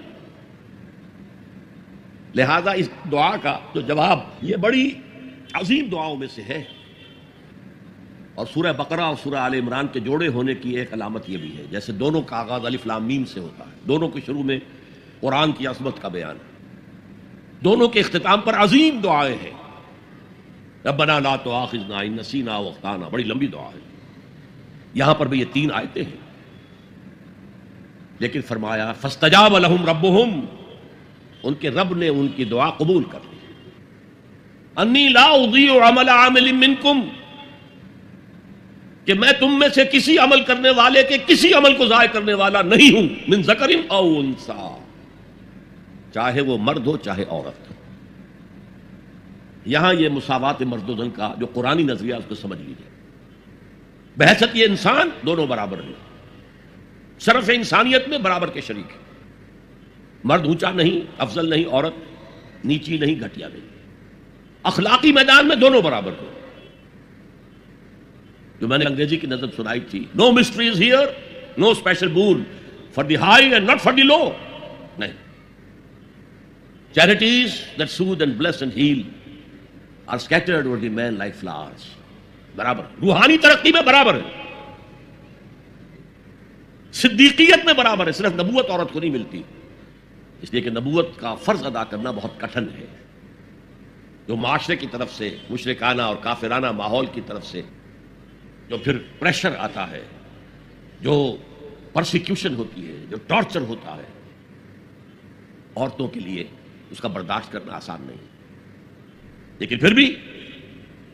لہذا اس دعا کا جو جواب، یہ بڑی عظیم دعاؤں میں سے ہے، اور سورہ بقرہ اور سورہ آل عمران کے جوڑے ہونے کی ایک علامت یہ بھی ہے، جیسے دونوں کا آغاز الف لام میم سے ہوتا ہے، دونوں کے شروع میں قرآن کی عظمت کا بیان ہے، دونوں کے اختتام پر عظیم دعائیں ہیں۔ ربنا لا تؤاخذنا ان نسینا او اخطانا، بڑی لمبی دعا ہے۔ یہاں پر بھی یہ 3 آیتیں ہیں، لیکن فرمایا فاستجاب لهم ربهم، ان کے رب نے ان کی دعا قبول کر لی۔ انی لا اضیع عمل عامل منکم، کہ میں تم میں سے کسی عمل کرنے والے کے کسی عمل کو ضائع کرنے والا نہیں ہوں، من ذکر او انثی، چاہے وہ مرد ہو چاہے عورت ہو۔ یہاں یہ مساوات مرد و زن کا جو قرآنی نظریہ اس کو سمجھ لیجیے۔ بحیثیت یہ انسان دونوں برابر ہیں، شرف انسانیت میں برابر کے شریک ہیں، مرد اونچا نہیں، افضل نہیں، عورت نیچی نہیں، گھٹیا نہیں، اخلاقی میدان میں دونوں برابر ہیں۔ جو میں نے انگریزی کی نظم سنائی تھی، no mysteries here, no special boon for the high and not for the low, نہیں، charities that soothe and bless and heal are scattered over the main like flowers, برابر، روحانی ترقی میں برابر ہے، صدیقیت میں برابر ہے، صرف نبوت عورت کو نہیں ملتی، اس لیے کہ نبوت کا فرض ادا کرنا بہت کٹھن ہے، جو معاشرے کی طرف سے مشرکانہ اور کافرانہ ماحول کی طرف سے جو پھر پریشر آتا ہے، جو پرسیکیوشن ہوتی ہے، جو ٹارچر ہوتا ہے، عورتوں کے لیے اس کا برداشت کرنا آسان نہیں، لیکن پھر بھی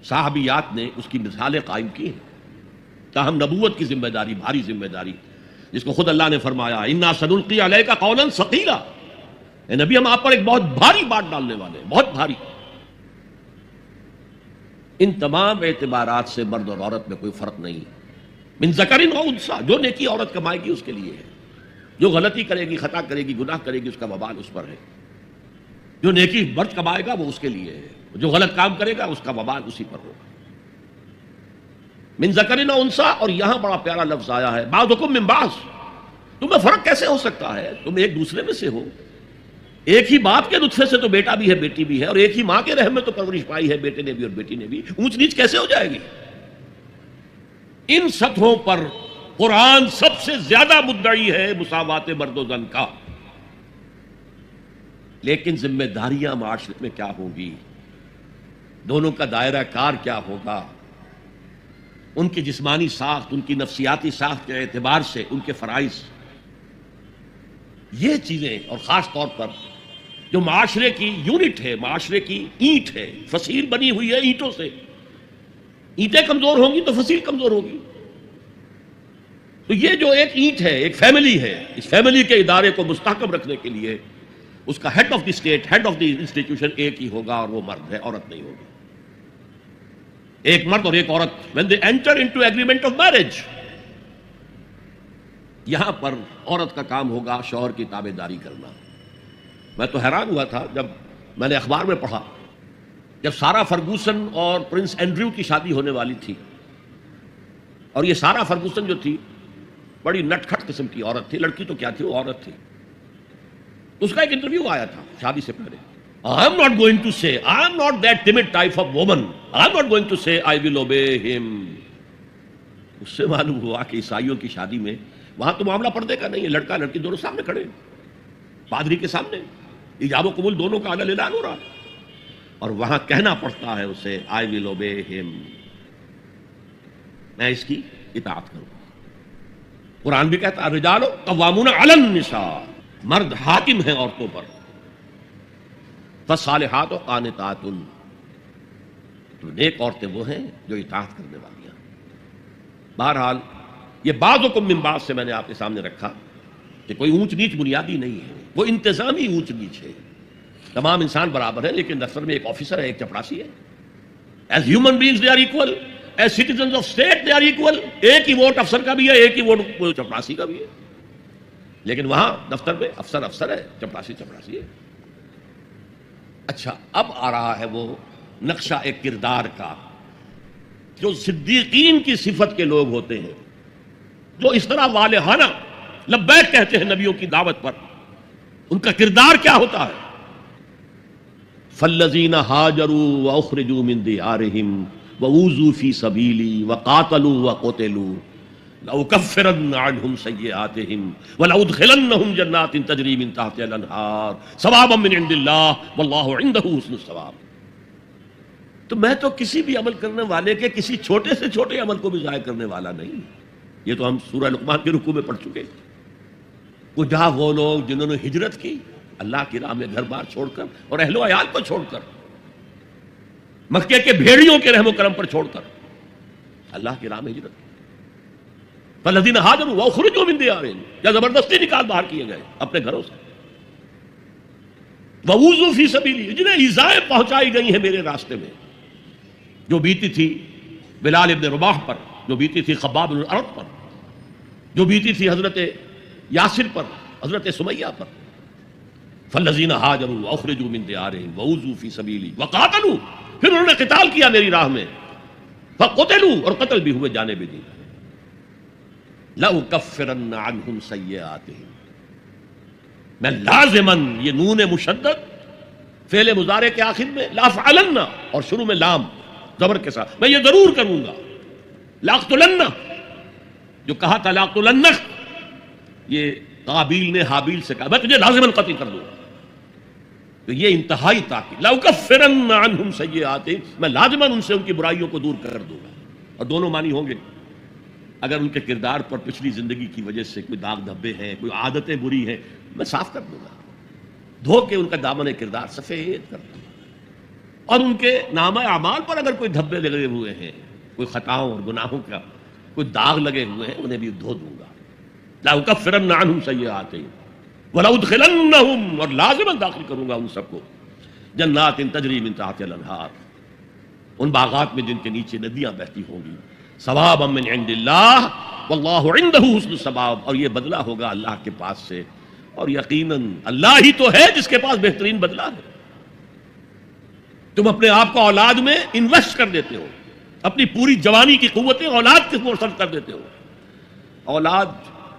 صحابیات نے اس کی مثالیں قائم کی ہیں۔ تاہم نبوت کی ذمہ داری، بھاری ذمہ داری، جس کو خود اللہ نے فرمایا انا سنلقی علیک قولا ثقیلا، اے نبی ہم آپ پر ایک بہت بھاری بات ڈالنے والے ہیں، بہت بھاری۔ ان تمام اعتبارات سے مرد اور عورت میں کوئی فرق نہیں، من ذکر و انثی، جو نیکی عورت کمائے گی اس کے لیے ہے، جو غلطی کرے گی، خطا کرے گی، گناہ کرے گی، اس کا وبال اس پر ہے، جو نیکی مرد کمائے گا وہ اس کے لیے ہے، جو غلط کام کرے گا اس کا وبال اسی پر ہوگا۔ من ذکر و انثی، اور یہاں بڑا پیارا لفظ آیا ہے بعضکم من بعض، تمہیں فرق کیسے ہو سکتا ہے؟ تم ایک دوسرے میں سے ہو، ایک ہی باپ کے نطفے سے تو بیٹا بھی ہے بیٹی بھی ہے، اور ایک ہی ماں کے رحم میں تو پرورش پائی ہے بیٹے نے بھی اور بیٹی نے بھی، اونچ نیچ کیسے ہو جائے گی؟ ان سطحوں پر قرآن سب سے زیادہ مدعی ہے مساوات مرد و زن کا، لیکن ذمہ داریاں معاشرے میں کیا ہوں گی، دونوں کا دائرہ کار کیا ہوگا، ان کی جسمانی ساخت، ان کی نفسیاتی ساخت کے اعتبار سے ان کے فرائض، یہ چیزیں، اور خاص طور پر جو معاشرے کی یونٹ ہے، معاشرے کی اینٹ ہے، فصیل بنی ہوئی ہے اینٹوں سے، اینٹیں کمزور ہوں گی تو فصیل کمزور ہوگی۔ تو یہ جو ایک اینٹ ہے، ایک فیملی ہے، اس فیملی کے ادارے کو مستحکم رکھنے کے لیے اس کا head of the state, head of the institution ایک ہی ہوگا، اور وہ مرد ہے، عورت نہیں ہوگی۔ ایک مرد اور ایک عورت when they enter into agreement of marriage، یہاں پر عورت کا کام ہوگا شوہر کی تابع داری کرنا۔ میں تو حیران ہوا تھا جب میں نے اخبار میں پڑھا، جب سارا فرگوسن اور پرنس اینڈریو کی شادی ہونے والی تھی، اور یہ سارا فرگوسن جو تھی بڑی نٹ کھٹ قسم کی عورت تھی، لڑکی تو کیا تھی، وہ عورت تھی، اس کا ایک انٹرویو آیا تھا شادی سے پہلے۔ I am not going to say, I am not that timid type of woman, I am not going to say I will obey him۔ اس سے معلوم ہوا کہ عیسائیوں کی شادی میں وہاں تو معاملہ پردے کا نہیں ہے، لڑکا لڑکی دونوں سامنے کھڑے، پادری کے سامنے ایجاب و قبول دونوں کا علیہ اعلان ہو رہا، اور وہاں کہنا پڑتا ہے اسے I will obey him، میں اس کی اطاعت کروں۔ قرآن بھی کہتا ہے الرجال قوامون علی النساء، مرد حاکم ہیں عورتوں پر، فالصالحات قانتات، تو نیک عورتیں وہ ہیں جو اطاعت کرنے والی ہیں۔ بہرحال یہ بعضکم من بعض سے میں نے آپ کے سامنے رکھا کہ کوئی اونچ نیچ بنیادی نہیں ہے، وہ انتظامی اونچ نیچ ہے، تمام انسان برابر ہے، لیکن دفتر میں ایک آفیسر ہے، ایک چپڑاسی ہے، As human beings they are equal, as citizens of state they are equal. ایک ہی ووٹ افسر کا بھی ہے، ایک ہی ووٹ چپراسی کا بھی ہے، لیکن وہاں دفتر میں افسر افسر ہے، چپراسی چپراسی ہے۔ اچھا، اب آ رہا ہے وہ نقشہ ایک کردار کا، جو صدیقین کی صفت کے لوگ ہوتے ہیں، جو اس طرح والہانہ لبیک کہتے ہیں نبیوں کی دعوت پر، ان کا کردار کیا ہوتا ہے؟ فالذین ہاجروا واخرجوا من دیارہم وأوذوا فی سبیلی وقاتلوا وقتلوا لأکفرن عنہم سیئاتہم ولأدخلنہم جنات تجری من تحتہا الانہار ثوابا من عند اللہ واللہ عندہ حسن الثواب۔ تو میں تو کسی بھی عمل کرنے والے کے کسی چھوٹے سے چھوٹے عمل کو بھی ضائع کرنے والا نہیں۔ یہ تو ہم سورہ لقمان کے رکوع میں پڑھ چکے۔ کجا وہ لوگ جنہوں نے ہجرت کی اللہ کی راہ میں گھر بار چھوڑ کر اور اہل و عیال کو چھوڑ کر، مکے کے بھیڑیوں کے رحم و کرم پر چھوڑ کر اللہ کی راہ میں ہجرت۔ فالذین ہاجروا واخرجوا من دیارہم، یا زبردستی نکال باہر کیے گئے اپنے گھروں سے۔ وأوذوا فی سبیلی، جنہیں ایذائیں پہنچائی گئی ہیں میرے راستے میں، جو بیتی تھی بلال ابن رباح پر، جو بیتی تھی خباب بن الارت پر، جو بیتی تھی حضرت یاسر پر، حضرت سمیہ پر۔ فالذین ہاجروا واخرجوا من دیارہم وأوذوا فی سبیلی وقاتلوا، پھر انہوں نے قتال کیا میری راہ میں، فقتلوا، اور قتل بھی ہوئے جانے بھی دی۔ لأکفرن عنہم سیئاتہم، میں لازماً، یہ نون مشدد فعل مضارع کے آخر میں، لأفعلن، اور شروع میں لام زبر کے ساتھ، میں یہ ضرور کروں گا۔ لأقتلن، جو کہا تھا لأقتلنک، یہ قابیل نے حابیل سے کہا میں تجھے لازماً قتل کر دوں گا۔ تو یہ انتہائی تاکید، لأکفرن عنہم سیئاتہم، میں لازماً ان سے ان کی برائیوں کو دور کر دوں گا۔ اور دونوں معنی ہوں گے، اگر ان کے کردار پر پچھلی زندگی کی وجہ سے کوئی داغ دھبے ہیں، کوئی عادتیں بری ہیں، میں صاف کر دوں گا، دھو کے ان کا دامن کردار سفید کر دوں گا۔ اور ان کے نامہ اعمال پر اگر کوئی دھبے لگے ہوئے ہیں، کوئی خطاؤں اور گناہوں کا کوئی داغ لگے ہوئے ہیں، انہیں بھی دھو دوں گا۔ لأکفرن عنہم سیئاتہم ولأدخلنہم، اور لازماً داخل کروں گا ان سب کو، جنات تجری من تحتہا الانہار، ان باغات میں جن کے نیچے ندیاں بہتی ہوں گی، ثوابا من عند اللہ واللہ عندہ حسن الثواب، اور یہ بدلہ ہوگا اللہ کے پاس سے، اور یقیناً اللہ ہی تو ہے جس کے پاس بہترین بدلہ ہے۔ تم اپنے آپ کو اولاد میں انویسٹ کر دیتے ہو، اپنی پوری جوانی کی قوتیں اولاد کے اوپر صرف کر دیتے ہو۔ اولاد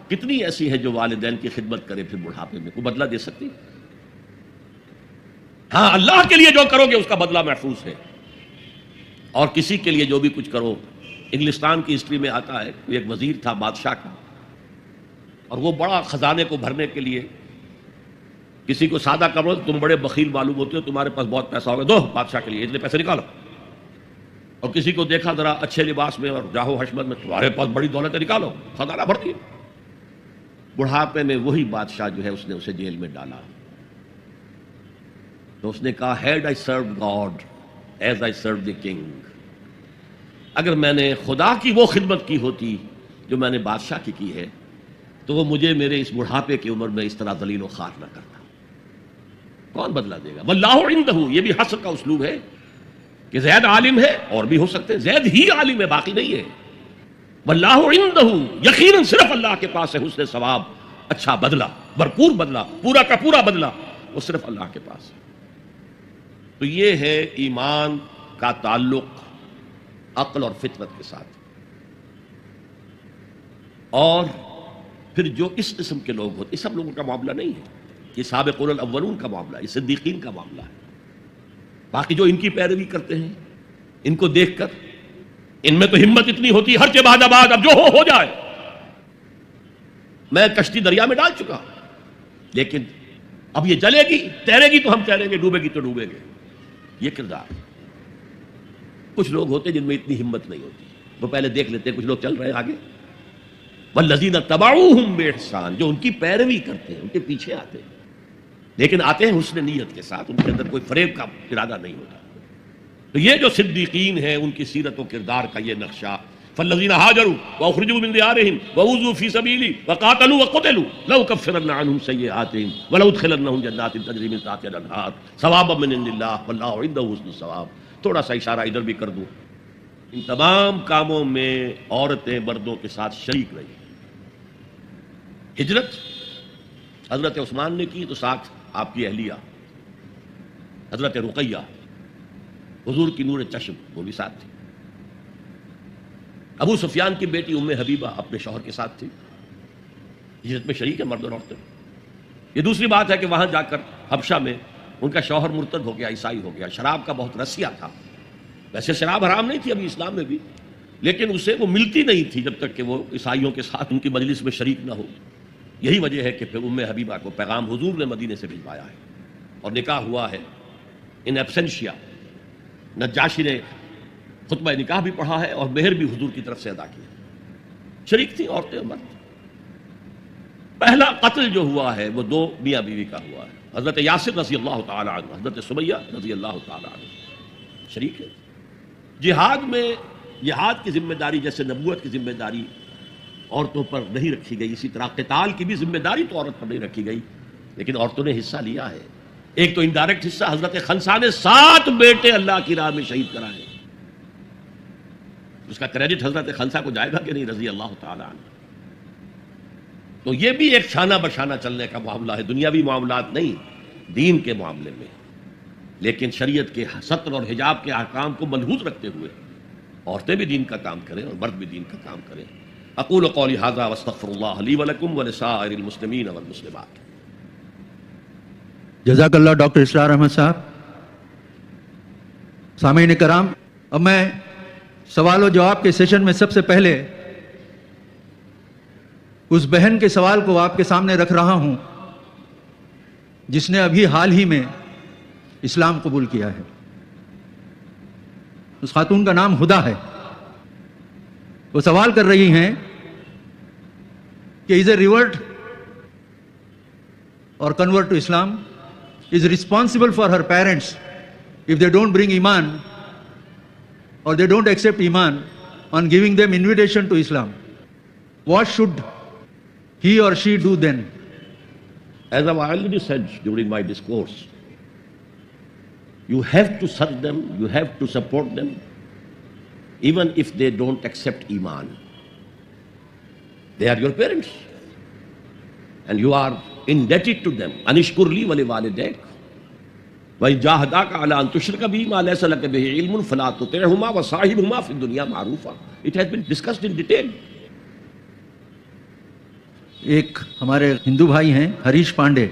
کتنی ایسی ہے جو والدین کی خدمت کرے پھر بڑھاپے میں، کوئی بدلہ دے سکتی؟ ہاں، اللہ کے لیے جو کرو گے اس کا بدلہ محفوظ ہے، اور کسی کے لیے جو بھی کچھ کرو۔ انگلستان کی ہسٹری میں آتا ہے، ایک وزیر تھا بادشاہ کا، اور وہ بڑا خزانے کو بھرنے کے لیے کسی کو سادہ کرو، تم بڑے بخیل معلوم ہوتے ہو، تمہارے پاس بہت پیسہ ہوگا، دو بادشاہ کے لیے اتنے پیسے نکالو۔ اور کسی کو دیکھا ذرا اچھے لباس میں اور جاہو حشمت میں، تمہارے پاس بڑی دولت ہے، نکالو، خزانہ بھر دیا۔ بڑھاپے میں وہی بادشاہ جو ہے اس نے اسے جیل میں ڈالا۔ تو اس نے کہا had I serve God as I serve the king, اگر میں نے خدا کی وہ خدمت کی ہوتی جو میں نے بادشاہ کی ہے، تو وہ مجھے میرے اس بڑھاپے کی عمر میں اس طرح ذلیل و خوار نہ کرتا۔ کون بدلہ دے گا؟ واللہ عندہ، یہ بھی حسر کا اسلوب ہے کہ زید عالم ہے، اور بھی ہو سکتے ہیں، زید ہی عالم ہے، باقی نہیں ہے۔ واللہ عندہ، یقیناً صرف اللہ کے پاس ہے حسن ثواب، اچھا بدلہ، بھرپور بدلہ، پورا کا پورا بدلہ، وہ صرف اللہ کے پاس ہے۔ تو یہ ہے ایمان کا تعلق عقل اور فطرت کے ساتھ۔ اور پھر جو اس قسم کے لوگ ہوتے، یہ سب لوگوں کا معاملہ نہیں ہے، یہ سابقون الاولون کا معاملہ ہے، یہ صدیقین کا معاملہ ہے۔ باقی جو ان کی پیروی کرتے ہیں، ان کو دیکھ کر ان میں تو ہمت اتنی ہوتی ہے، ہر کے بعد آباد، اب جو ہو جائے۔ میں کشتی دریا میں ڈال چکا، لیکن اب یہ جلے گی، تیرے گی تو ہم تیریں گے، ڈوبے گی تو ڈوبیں گے۔ یہ کردار۔ کچھ لوگ ہوتے جن میں اتنی ہمت نہیں ہوتی، وہ پہلے دیکھ لیتے ہیں کچھ لوگ چل رہے ہیں آگے، والذین تبعوہم بإحسان، جو ان کی پیروی کرتے ہیں، ان کے پیچھے آتے ہیں، لیکن آتے ہیں حسن نیت کے ساتھ، ان کے اندر کوئی فریب کا ارادہ نہیں ہوتا۔ تو یہ جو صدیقین ہیں، ان کی سیرت و کردار کا یہ نقشہ، فالذین ہاجروا واخرجوا من دیارہم وأوذوا فی سبیلی وقاتلوا وقتلوا لأکفرن عنہم سیئاتہم ولأدخلنہم جنات تجری من تحتہا الانہار ثوابا من عند اللہ واللہ عندہ حسن الثواب۔ تھوڑا سا اشارہ ادھر بھی کر دوں، ان تمام کاموں میں عورتیں مردوں کے ساتھ شریک رہی۔ ہجرت حضرت عثمان نے کی تو ساتھ آپ کی اہلیہ حضرت رقیہ، حضور کی نور چشم، وہ بھی ساتھ تھی۔ ابو سفیان کی بیٹی ام حبیبہ اپنے شوہر کے ساتھ تھی، ہجرت میں شریک ہے مرد اور عورتیں۔ یہ دوسری بات ہے کہ وہاں جا کر حبشہ میں ان کا شوہر مرتد ہو گیا، عیسائی ہو گیا، شراب کا بہت رسیا تھا۔ ویسے شراب حرام نہیں تھی ابھی اسلام میں بھی، لیکن اسے وہ ملتی نہیں تھی جب تک کہ وہ عیسائیوں کے ساتھ ان کی مجلس میں شریک نہ ہو۔ یہی وجہ ہے کہ پھر ام حبیبہ کو پیغام حضور نے مدینے سے بھجوایا ہے اور نکاح ہوا ہے ان ایبسنشیا۔ نجاشی نے خطبہ نکاح بھی پڑھا ہے اور مہر بھی حضور کی طرف سے ادا کیا۔ شریک تھیں عورتیں اور مرد۔ پہلا قتل جو ہوا ہے وہ دو میاں بیوی کا ہوا ہے، حضرت یاسر رضی اللہ تعالی عنہ، حضرت سمیہ رضی اللہ تعالی عنہ شریک ہے۔ جہاد میں جہاد کی ذمہ داری جیسے نبوت کی ذمہ داری عورتوں پر نہیں رکھی گئی، اسی طرح قتال کی بھی ذمہ داری تو عورت پر نہیں رکھی گئی، لیکن عورتوں نے حصہ لیا ہے۔ ایک تو انڈائریکٹ حصہ، حضرت خنسا نے 7 بیٹے اللہ کی راہ میں شہید کرائے، اس کا کریڈٹ حضرت خنسا کو جائے گا کہ نہیں رضی اللہ تعالی عنہ۔ تو یہ بھی ایک شانہ بشانہ چلنے کا معاملہ ہے، دنیاوی معاملات نہیں، دین کے معاملے میں، لیکن شریعت کے ستر اور حجاب کے احکام کو ملحوظ رکھتے ہوئے عورتیں بھی دین کا کام کریں اور مرد بھی دین کا کام کریں۔ اقول قولی ھذا واستغفر اللہ لی ولکم ولسائر المسلمین والمسلمات۔ جزاک اللہ ڈاکٹر اسرار احمد صاحب۔ سامعین کرام، اب میں سوال و جواب کے سیشن میں سب سے پہلے اس بہن کے سوال کو آپ کے سامنے رکھ رہا ہوں جس نے ابھی حال ہی میں اسلام قبول کیا ہے۔ اس خاتون کا نام ہدا ہے۔ وہ سوال کر رہی ہیں کہ از اے ریورٹ اور convert to Islam is responsible for her parents if they don't bring iman or they don't accept iman on giving them invitation to Islam. What should he or she do then? As I've already said during my discourse, you have to serve them, you have to support them, even if they don't accept iman. They are your parents, and you are indebted to them. انشکر لی ولوالدیک وإن جاہداک علی ان تشرک be ما لیس لک بہ علم فلا تطعہما وصاحبہما فی الدنیا معروفا۔ It has been discussed in detail. ایک ہمارے ہندو بھائی ہیں ہریش پانڈے،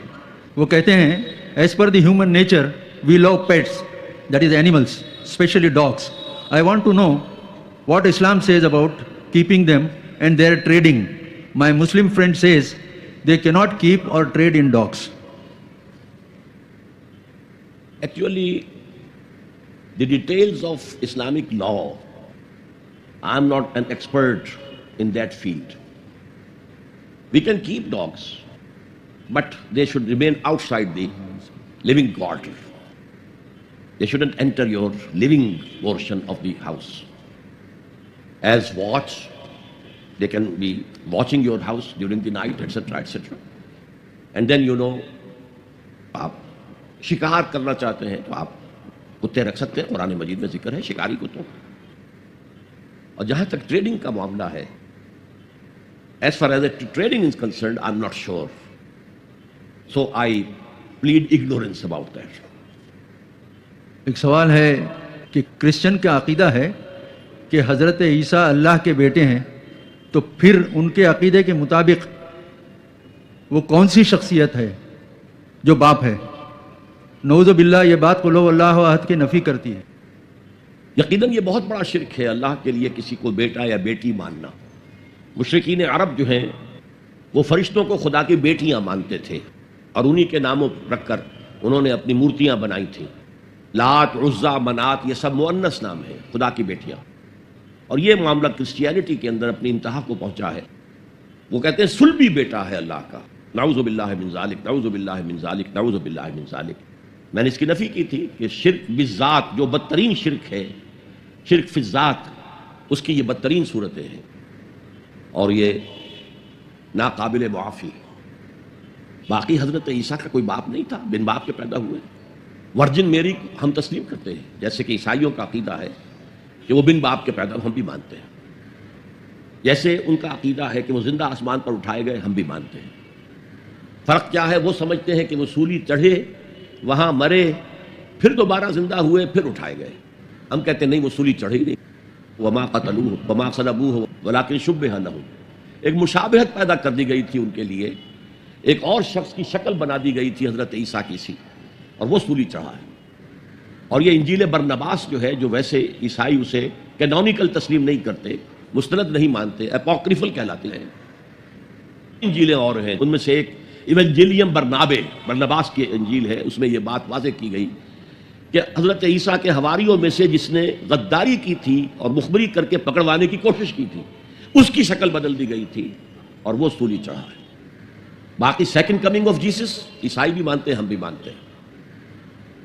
وہ کہتے ہیں as per the human nature we love pets, that is animals, specially dogs. I want to know what Islam says about keeping them and their trading. My Muslim friend says they cannot keep or trade in dogs. Actually, the details of Islamic law, I'm not an expert in that field. We can keep dogs, but they should remain outside the living quarter. They shouldn't enter your living portion of the house. As watch, they can be watching your house during the night, etc., etc. And then آپ شکار کرنا چاہتے ہیں تو آپ کتے رکھ سکتے ہیں، قرآن مجید میں ذکر ہے شکاری کتوں. اور جہاں تک ٹریڈنگ کا معاملہ ہے، as far as trading is concerned, I'm not sure. So I plead ignorance about that. ایک سوال ہے کہ کرسچن کا عقیدہ ہے کہ حضرت عیسیٰ اللہ کے بیٹے ہیں، تو پھر ان کے عقیدے کے مطابق وہ کون سی شخصیت ہے جو باپ ہے؟ نعوذ باللہ یہ بات قل ہو اللہ احد کی نفی کرتی ہے. یقیناً یہ بہت بڑا شرک ہے اللہ کے لیے کسی کو بیٹا یا بیٹی ماننا. مشرکین عرب جو ہیں وہ فرشتوں کو خدا کی بیٹیاں مانتے تھے اور انہی کے ناموں رکھ کر انہوں نے اپنی مورتیاں بنائی تھیں. لات، عزا، منات یہ سب مؤنث نام ہیں، خدا کی بیٹیاں. اور یہ معاملہ کرسچینٹی کے اندر اپنی انتہا کو پہنچا ہے. وہ کہتے ہیں صلبی بیٹا ہے اللہ کا. نعوذ باللہ من ذالک، نعوذ باللہ من ذالک، نعوذ باللہ من ذالک. میں نے اس کی نفی کی تھی کہ شرک بالذات جو بدترین شرک ہے، شرک فی الذات، اس کی یہ بدترین صورتیں ہیں اور یہ ناقابل معافی. باقی حضرت عیسیٰ کا کوئی باپ نہیں تھا، بن باپ کے پیدا ہوئے. ورجن میری ہم تسلیم کرتے ہیں، جیسے کہ عیسائیوں کا عقیدہ ہے کہ وہ بن باپ کے پیدا، ہم بھی مانتے ہیں. جیسے ان کا عقیدہ ہے کہ وہ زندہ آسمان پر اٹھائے گئے، ہم بھی مانتے ہیں. فرق کیا ہے؟ وہ سمجھتے ہیں کہ وہ سولی چڑھے، وہاں مرے، پھر دوبارہ زندہ ہوئے، پھر اٹھائے گئے. ہم کہتے ہیں نہیں، وہ سولی چڑھے ہی نہیں. وما قتلوہ وما صلبوہ ولکن شبہ لہم. ایک مشابہت پیدا کر دی گئی تھی ان کے لیے، ایک اور شخص کی شکل بنا دی گئی تھی حضرت عیسیٰ کی سی، اور وہ سولی چڑھا ہے. اور یہ انجیل برنباس جو ہے، جو ویسے عیسائی اسے کینونیکل تسلیم نہیں کرتے، مستند نہیں مانتے، اپوکریفل کہلاتے ہیں. انجیلیں اور ہیں، ان میں سے ایک ایونجیلیم برنباس کی انجیل ہے. اس میں یہ بات واضح کی گئی کہ حضرت عیسیٰ کے حواریوں میں سے جس نے غداری کی تھی اور مخبری کر کے پکڑوانے کی کوشش کی تھی، اس کی شکل بدل دی گئی تھی اور وہ سولی چڑھا ہے. باقی سیکنڈ کمنگ آف جیسس عیسائی بھی مانتے ہیں، ہم بھی مانتے ہیں.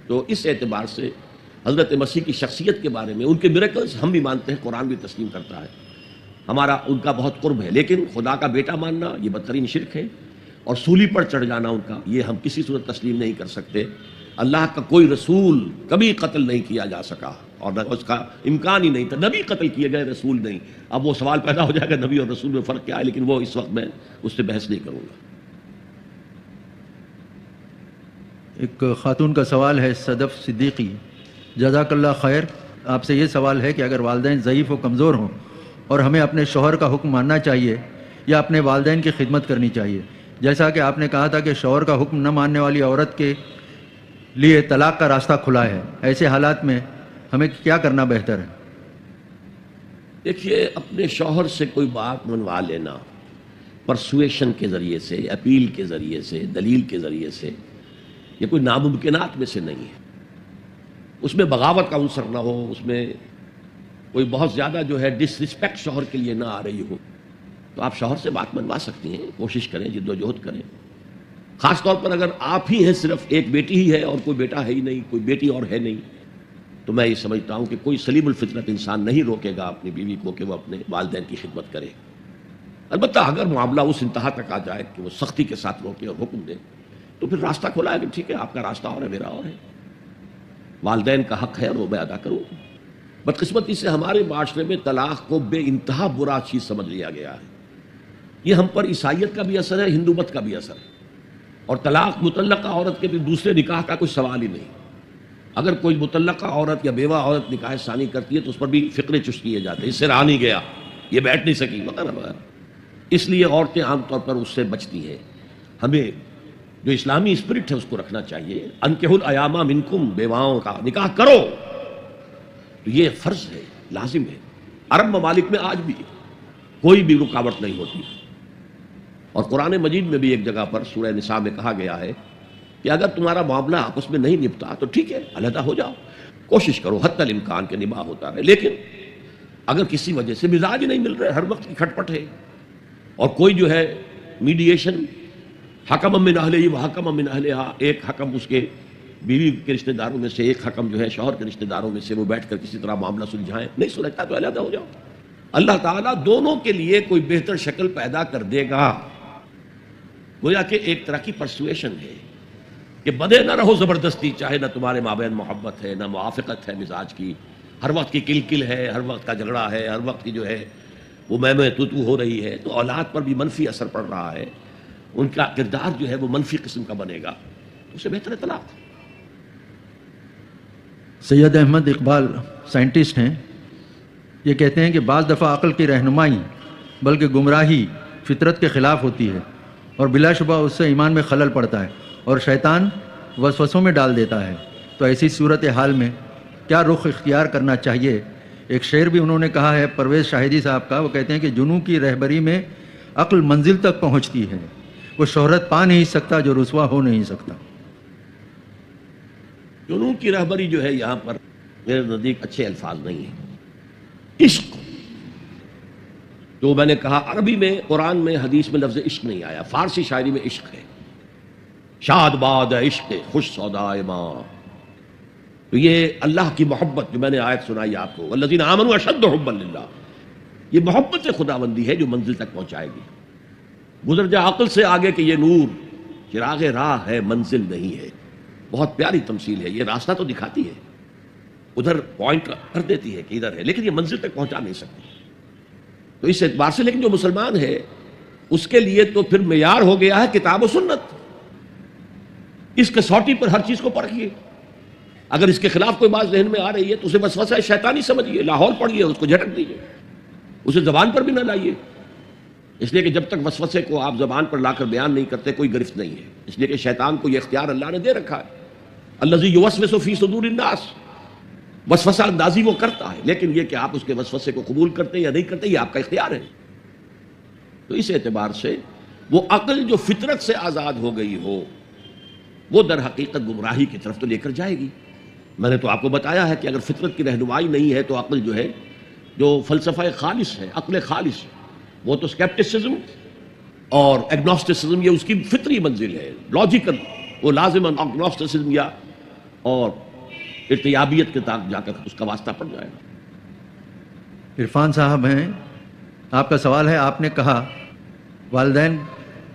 تو اس اعتبار سے حضرت مسیح کی شخصیت کے بارے میں، ان کے میریکلز ہم بھی مانتے ہیں، قرآن بھی تسلیم کرتا ہے. ہمارا ان کا بہت قرب ہے. لیکن خدا کا بیٹا ماننا یہ بدترین شرک ہے، اور سولی پر چڑھ جانا ان کا، یہ ہم کسی صورت تسلیم نہیں کر سکتے. اللہ کا کوئی رسول کبھی قتل نہیں کیا جا سکا، اور نہ اس کا امکان ہی نہیں تھا. نبی قتل کیے گئے، رسول نہیں. اب وہ سوال پیدا ہو جائے گا نبی اور رسول میں فرق کیا ہے، لیکن وہ اس وقت میں اس سے بحث نہیں کروں گا. ایک خاتون کا سوال ہے، صدف صدیقی، جزاک اللہ خیر. آپ سے یہ سوال ہے کہ اگر والدین ضعیف و کمزور ہوں اور ہمیں اپنے شوہر کا حکم ماننا چاہیے یا اپنے والدین کی خدمت کرنی چاہیے؟ جیسا کہ آپ نے کہا تھا کہ شوہر کا حکم نہ ماننے والی عورت کے لیے طلاق کا راستہ کھلا ہے، ایسے حالات میں ہمیں کیا کرنا بہتر ہے؟ دیکھیے، اپنے شوہر سے کوئی بات منوا لینا پرسویشن کے ذریعے سے، اپیل کے ذریعے سے، دلیل کے ذریعے سے، یہ کوئی ناممکنات میں سے نہیں ہے. اس میں بغاوت کا عنصر نہ ہو، اس میں کوئی بہت زیادہ جو ہے ڈس رسپیکٹ شوہر کے لیے نہ آ رہی ہو، تو آپ شوہر سے بات منوا سکتی ہیں. کوشش کریں، جد و جہد کریں. خاص طور پر اگر آپ ہی ہیں، صرف ایک بیٹی ہی ہے اور کوئی بیٹا ہے ہی نہیں، کوئی بیٹی اور ہے نہیں، تو میں یہ سمجھتا ہوں کہ کوئی سلیم الفطرت انسان نہیں روکے گا اپنی بیوی کو کہ وہ اپنے والدین کی خدمت کرے. البتہ اگر معاملہ اس انتہا تک آ جائے کہ وہ سختی کے ساتھ روکے اور حکم دے، تو پھر راستہ کھلا ہے کہ ٹھیک ہے، آپ کا راستہ اور ہے، میرا اور ہے. والدین کا حق ہے اور وہ میں ادا کروں. بدقسمتی سے ہمارے معاشرے میں طلاق کو بے انتہا برا چیز سمجھ لیا گیا ہے. یہ ہم پر عیسائیت کا بھی اثر ہے، ہندو مت کا بھی اثر ہے. اور طلاق مطلقہ عورت کے بھی دوسرے نکاح کا کوئی سوال ہی نہیں. اگر کوئی مطلقہ عورت یا بیوہ عورت نکاح ثانی کرتی ہے تو اس پر بھی فقرے چش کیے جاتے ہیں، اس سے رہا نہیں گیا، یہ بیٹھ نہیں سکی وغیرہ وغیرہ. اس لیے عورتیں عام طور پر اس سے بچتی ہیں. ہمیں جو اسلامی اسپرٹ ہے اس کو رکھنا چاہیے. انکحوا الایام منکم، بیواؤں کا نکاح کرو، تو یہ فرض ہے، لازم ہے. عرب ممالک میں آج بھی کوئی بھی رکاوٹ نہیں ہوتی. اور قرآن مجید میں بھی ایک جگہ پر سورہ نساء میں کہا گیا ہے کہ اگر تمہارا معاملہ آپس میں نہیں نپٹا تو ٹھیک ہے، علیحدہ ہو جاؤ، کوشش کرو حتی الامکان کے نباہ ہوتا رہے. لیکن اگر کسی وجہ سے مزاج نہیں مل رہے، ہر وقت کی کھٹپٹ ہے، اور کوئی جو ہے میڈیشن، حکم من اہلہ و حکم من اہلہا، ایک حکم اس کے بیوی کے رشتہ داروں میں سے، ایک حکم جو ہے شوہر کے رشتہ داروں میں سے، وہ بیٹھ کر کسی طرح معاملہ سلجھائیں، نہیں سلجھتا تو علیحدہ ہو جاؤ. اللہ تعالیٰ دونوں کے لیے کوئی بہتر شکل پیدا کر دے گا. گویا کہ ایک طرح کی پرسویشن ہے کہ بدے نہ رہو زبردستی، چاہے نہ تمہارے مابین محبت ہے، نہ موافقت ہے مزاج کی، ہر وقت کی کل ہے، ہر وقت کا جھگڑا ہے، ہر وقت کی جو ہے وہ میں تو ہو رہی ہے، تو اولاد پر بھی منفی اثر پڑ رہا ہے، ان کا کردار جو ہے وہ منفی قسم کا بنے گا. اس سے بہتر ہے طلاق. سید احمد اقبال سائنٹسٹ ہیں، یہ کہتے ہیں کہ بعض دفعہ عقل کی رہنمائی بلکہ گمراہی فطرت کے خلاف ہوتی ہے، اور بلا شبہ اس سے ایمان میں خلل پڑتا ہے اور شیطان وسوسوں میں ڈال دیتا ہے. تو ایسی صورتحال میں کیا رخ اختیار کرنا چاہیے؟ ایک شعر بھی انہوں نے کہا ہے پرویز شاہدی صاحب کا، وہ کہتے ہیں کہ جنوں کی رہبری میں عقل منزل تک پہنچتی ہے، وہ شہرت پا نہیں سکتا جو رسوا ہو نہیں سکتا. جنوں کی رہبری جو ہے یہاں پر میرے نزدیک اچھے الفاظ نہیں ہیں. عشق، جو میں نے کہا عربی میں، قرآن میں، حدیث میں لفظ عشق نہیں آیا. فارسی شاعری میں عشق ہے. شاد باد عشق خوش سودائے ماں، تو یہ اللہ کی محبت جو میں نے آیت سنائی آپ کو، والذین آمنوا اشد حبا للہ، یہ محبت خداوندی ہے جو منزل تک پہنچائے گی. گزر جا عقل سے آگے کہ یہ نور چراغ راہ ہے، منزل نہیں ہے. بہت پیاری تمثیل ہے، یہ راستہ تو دکھاتی ہے، ادھر پوائنٹ کر دیتی ہے کہ ادھر ہے، لیکن یہ منزل تک پہنچا نہیں سکتی. تو اس اعتبار سے لیکن جو مسلمان ہے اس کے لیے تو پھر معیار ہو گیا ہے کتاب و سنت. اس کسوٹی پر ہر چیز کو پرکھیے. اگر اس کے خلاف کوئی بات ذہن میں آ رہی ہے تو اسے وسوسہ شیطانی سمجھیے، لاہور پڑھیے، اس کو جھٹک دیجیے، اسے زبان پر بھی نہ لائیے. اس لیے کہ جب تک وسوسے کو آپ زبان پر لا کر بیان نہیں کرتے کوئی گرفت نہیں ہے. اس لیے کہ شیطان کو یہ اختیار اللہ نے دے رکھا ہے. الذی یوسوس فی صدور الناس، وسوسہ اندازی وہ کرتا ہے، لیکن یہ کہ آپ اس کے وسوسے کو قبول کرتے یا نہیں کرتے یہ آپ کا اختیار ہے. تو اس اعتبار سے وہ عقل جو فطرت سے آزاد ہو گئی ہو وہ در حقیقت گمراہی کی طرف تو لے کر جائے گی. میں نے تو آپ کو بتایا ہے کہ اگر فطرت کی رہنمائی نہیں ہے تو عقل جو ہے، جو فلسفہ خالص ہے، عقل خالص، وہ تو اسکیپٹسزم اور ایگنوسٹسزم یہ اس کی فطری منزل ہے، لاجیکل. وہ لازم ایگنوسٹسزم یا اور ارتیابیت کے تک جا کر اس کا واسطہ پڑ جائے گا. عرفان صاحب ہیں، آپ کا سوال ہے، آپ نے کہا والدین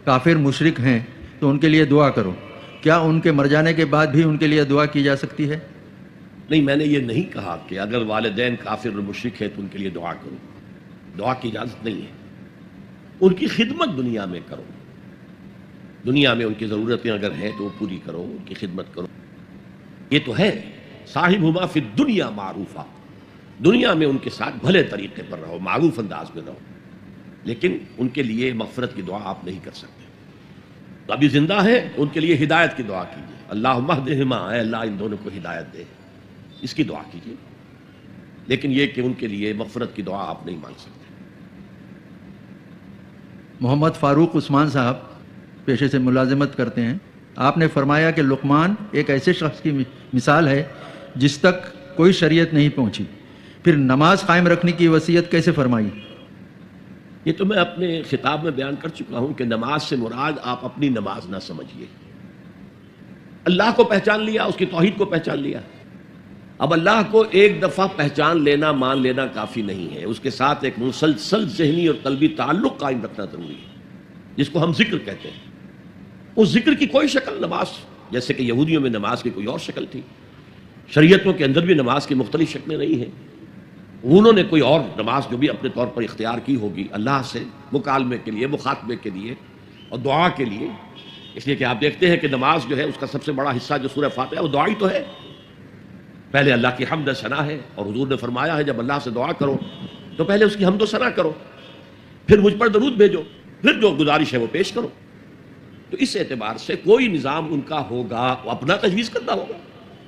کافر مشرک ہیں تو ان کے لیے دعا کرو، کیا ان کے مر جانے کے بعد بھی ان کے لیے دعا کی جا سکتی ہے؟ نہیں، میں نے یہ نہیں کہا کہ اگر والدین کافر اور مشرک ہے تو ان کے لیے دعا کرو. دعا کی اجازت نہیں ہے. ان کی خدمت دنیا میں کرو، دنیا میں ان کی ضرورتیں اگر ہیں تو وہ پوری کرو، ان کی خدمت کرو. یہ تو ہے صاحبہما فی الدنیا معروفا، دنیا میں ان کے ساتھ بھلے طریقے پر رہو، معروف انداز میں رہو، لیکن ان کے لیے مغفرت کی دعا آپ نہیں کر سکتے. تو ابھی زندہ ہیں ان کے لیے ہدایت کی دعا کیجیے، اللہم اہدہما، اے اللہ ان دونوں کو ہدایت دے، اس کی دعا کیجیے. لیکن یہ کہ ان کے لیے مغفرت کی دعا آپ نہیں مانگ سکتے. محمد فاروق عثمان صاحب پیشے سے ملازمت کرتے ہیں. آپ نے فرمایا کہ لقمان ایک ایسے شخص کی مثال ہے جس تک کوئی شریعت نہیں پہنچی، پھر نماز قائم رکھنے کی وصیت کیسے فرمائی؟ یہ تو میں اپنے خطاب میں بیان کر چکا ہوں کہ نماز سے مراد آپ اپنی نماز نہ سمجھیے. اللہ کو پہچان لیا، اس کی توحید کو پہچان لیا. اب اللہ کو ایک دفعہ پہچان لینا، مان لینا کافی نہیں ہے، اس کے ساتھ ایک مسلسل ذہنی اور قلبی تعلق قائم رکھنا ضروری ہے، جس کو ہم ذکر کہتے ہیں. اس ذکر کی کوئی شکل نماز، جیسے کہ یہودیوں میں نماز کی کوئی اور شکل تھی، شریعتوں کے اندر بھی نماز کی مختلف شکلیں رہی ہیں. انہوں نے کوئی اور نماز جو بھی اپنے طور پر اختیار کی ہوگی اللہ سے مکالمے کے لیے، مخاطبے کے لیے اور دعا کے لیے. اس لیے کہ آپ دیکھتے ہیں کہ نماز جو ہے اس کا سب سے بڑا حصہ جو سورہ فاتحہ ہے وہ دعا ہی تو ہے. پہلے اللہ کی حمد و ثنا ہے، اور حضور نے فرمایا ہے جب اللہ سے دعا کرو تو پہلے اس کی حمد و ثنا کرو، پھر مجھ پر درود بھیجو، پھر جو گزارش ہے وہ پیش کرو. تو اس اعتبار سے کوئی نظام ان کا ہوگا، وہ اپنا تجویز کرنا ہوگا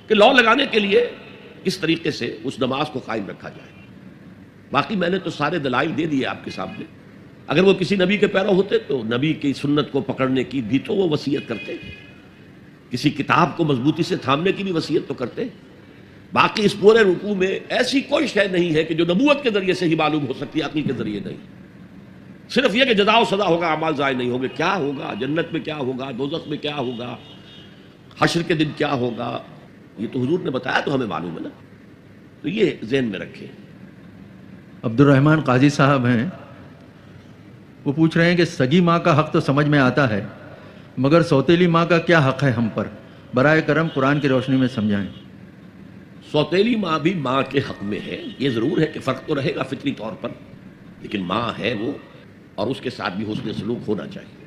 کہ لا لگانے کے لیے اس طریقے سے اس نماز کو قائم رکھا جائے. باقی میں نے تو سارے دلائل دے دیے آپ کے سامنے. اگر وہ کسی نبی کے پیرو ہوتے تو نبی کی سنت کو پکڑنے کی بھی تو وہ وصیت کرتے، کسی کتاب کو مضبوطی سے تھامنے کی بھی وصیت تو کرتے. باقی اس پورے رکوع میں ایسی کوئی شے نہیں ہے کہ جو نبوت کے ذریعے سے ہی معلوم ہو سکتی ہے، عقل کے ذریعے نہیں. صرف یہ کہ جزا و سزا ہوگا، اعمال ضائع نہیں ہوگے. کیا ہوگا جنت میں، کیا ہوگا دوزخ میں، کیا ہوگا حشر کے دن، کیا ہوگا، یہ تو حضور نے بتایا تو ہمیں معلوم ہے نا. تو یہ ذہن میں رکھیں. عبد الرحمن قاضی صاحب ہیں، وہ پوچھ رہے ہیں کہ سگی ماں کا حق تو سمجھ میں آتا ہے، مگر سوتیلی ماں کا کیا حق ہے ہم پر؟ برائے کرم قرآن کی روشنی میں سمجھائیں. سوتیلی ماں بھی ماں کے حق میں ہے. یہ ضرور ہے کہ فرق تو رہے گا فطری طور پر، لیکن ماں ہے وہ، اور اس کے ساتھ بھی حسن سلوک ہونا چاہیے.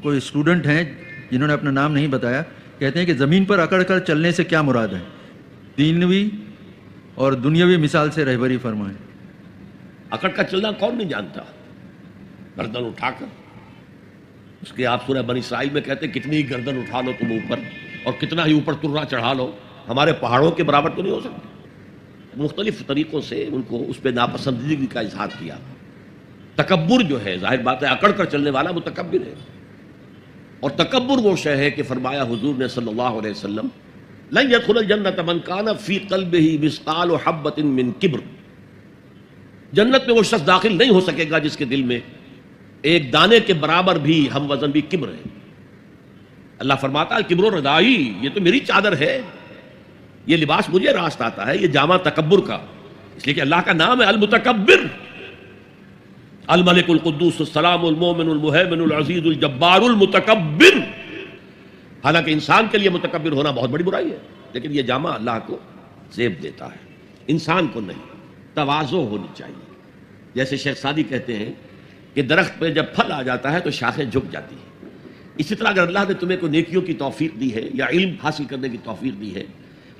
کوئی اسٹوڈنٹ ہیں جنہوں نے اپنا نام نہیں بتایا، کہتے ہیں کہ زمین پر اکڑ کر چلنے سے کیا مراد ہے؟ دینوی اور دنیاوی مثال سے رہبری فرمائیں. اکڑ کا چلنا کون نہیں جانتا؟ گردن اٹھا کر، اس کے آپ سورہ بنی اسرائیل میں کہتے ہیں کتنی ہی گردن اٹھا لو تم اوپر، اور کتنا ہی اوپر ترا چڑھا لو، ہمارے پہاڑوں کے برابر تو نہیں ہو سکتے. مختلف طریقوں سے ان کو اس پہ ناپسندیدگی کا اظہار کیا. تکبر جو ہے، ظاہر بات ہے اکڑ کر چلنے والا متکبر ہے. اور تکبر وہ شے ہے کہ فرمایا حضور نے صلی اللہ علیہ وسلم لن يدخل الجنت من کان فی قلبہ مثقال حبۃ من کبر. جنت میں وہ شخص داخل نہیں ہو سکے گا جس کے دل میں ایک دانے کے برابر بھی ہم وزن بھی کبر ہے. اللہ فرماتا ہے کبر و ردائی، یہ تو میری چادر ہے، یہ لباس مجھے راست آتا ہے، یہ جامہ تکبر کا. اس لیے کہ اللہ کا نام ہے المتکبر، الملک القدوس السلام المومن المہیمن العزیز الجبار المتکبر. حالانکہ انسان کے لیے متکبر ہونا بہت بڑی برائی ہے، لیکن یہ جامع اللہ کو زیب دیتا ہے، انسان کو نہیں۔ تواضع ہونی چاہیے۔ جیسے شیخ سعدی کہتے ہیں کہ درخت پہ جب پھل آ جاتا ہے تو شاخیں جھک جاتی ہیں، اسی طرح اگر اللہ نے تمہیں کوئی نیکیوں کی توفیق دی ہے یا علم حاصل کرنے کی توفیق دی ہے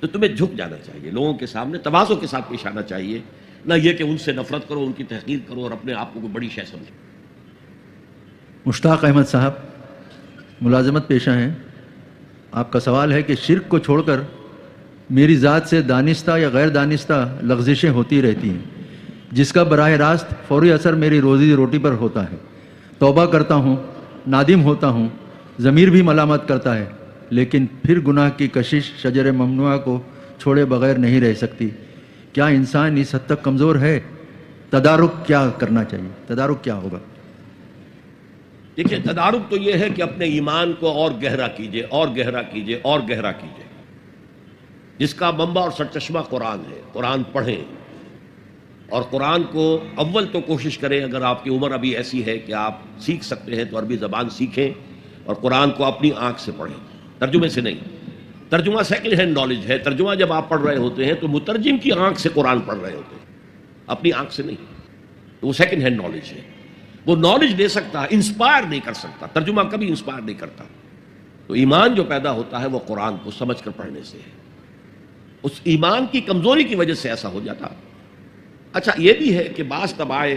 تو تمہیں جھک جانا چاہیے، لوگوں کے سامنے تواضع کے ساتھ پیش آنا چاہیے، نہ یہ کہ ان سے نفرت کرو، ان کی تحقیر کرو اور اپنے آپ کو کوئی بڑی شے سمجھو۔ مشتاق احمد صاحب ملازمت پیشہ ہیں، آپ کا سوال ہے کہ شرک کو چھوڑ کر میری ذات سے دانستہ یا غیر دانستہ لغزشیں ہوتی رہتی ہیں جس کا براہ راست فوری اثر میری روزی روٹی پر ہوتا ہے۔ توبہ کرتا ہوں، نادم ہوتا ہوں، ضمیر بھی ملامت کرتا ہے، لیکن پھر گناہ کی کشش شجر ممنوعہ کو چھوڑے بغیر نہیں رہ سکتی۔ کیا انسان اس حد تک کمزور ہے؟ تدارک کیا کرنا چاہیے؟ تدارک کیا ہوگا؟ دیکھیے، تدارک تو یہ ہے کہ اپنے ایمان کو اور گہرا کیجئے، اور گہرا کیجئے، اور گہرا کیجئے، جس کا منبع اور سرچشمہ قرآن ہے۔ قرآن پڑھیں اور قرآن کو اول تو کوشش کریں، اگر آپ کی عمر ابھی ایسی ہے کہ آپ سیکھ سکتے ہیں تو عربی زبان سیکھیں اور قرآن کو اپنی آنکھ سے پڑھیں، ترجمے سے نہیں۔ ترجمہ سیکنڈ ہینڈ نالج ہے، ترجمہ جب آپ پڑھ رہے ہوتے ہیں تو مترجم کی آنکھ سے قرآن پڑھ رہے ہوتے ہیں، اپنی آنکھ سے نہیں، تو وہ سیکنڈ ہینڈ نالج ہے۔ وہ نالج دے سکتا ہے، انسپائر نہیں کر سکتا، ترجمہ کبھی انسپائر نہیں کرتا۔ تو ایمان جو پیدا ہوتا ہے وہ قرآن کو سمجھ کر پڑھنے سے ہے، اس ایمان کی کمزوری کی وجہ سے ایسا ہو جاتا۔ اچھا یہ بھی ہے کہ بعض طبائع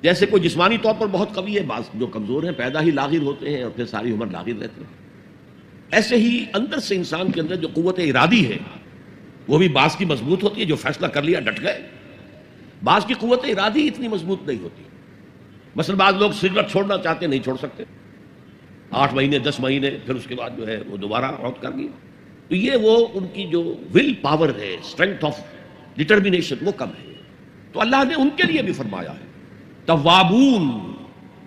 جیسے کوئی جسمانی طور پر بہت قوی ہے، بعض جو کمزور ہیں پیدا ہی لاغر ہوتے ہیں اور پھر ساری عمر لاغر رہتے ہیں۔ ایسے ہی اندر سے انسان کے اندر جو قوت ارادی ہے وہ بھی بعض کی مضبوط ہوتی ہے، جو فیصلہ کر لیا ڈٹ گئے، بعض کی قوت ارادی اتنی مضبوط نہیں ہوتی۔ مثلا بعض لوگ سگریٹ چھوڑنا چاہتے نہیں چھوڑ سکتے، 8 مہینے 10 مہینے، پھر اس کے بعد جو ہے وہ دوبارہ عود کر گئی۔ تو یہ وہ ان کی جو ول پاور ہے، اسٹرینتھ آف ڈٹرمینیشن، وہ کم ہے۔ تو اللہ نے ان کے لیے بھی فرمایا ہے توابون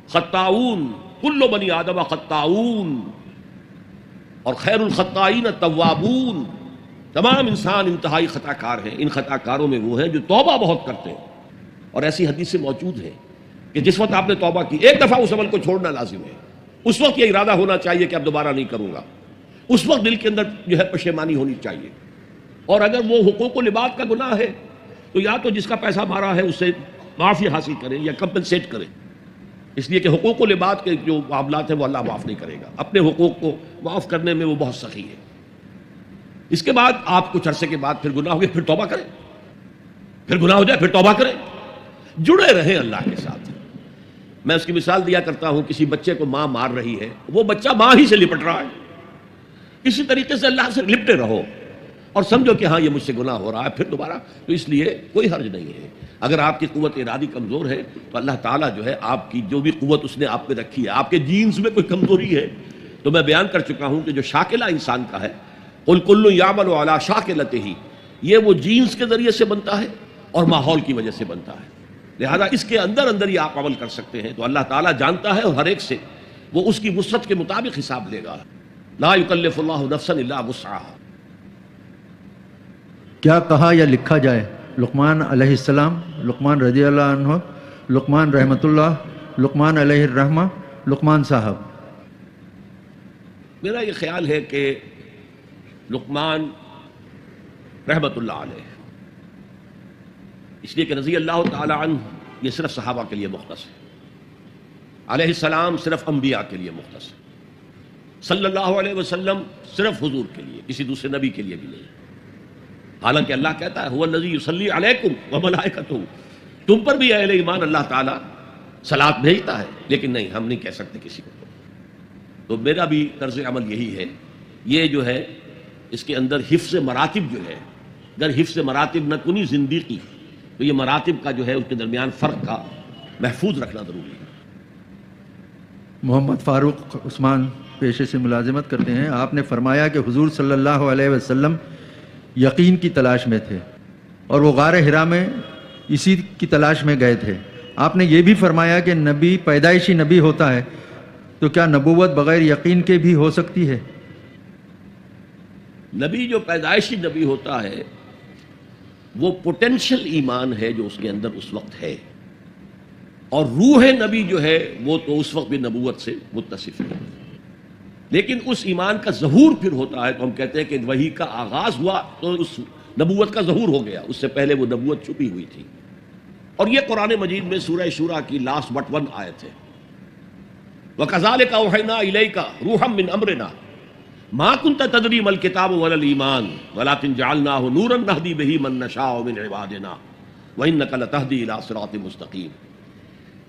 خطاؤون کل بنی آدم خطاؤون، اور خیر الخطائین توابون، تمام انسان انتہائی خطا کار ہیں، ان خطا کاروں میں وہ ہیں جو توبہ بہت کرتے ہیں۔ اور ایسی حدیثیں موجود ہیں کہ جس وقت آپ نے توبہ کی، ایک دفعہ اس عمل کو چھوڑنا لازم ہے، اس وقت یہ ارادہ ہونا چاہیے کہ اب دوبارہ نہیں کروں گا، اس وقت دل کے اندر جو ہے پشیمانی ہونی چاہیے۔ اور اگر وہ حقوق و لباد کا گناہ ہے تو یا تو جس کا پیسہ مارا ہے اس سے معافی حاصل کریں یا کمپنسیٹ کریں، اس لیے کہ حقوق و لباد کے جو معاملات ہیں وہ اللہ معاف نہیں کرے گا، اپنے حقوق کو معاف کرنے میں وہ بہت سخی ہے۔ اس کے بعد آپ کچھ عرصے کے بعد پھر گناہ ہو گیا، پھر توبہ کریں، پھر گناہ ہو جائے پھر توبہ کریں، جڑے رہیں اللہ کے ساتھ۔ میں اس کی مثال دیا کرتا ہوں، کسی بچے کو ماں مار رہی ہے، وہ بچہ ماں ہی سے لپٹ رہا ہے، کسی طریقے سے اللہ سے لپٹے رہو اور سمجھو کہ ہاں یہ مجھ سے گناہ ہو رہا ہے، پھر دوبارہ، تو اس لیے کوئی حرج نہیں ہے۔ اگر آپ کی قوت ارادی کمزور ہے تو اللہ تعالیٰ جو ہے آپ کی جو بھی قوت اس نے آپ پہ رکھی ہے، آپ کے جینز میں کوئی کمزوری ہے تو میں بیان کر چکا ہوں کہ جو شاکلہ انسان کا ہے، قل کل یعمل علی شاکلتہ، یہ وہ جینز کے ذریعے سے بنتا ہے اور ماحول کی وجہ سے بنتا ہے، لہذا اس کے اندر ہی آپ عمل کر سکتے ہیں۔ تو اللہ تعالیٰ جانتا ہے اور ہر ایک سے وہ اس کی وسعت کے مطابق حساب لے گا، لا یکلف اللہ نفسا الا وسعها۔ کیا کہا یا لکھا جائے لقمان علیہ السلام، لقمان رضی اللہ عنہ، لقمان رحمۃ اللہ، لقمان علیہ الرحمہ، لقمان صاحب؟ میرا یہ خیال ہے کہ لقمان رحمۃ اللہ علیہ، اس لیے کہ رضی اللہ تعالی عنہ یہ صرف صحابہ کے لیے مختص ہے، علیہ السلام صرف انبیاء کے لیے مختص ہے، صلی اللہ علیہ وسلم صرف حضور کے لیے، کسی دوسرے نبی کے لیے بھی نہیں۔ حالانکہ اللہ کہتا ہے هو الذی یصلی علیکم وملائکتہ، تم پر بھی اہل ایمان اللہ تعالیٰ صلاۃ بھیجتا ہے، لیکن نہیں، ہم نہیں کہہ سکتے کسی کو۔ تو میرا بھی طرز عمل یہی ہے، یہ جو ہے اس کے اندر حفظ مراتب جو ہے، اگر حفظ مراتب نہ کنی زندگی تو یہ مراتب کا جو ہے اس کے درمیان فرق کا محفوظ رکھنا ضروری ہے۔ محمد فاروق عثمان پیشے سے ملازمت کرتے ہیں، آپ نے فرمایا کہ حضور صلی اللہ علیہ وسلم یقین کی تلاش میں تھے اور وہ غار حرا میں اسی کی تلاش میں گئے تھے۔ آپ نے یہ بھی فرمایا کہ نبی پیدائشی نبی ہوتا ہے، تو کیا نبوت بغیر یقین کے بھی ہو سکتی ہے؟ نبی جو پیدائشی نبی ہوتا ہے وہ پوٹینشل ایمان ہے جو اس کے اندر اس وقت ہے، اور روح نبی جو ہے وہ تو اس وقت بھی نبوت سے متصف ہے۔ لیکن اس ایمان کا ظہور پھر ہوتا ہے تو ہم کہتے ہیں کہ وحی کا آغاز ہوا تو اس نبوت کا ظہور ہو گیا، اس سے پہلے وہ نبوت چھپی ہوئی تھی. اور یہ قرآن مجید میں سورہ شورى کی لاسٹ بٹ 1 آیت ہے. وَكَذَلِكَ أَوْحَيْنَا إِلَيْكَ رُوحًا مِّنْ أَمْرِنَا مَا كُنْتَ تَدْرِي مَا الْكِتَابُ وَلَا الْإِيمَانُ وَلَكِنْ جَعَلْنَاهُ نُورًا نَهْدِي بِهِ مَن نَّشَاءُ مِنْ عِبَادِنَا وَإِنَّكَ لَتَهْدِي إِلَىٰ صِرَاطٍ مُسْتَقِيمٍ.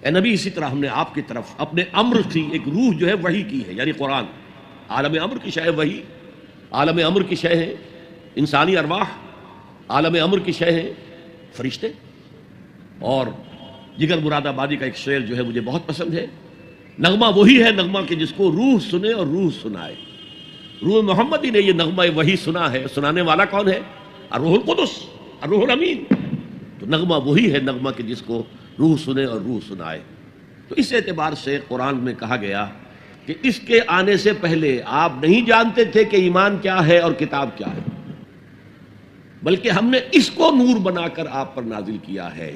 اے نبی اسی طرح ہم نے آپ کی طرف اپنے امر کی ایک روح جو ہے وحی کی ہے، یعنی قرآن. عالم امر کی شے ہے وحی، عالم امر کی شے ہے انسانی ارواح، عالم امر کی شے ہے فرشتے. اور جگر مراد آبادی کا ایک شعر جو ہے مجھے بہت پسند ہے، نغمہ وہی ہے نغمہ کہ جس کو روح سنے اور روح سنائے. روح محمدی نے یہ نغمہ وہی سنا ہے، سنانے والا کون ہے؟ الروح القدس، الروح الامین. تو نغمہ وہی ہے نغمہ کہ جس کو روح سنے اور روح سنائے. تو اس اعتبار سے قرآن میں کہا گیا کہ اس کے آنے سے پہلے آپ نہیں جانتے تھے کہ ایمان کیا ہے اور کتاب کیا ہے، بلکہ ہم نے اس کو نور بنا کر آپ پر نازل کیا ہے.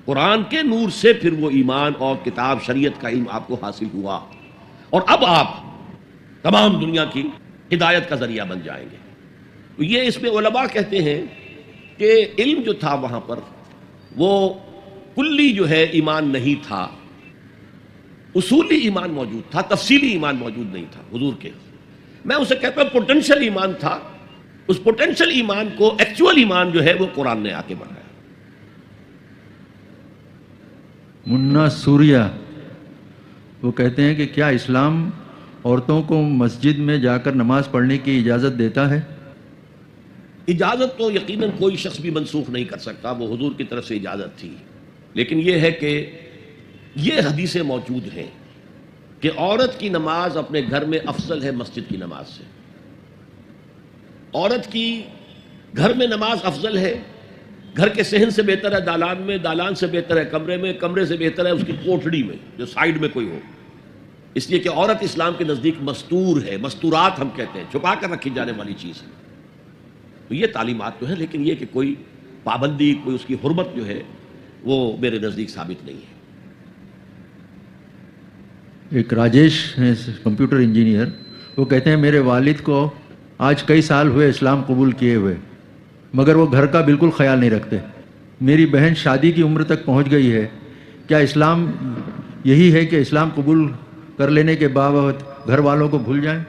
قرآن کے نور سے پھر وہ ایمان اور کتاب شریعت کا علم آپ کو حاصل ہوا، اور اب آپ تمام دنیا کی ہدایت کا ذریعہ بن جائیں گے. تو یہ اس میں علماء کہتے ہیں کہ علم جو تھا وہاں پر وہ کلی جو ہے ایمان نہیں تھا، اصولی ایمان موجود تھا، تفصیلی ایمان موجود نہیں تھا حضور کے. میں اسے کہتا ہوں پوٹینشل ایمان تھا. اس پوٹینشل ایمان کو ایکچوئل ایمان جو ہے وہ قرآن نے آ کے بنایا. منا سوریا وہ کہتے ہیں کہ کیا اسلام عورتوں کو مسجد میں جا کر نماز پڑھنے کی اجازت دیتا ہے؟ اجازت تو یقیناً کوئی شخص بھی منسوخ نہیں کر سکتا، وہ حضور کی طرف سے اجازت تھی. لیکن یہ ہے کہ یہ حدیثیں موجود ہیں کہ عورت کی نماز اپنے گھر میں افضل ہے مسجد کی نماز سے. عورت کی گھر میں نماز افضل ہے، گھر کے صحن سے بہتر ہے دالان میں، دالان سے بہتر ہے کمرے میں، کمرے سے بہتر ہے اس کی کوٹڑی میں جو سائیڈ میں کوئی ہو. اس لیے کہ عورت اسلام کے نزدیک مستور ہے، مستورات ہم کہتے ہیں، چھپا کر رکھی جانے والی چیز ہے. تو یہ تعلیمات تو ہے، لیکن یہ کہ کوئی پابندی، کوئی اس کی حرمت جو ہے وہ میرے نزدیک ثابت نہیں ہے. ایک راجیش ہیں کمپیوٹر انجینئر، وہ کہتے ہیں میرے والد کو آج کئی سال ہوئے اسلام قبول کیے ہوئے، مگر وہ گھر کا بالکل خیال نہیں رکھتے. میری بہن شادی کی عمر تک پہنچ گئی ہے، کیا اسلام یہی ہے کہ اسلام قبول کر لینے کے باوجود گھر والوں کو بھول جائیں؟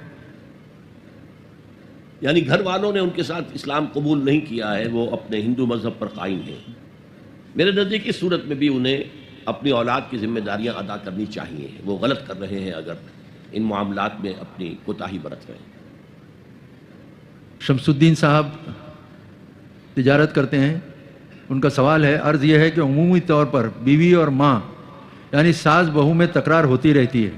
یعنی گھر والوں نے ان کے ساتھ اسلام قبول نہیں کیا ہے، وہ اپنے ہندو مذہب پر قائم ہیں. میرے نزدیک اس صورت میں بھی انہیں اپنی اولاد کی ذمہ داریاں ادا کرنی چاہیے. وہ غلط کر رہے ہیں اگر ان معاملات میں اپنی کوتاہی برت رہے ہیں. شمس الدین صاحب تجارت کرتے ہیں، ان کا سوال ہے، عرض یہ ہے کہ عمومی طور پر بیوی اور ماں یعنی ساس بہو میں تکرار ہوتی رہتی ہے.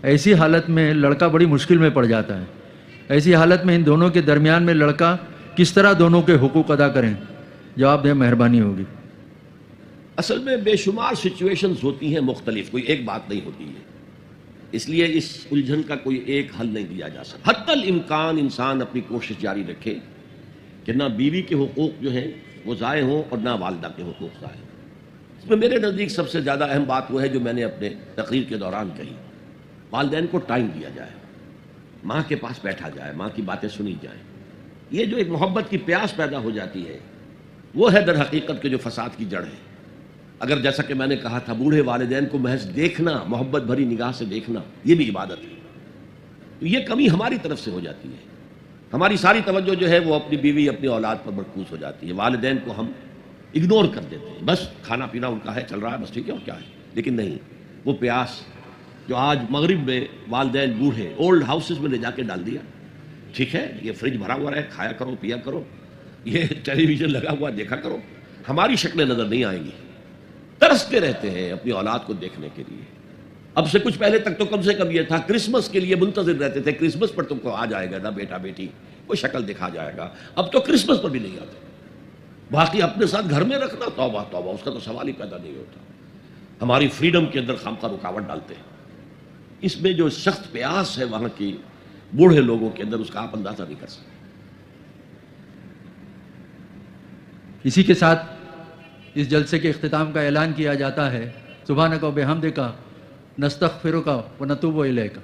ایسی حالت میں لڑکا بڑی مشکل میں پڑ جاتا ہے. ایسی حالت میں ان دونوں کے درمیان میں لڑکا کس طرح دونوں کے حقوق ادا کریں؟ جواب دیں، مہربانی ہوگی. اصل میں بے شمار سچویشنز ہوتی ہیں مختلف، کوئی ایک بات نہیں ہوتی ہے. اس لیے اس الجھن کا کوئی ایک حل نہیں دیا جا سکتا. حتی الامکان انسان اپنی کوشش جاری رکھے کہ نہ بیوی کے حقوق جو ہیں وہ ضائع ہوں اور نہ والدہ کے حقوق ضائع ہوں. اس میں میرے نزدیک سب سے زیادہ اہم بات وہ ہے جو میں نے اپنے تقریر کے دوران کہی، والدین کو ٹائم دیا جائے، ماں کے پاس بیٹھا جائے، ماں کی باتیں سنی جائیں. یہ جو ایک محبت کی پیاس پیدا ہو جاتی ہے وہ ہے در حقیقت کے جو فساد کی جڑ ہے. اگر جیسا کہ میں نے کہا تھا بوڑھے والدین کو محض دیکھنا، محبت بھری نگاہ سے دیکھنا، یہ بھی عبادت ہے. تو یہ کمی ہماری طرف سے ہو جاتی ہے. ہماری ساری توجہ جو ہے وہ اپنی بیوی، اپنی اولاد پر مرکوز ہو جاتی ہے. والدین کو ہم اگنور کر دیتے ہیں، بس کھانا پینا ان کا ہے، چل رہا ہے، بس ٹھیک ہے، اور کیا ہے. لیکن نہیں، وہ پیاس جو آج مغرب میں والدین بوڑھے اولڈ ہاؤسز میں لے جا کے ڈال دیا. ٹھیک ہے، یہ فریج بھرا ہوا ہے، کھایا کرو، پیا کرو، یہ ٹیلی ویژن لگا ہوا دیکھا کرو. ہماری شکلیں نظر نہیں آئیں گی. ترستے رہتے ہیں اپنی اولاد کو دیکھنے کے لیے. اب سے کچھ پہلے تک تو کم سے کم یہ تھا، کرسمس کے لیے منتظر رہتے تھے، کرسمس پر تم کو آ جائے گا نا بیٹا بیٹی، کوئی شکل دکھا جائے گا. اب تو کرسمس پر بھی نہیں آتے. باقی اپنے ساتھ گھر میں رکھنا، توبہ توبہ، اس کا تو سوال ہی پیدا نہیں ہوتا. ہماری فریڈم کے اندر خامخواہ رکاوٹ ڈالتے ہیں. اس میں جو سخت پیاس ہے وہاں کی بوڑھے لوگوں کے اندر، اس کا آپ اندازہ نہیں کر سکتے. اسی کے ساتھ اس جلسے کے اختتام کا اعلان کیا جاتا ہے. سبحانک و بحمدک نستغفرک و نتوب الیک.